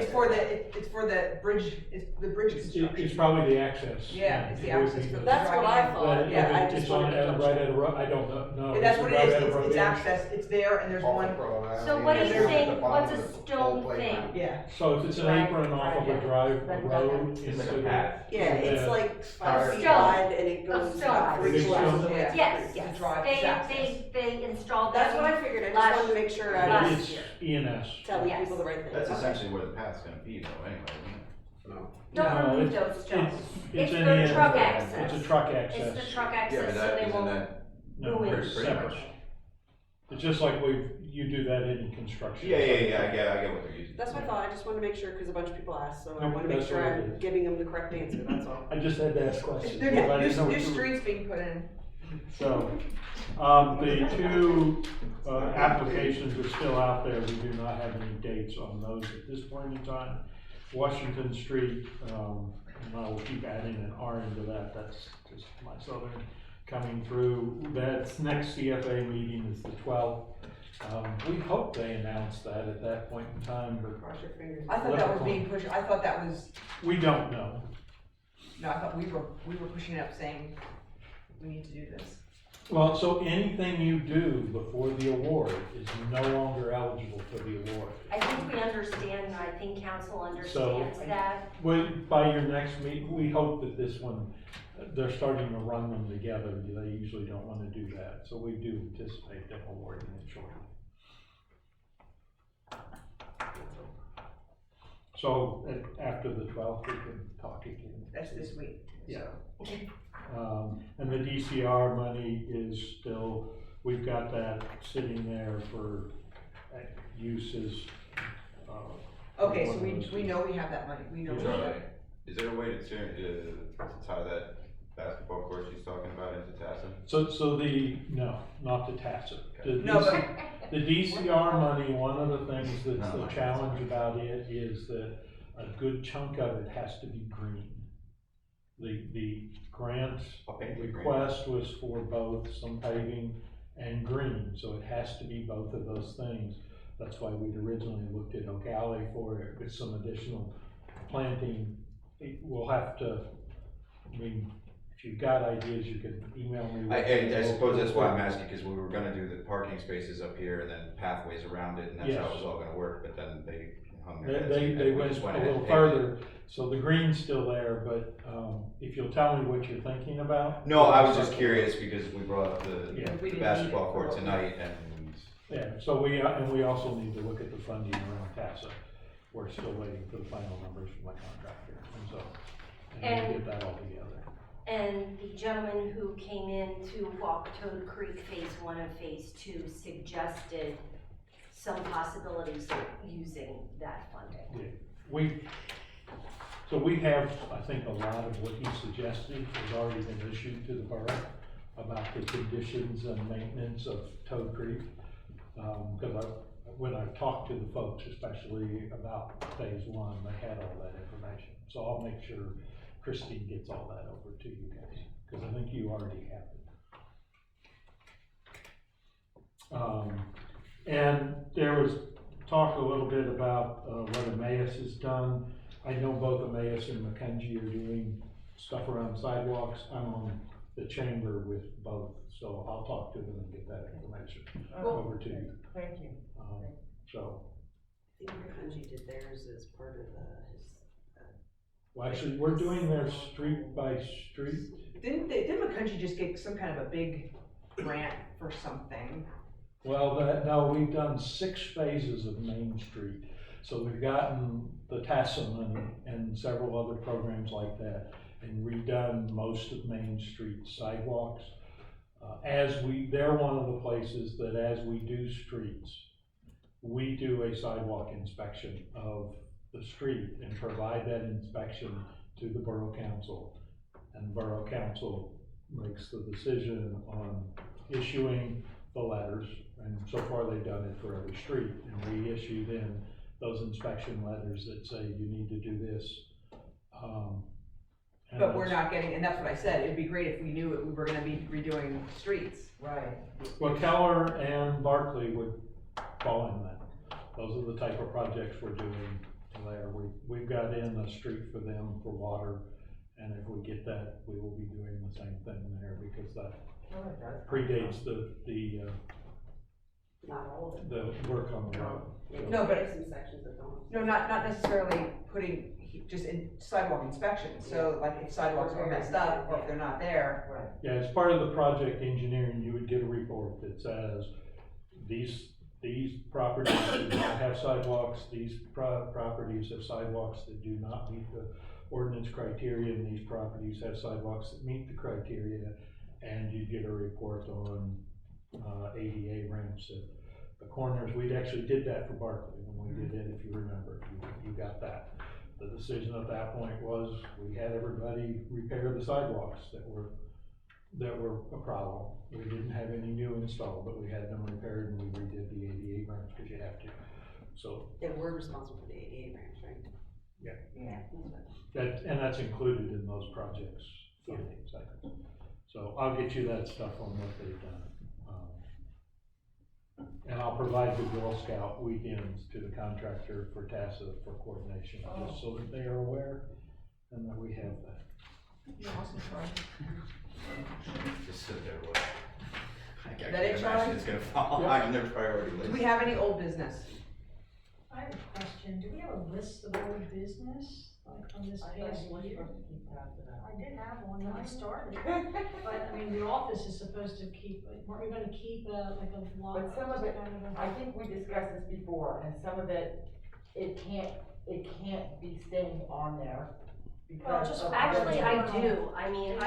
it's for the bridge, it's the bridge construction. It's probably the access. Yeah, it's the access for the That's what I thought, yeah, I just It's on, wanted to double right check. at a road, I don't know. Yeah, that's what Right it at a is, road it's edge. access, it's there and there's one. So what are you saying, what's a stone thing? Yeah. So if it's an apron off of a road, It's like a path. Yeah, it's like 5 feet Stone. wide and it goes stone. about 3 Big kilometers. stone? Yeah. Yes, The yes, drive, it's access. they installed That's that. what I figured, I just last- wanted to make sure I last was It's ENS. telling Yes. people the right thing. That's Okay. essentially where the path's gonna be though, anyway, isn't it? Don't No, remove it's- those stones. It's It's in for the truck end. access. It's a truck access. It's the truck Yeah, access, but so that, they isn't won't that No, go in. it's pretty separate. much? It's just like you do that in construction. Yeah, I get what they're using. That's what I thought, I just wanted to make sure, because a bunch of people asked, so I No, want to make that's sure what it I'm is. giving them the correct answer, that's all. I just had to ask questions. There I are didn't know new what you were- streets being put in. So, the two applications are still out there. We do not have any dates on those at this point in time. Washington Street, and I will keep adding an R into that, that's just my southern coming through. That's next CFA meeting is the 12th. We hope they announce that at that point in time, but Cross your fingers. I thought that was being pushed, I thought that was, we don't know. no, I thought we were pushing it up saying, we need to do this. Well, so anything you do before the award is no longer eligible for the award. I think we understand, and I think council understands that. By your next meeting, we hope that this one, they're starting to run them together. They usually don't want to do that, so we do anticipate them awarding it shortly. So after the 12th, we can talk again. That's this week. Yeah. And the DCR money is still, we've got that sitting there for uses. Okay, so we know we have that money, we know. we have Charlie, that. is there a way to tie that basketball court she's talking about into TASA? No, not the TASA. No, but- The DCR money, one of the things that's the challenge about it is that a good chunk of it has to be green. The grant request was for both some paving and green, so it has to be both of those things. That's why we'd originally looked at O'Galley for it with some additional planting. We'll have to, I mean, if you've got ideas, you can email me. I suppose that's why I'm asking, because we were gonna do the parking spaces up here and then pathways around it, and that's how it was all gonna work, but then they hung their heads. They and we went just a ahead little and paid it. further, so the green's still there, but, if you'll tell me what you're thinking about. No, I was just curious, because we brought up the We didn't basketball need it court for- tonight, and Yeah, so we also need to look at the funding around TASA. We're still waiting for the final numbers from my contractor, and so, and we'll get that all together. And the gentleman who came in to walk Toad Creek Phase 1 and Phase 2 suggested some possibilities of using that funding. Yeah, we have, I think, a lot of what he suggested has already been issued to the borough about the conditions and maintenance of Toad Creek. Because when I talked to the folks, especially about Phase 1, they had all that information. So I'll make sure Christine gets all that over to you guys, because I think you already have it. And there was talk a little bit about what Emmaus has done. I know both Emmaus and Mackenzie are doing stuff around sidewalks. I'm on the chamber with both, so I'll talk to them and get that information Well, over to you. Thank you. So, I think Kunkel did theirs as part of his. well, actually, we're doing their street by street. Didn't McCungy just get some kind of a big grant for something? Well, no, we've done 6 phases of Main Street. So we've gotten the TASA money and several other programs like that, and redone most of Main Street sidewalks. They're one of the places that as we do streets, we do a sidewalk inspection of the street and provide that inspection to the Borough Council. And Borough Council makes the decision on issuing the letters, and so far they've done it for every street. And we issue then those inspection letters that say you need to do this. But we're not getting, and that's what I said, it'd be great if we knew we were gonna be redoing streets. Right. Well, Keller and Barclay would fall in that. Those are the type of projects we're doing there. We've got in a street for them for water, and if we get that, we will be doing the same thing there, because that predates the Not all of it. the work on the road. No, but There's some sections that don't. No, not necessarily putting, just in sidewalk inspections, so like if sidewalks are messed up, or if they're not there. Right. Yeah, as part of the project engineering, you would get a report that says, these properties do not have sidewalks, these properties have sidewalks that do not meet the ordinance criteria, and these properties have sidewalks that meet the criteria, and you get a report on ADA ramps at the corners. We actually did that for Barclay when we did it, if you remember, you got that. The decision at that point was, we had everybody repair the sidewalks that were a problem. We didn't have any new installed, but we had them repaired, and we redid the ADA ramps, because you have to. So. And we're responsible for the ADA ramps, right? Yeah. Yeah. And that's included in those projects funding cycles. So I'll get you that stuff on what they've done. And I'll provide the Girl Scout weekends to the contractor for TASA for coordination, just so that they are aware and that we have that. Awesome, Charlie. Just sit there with. I That can't it, imagine Charlie? it's gonna fall high on their priority list. Do we have any old business? I have a question, do we have a list of old business, like from this past year? I did have one when I started, but I mean, the office is supposed to keep, weren't we gonna keep like a log? But some of it, kind of a- I think we discussed this before, and some of it, it can't be staying on there. Because just of- Actually, I Yeah. do, I mean,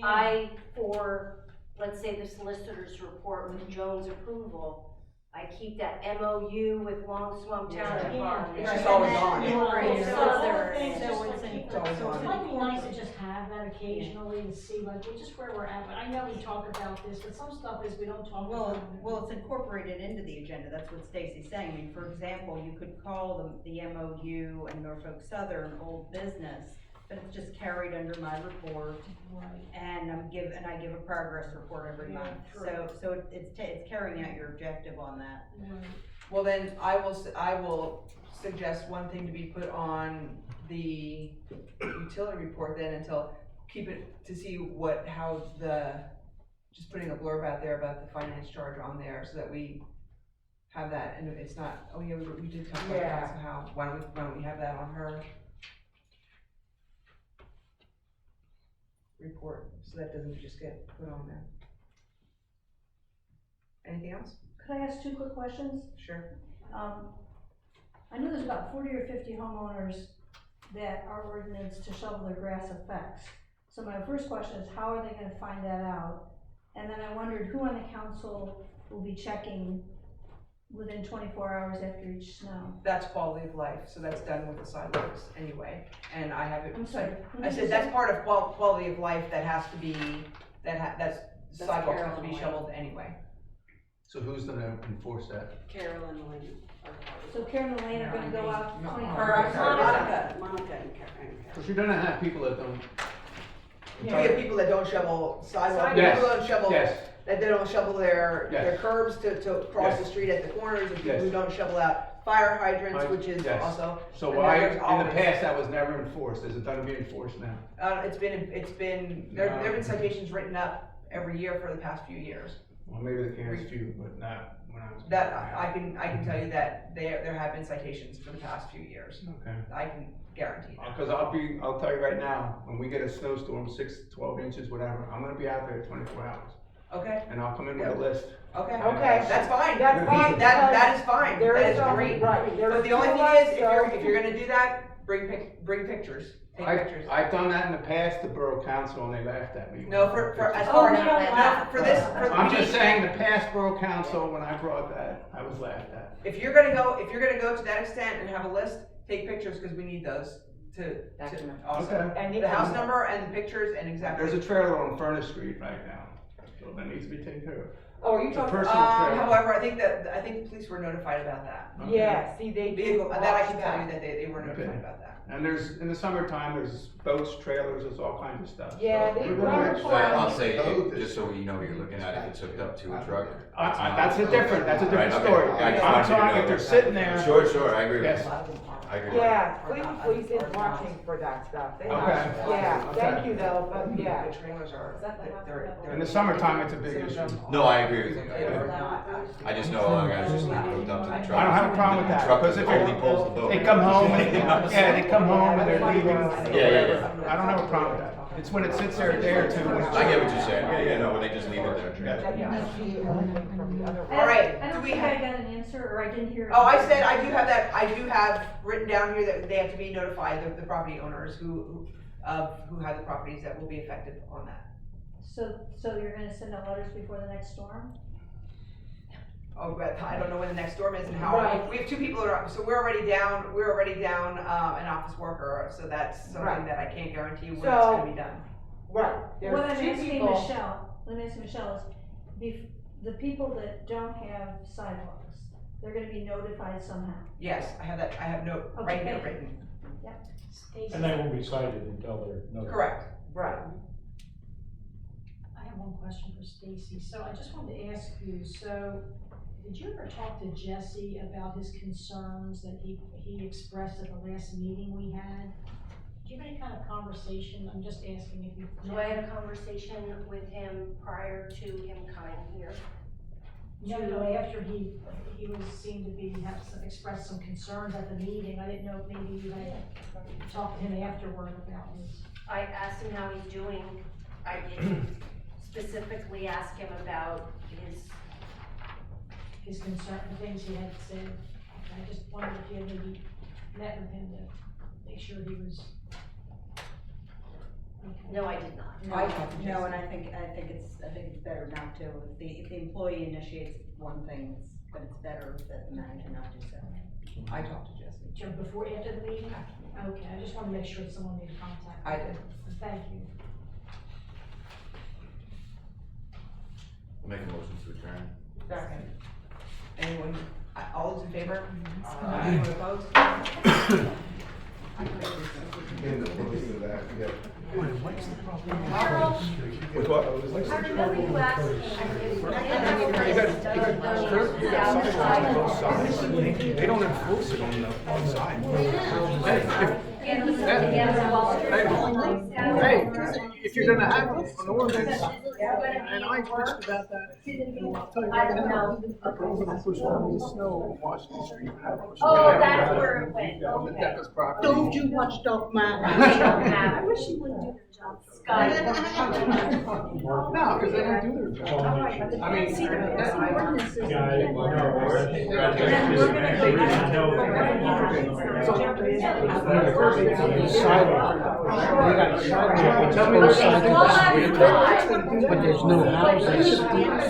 I, for, let's say, the solicitor's report with Joan's approval, I keep that MOU with Long Swamp Township Yeah. on there. It's just always on. Yeah. Right. So Southern, things, so just it's like in- keep it's always it, so on. it might be nice to just have that occasionally and see like, well, just where we're at, but I know we talk about this, but some stuff is we don't talk about. Well, it's incorporated into the agenda, that's what Stacy's saying. I mean, for example, you could call the MOU and Norfolk Southern old business, but it's just carried under my report, Right. and I give a progress report every Yeah, month. true. So it's carrying out your objective on that. Right. Well, then I will suggest one thing to be put on the utility report then until, keep it to see just putting a blurb out there about the finance charge on there so that we have that, and it's not, oh yeah, we did talk about that, so why don't we have that on her report, so that doesn't just get put on there. Anything else? Could I ask 2 quick questions? Sure. I know there's about 40 or 50 homeowners that our ordinance to shovel their grass affects. So my first question is, how are they gonna find that out? And then I wondered who on the council will be checking within 24 hours after each snow? That's quality of life, so that's done with the sidewalks anyway, and I have it. I'm sorry, who I did you said that's say? part of quality of life that has to be, that's sidewalks have to be Carolyn. shoveled anyway. So who's gonna enforce that? Carol and Lynn are part of it. So Karen and Elaine are gonna go out No, 24 Monica. hours? Monica and Carol. Because you're gonna have people that don't. You have people that don't shovel sidewalks, Yes, people don't shovel, yes. that they don't shovel their Yes. curbs to cross Yes. the street at the corners, and people Yes. who don't shovel out Fire hydrants, which is Yes. also. So and why, there's in the always- past, that was never enforced, is it gonna be enforced now? There've been citations written up every year for the past few years. Well, maybe the past few, but not when I was. That, I can tell you that there have been citations for the past few years. Okay. I can guarantee that. Cause I'll tell you right now, when we get a snowstorm, 12 inches, whatever, I'm gonna be out there 24 hours. Okay. And I'll come in with a list. Okay. Okay. That's fine. That's fine, That is fine. there That is is no- great. right, there But is the only no thing right, is, if you're gonna do that, bring pictures. Take pictures. I've done that in the past, the borough council, and they laughed at me. No, for as Oh, far we as, don't laugh. no, for this, I'm just saying, the past borough council, when I brought that, I was laughed at. if you're gonna go to that extent and have a list, take pictures, cause we need those to also. Okay. And The house number and the pictures and exactly. There's a trailer on Furnace Street right now, so that needs to be taken care of. Oh, are you The talking? personal trailer. However, I think the police were notified about that. Yeah, see, they do. Vehicle, that I can watch tell you that they were notified Okay. about that. And in the summertime, there's boats, trailers, there's all kinds of stuff. Yeah, So they we're run gonna for actually- Well, I'll say, just so you know what you're looking at, if it's hooked up to a truck. That's a different Right, okay. story. I just I'm wanted you to talking know. if they're sitting there. Sure, I agree with Yes. you. I agree with you. Yeah, Cleveland Police is watching for that stuff. They Okay. Yeah, Okay. thank you though, but yeah. The trailers are, they're. In the summertime, it's a big issue. No, I agree with you. I just know a lot of guys just leave it hooked up to the I truck. don't have a problem with that, Truck because if only pulls the boat. they come home and, they come home and they're leaving. Yeah. I don't have a problem with that. It's when it sits there a day or two. when it's- I get what you're saying, Yeah, you know, when they just leave it there. All right, I do don't we think I have? got an answer, or I didn't hear. Oh, I said, I do have written down here that they have to be notified, the property owners who have the properties that will be affected on that. So you're gonna send out letters before the next storm? Oh, but I don't know when the next storm is and how, Right. we have two people that are, so we're already down, an office worker, so that's something Right. that I can't guarantee when it's So- gonna be done. Right, What there's I'm two asking people. Michelle, let me ask Michelle is, the people that don't have sidewalks, they're gonna be notified somehow. Yes, I have note right here written. And they won't be cited until they're notified. Correct. Right. I have one question for Stacy. So I just wanted to ask you, so did you ever talk to Jesse about his concerns that he expressed at the last meeting we had? Did you have any kind of conversation? I'm just asking if you. So I had a conversation with him prior to him coming here. No, after he seemed to expressed some concerns at the meeting. I didn't know if maybe you had talked to him afterward about this. I asked him how he's doing. I didn't specifically ask him about his concern, the things he had said. I just wondered if you had maybe met with him to make sure he was. Okay. No, I did not. No, and I think it's better not to. If the employee initiates one thing, but it's better that the manager not do so. I talked to Jesse. After the meeting? Okay, I just wanted to make sure that someone made contact. I did. Thank you. Make a motion to adjourn. Second. Anyone, all those in favor? Aye. Anyone opposed? In the close to that, yeah. Harold, With what? I remember you asked me. You got sidewalks on both sides. They don't enforce it on the one side. Hey, if you're gonna have an ordinance, and I bitched about that, I'll tell you right now, I drove and I pushed all the snow on Washington Street. Oh, that's where it went, On the okay. Decca's property. Don't you watch dog man. I wish you would do your job, Scott. No, because they don't do their job. I mean, See, that's the ordinance is. But there's no houses. They have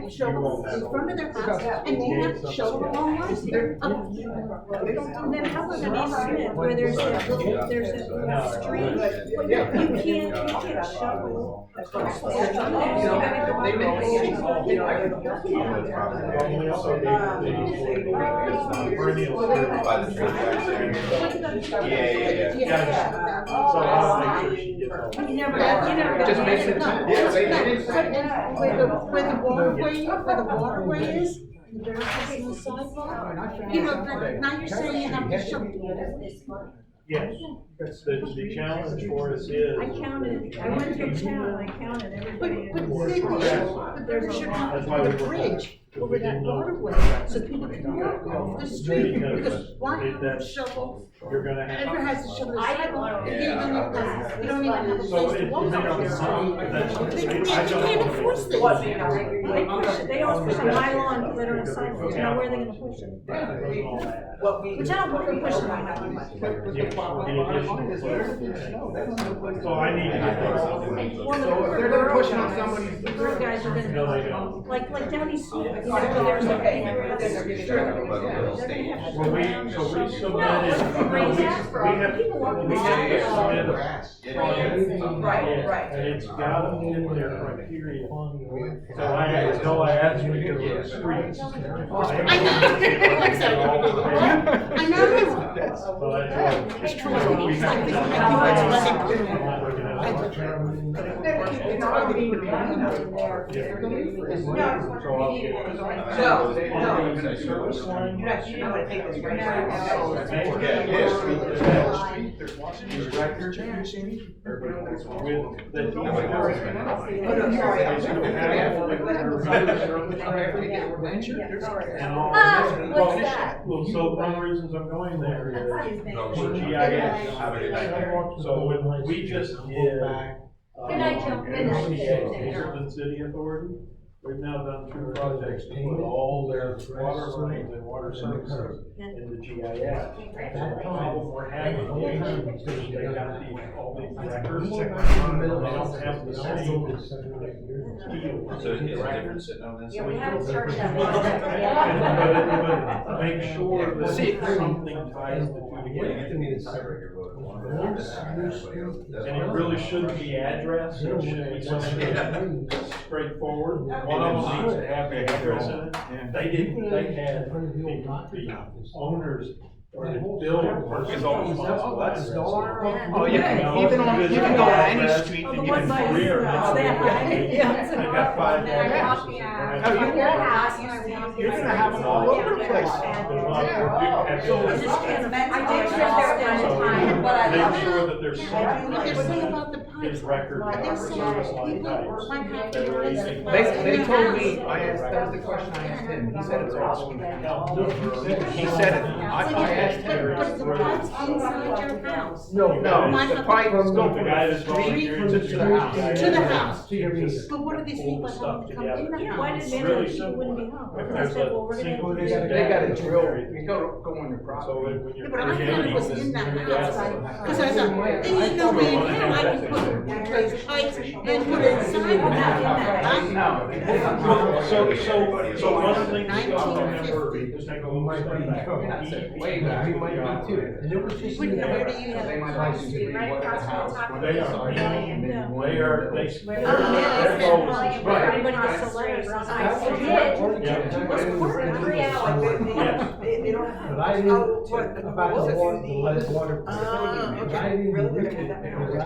to show in front of their house, and they have to show the wrong lights. They don't do And then how about on East Smith, where there's a street, you can't shovel across the street. They make By the transaction. Yeah. You never. Just makes it. Where the waterway is, the grass and the sidewalk? I found You know, somebody. now you're saying you have to show. Yes, the challenge for us is. I counted, I went through town, I counted everybody. But in- there should have That's why we a were- bridge over that waterway, so people can walk off the street, because why have to shovel? You're gonna have. Everyone has to shovel the I didn't sidewalk, wanna- if you don't even have a So place to it- walk it- off the street. They can't enforce this. They push it, they always push a nylon glitter and sidewalks, now where are they gonna push it? Which I don't want them pushing on my line. So I need to get those. Well, So if they're not pushing on somebody's. The borough guys are No, they gonna, don't. like down East Street, you know, where there's a big grass. They're gonna have to Well, we submitted. raise that for all the people walking the sidewalk. Right. And it's got to fit their criteria. So I asked you to get the streets. I know. So that's why. It's true. You didn't wanna take this right now. What's that? Well, so one of the reasons I'm going there is for GIS. So when we just did. Good night, Joan. Good night. Hazelton City Authority, we've now done 2 projects to put all their water lines and water services into GIS. The problem we're having is they got all these records, they don't have the same field. So is records sitting on this? Yeah, we haven't started that. But make sure that something ties the two together. And it really shouldn't be addressed, it should be something straightforward. One of them needs to have the address in it. They didn't, they had the owners or the building person responsible address. Oh, you can, even on, you can go on any street and you can. Career. They got 5 addresses. No, you won't. You're gonna have them all over the place. Make sure that there's They're saying about the his pipes. record They of said service line people types. might have to that are raise raising- They told me, I asked, that was the question I asked him, he said it's all. He said it, I asked him. But the pipes inside your house. No, the pipe is The going guy from that's the volunteering street to the house. To the house. To your meter. But what are these people Pull stuff having to come in together. the Yeah, why house? did Really they, simple. wouldn't be home? If They there's said, a well, we're single gonna. They got a drill, you go on your So property. when you're But I thought it was in that creating house, this- because I thought, then you know, me and him, I can put, replace pipes and put it inside without in that house. No. So one of the things you gotta remember, just take a little step back. Way back. We might be too. And it was just. Wait, where do you have They a might house? like you to be what the house. They are, their Yeah. goal is. Everybody gets a letter. I did. Yeah. 3 hours. But I didn't, about the water, the lead water. I didn't read it because I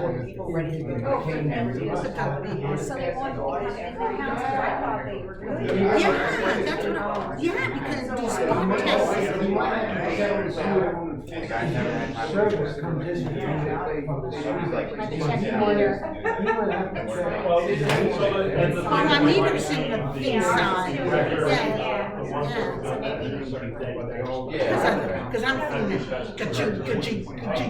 was. So they want to have in the house, I thought they were good. Yeah, that's what, yeah, because these spot tests. You might have to settle the sewer. Service comes in. You might have to check. Well, and the Oh, my thing- meter's in the inside. Because I'm feeling ka-ching, ka-ching, ka-ching.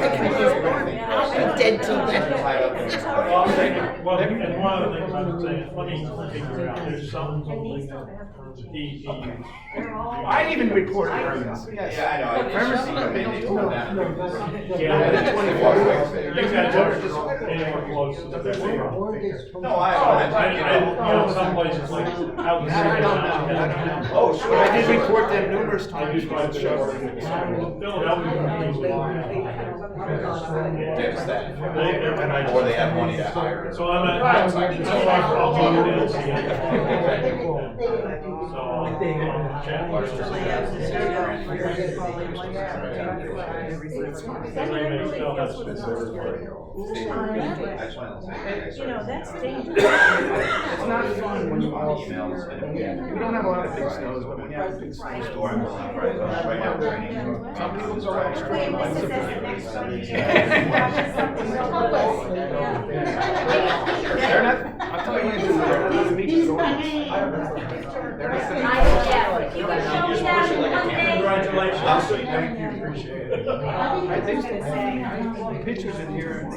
I'll be dead till then. Well, and one of the things I'm saying, let me figure out, there's some. He I even reported permits, yes. Yeah, I know. Permits, They told me that. Yeah. 24 weeks. You guys are anywhere close to that. No, You know, some places like out. I don't know. Oh, sure. I did report them numerous I times. do try to show. Or they have money to hire. So I'll do it and see. They didn't do it. So, chat with us. They may still have some. You know, that's dangerous. It's not fun when you all, we don't have a lot of big snows, but when you have big snows. Some people go extra. They're not, I'll tell you, they're not the meetings. If you would show me that one day. Congratulations. Thank you, appreciate it. I think pictures in here.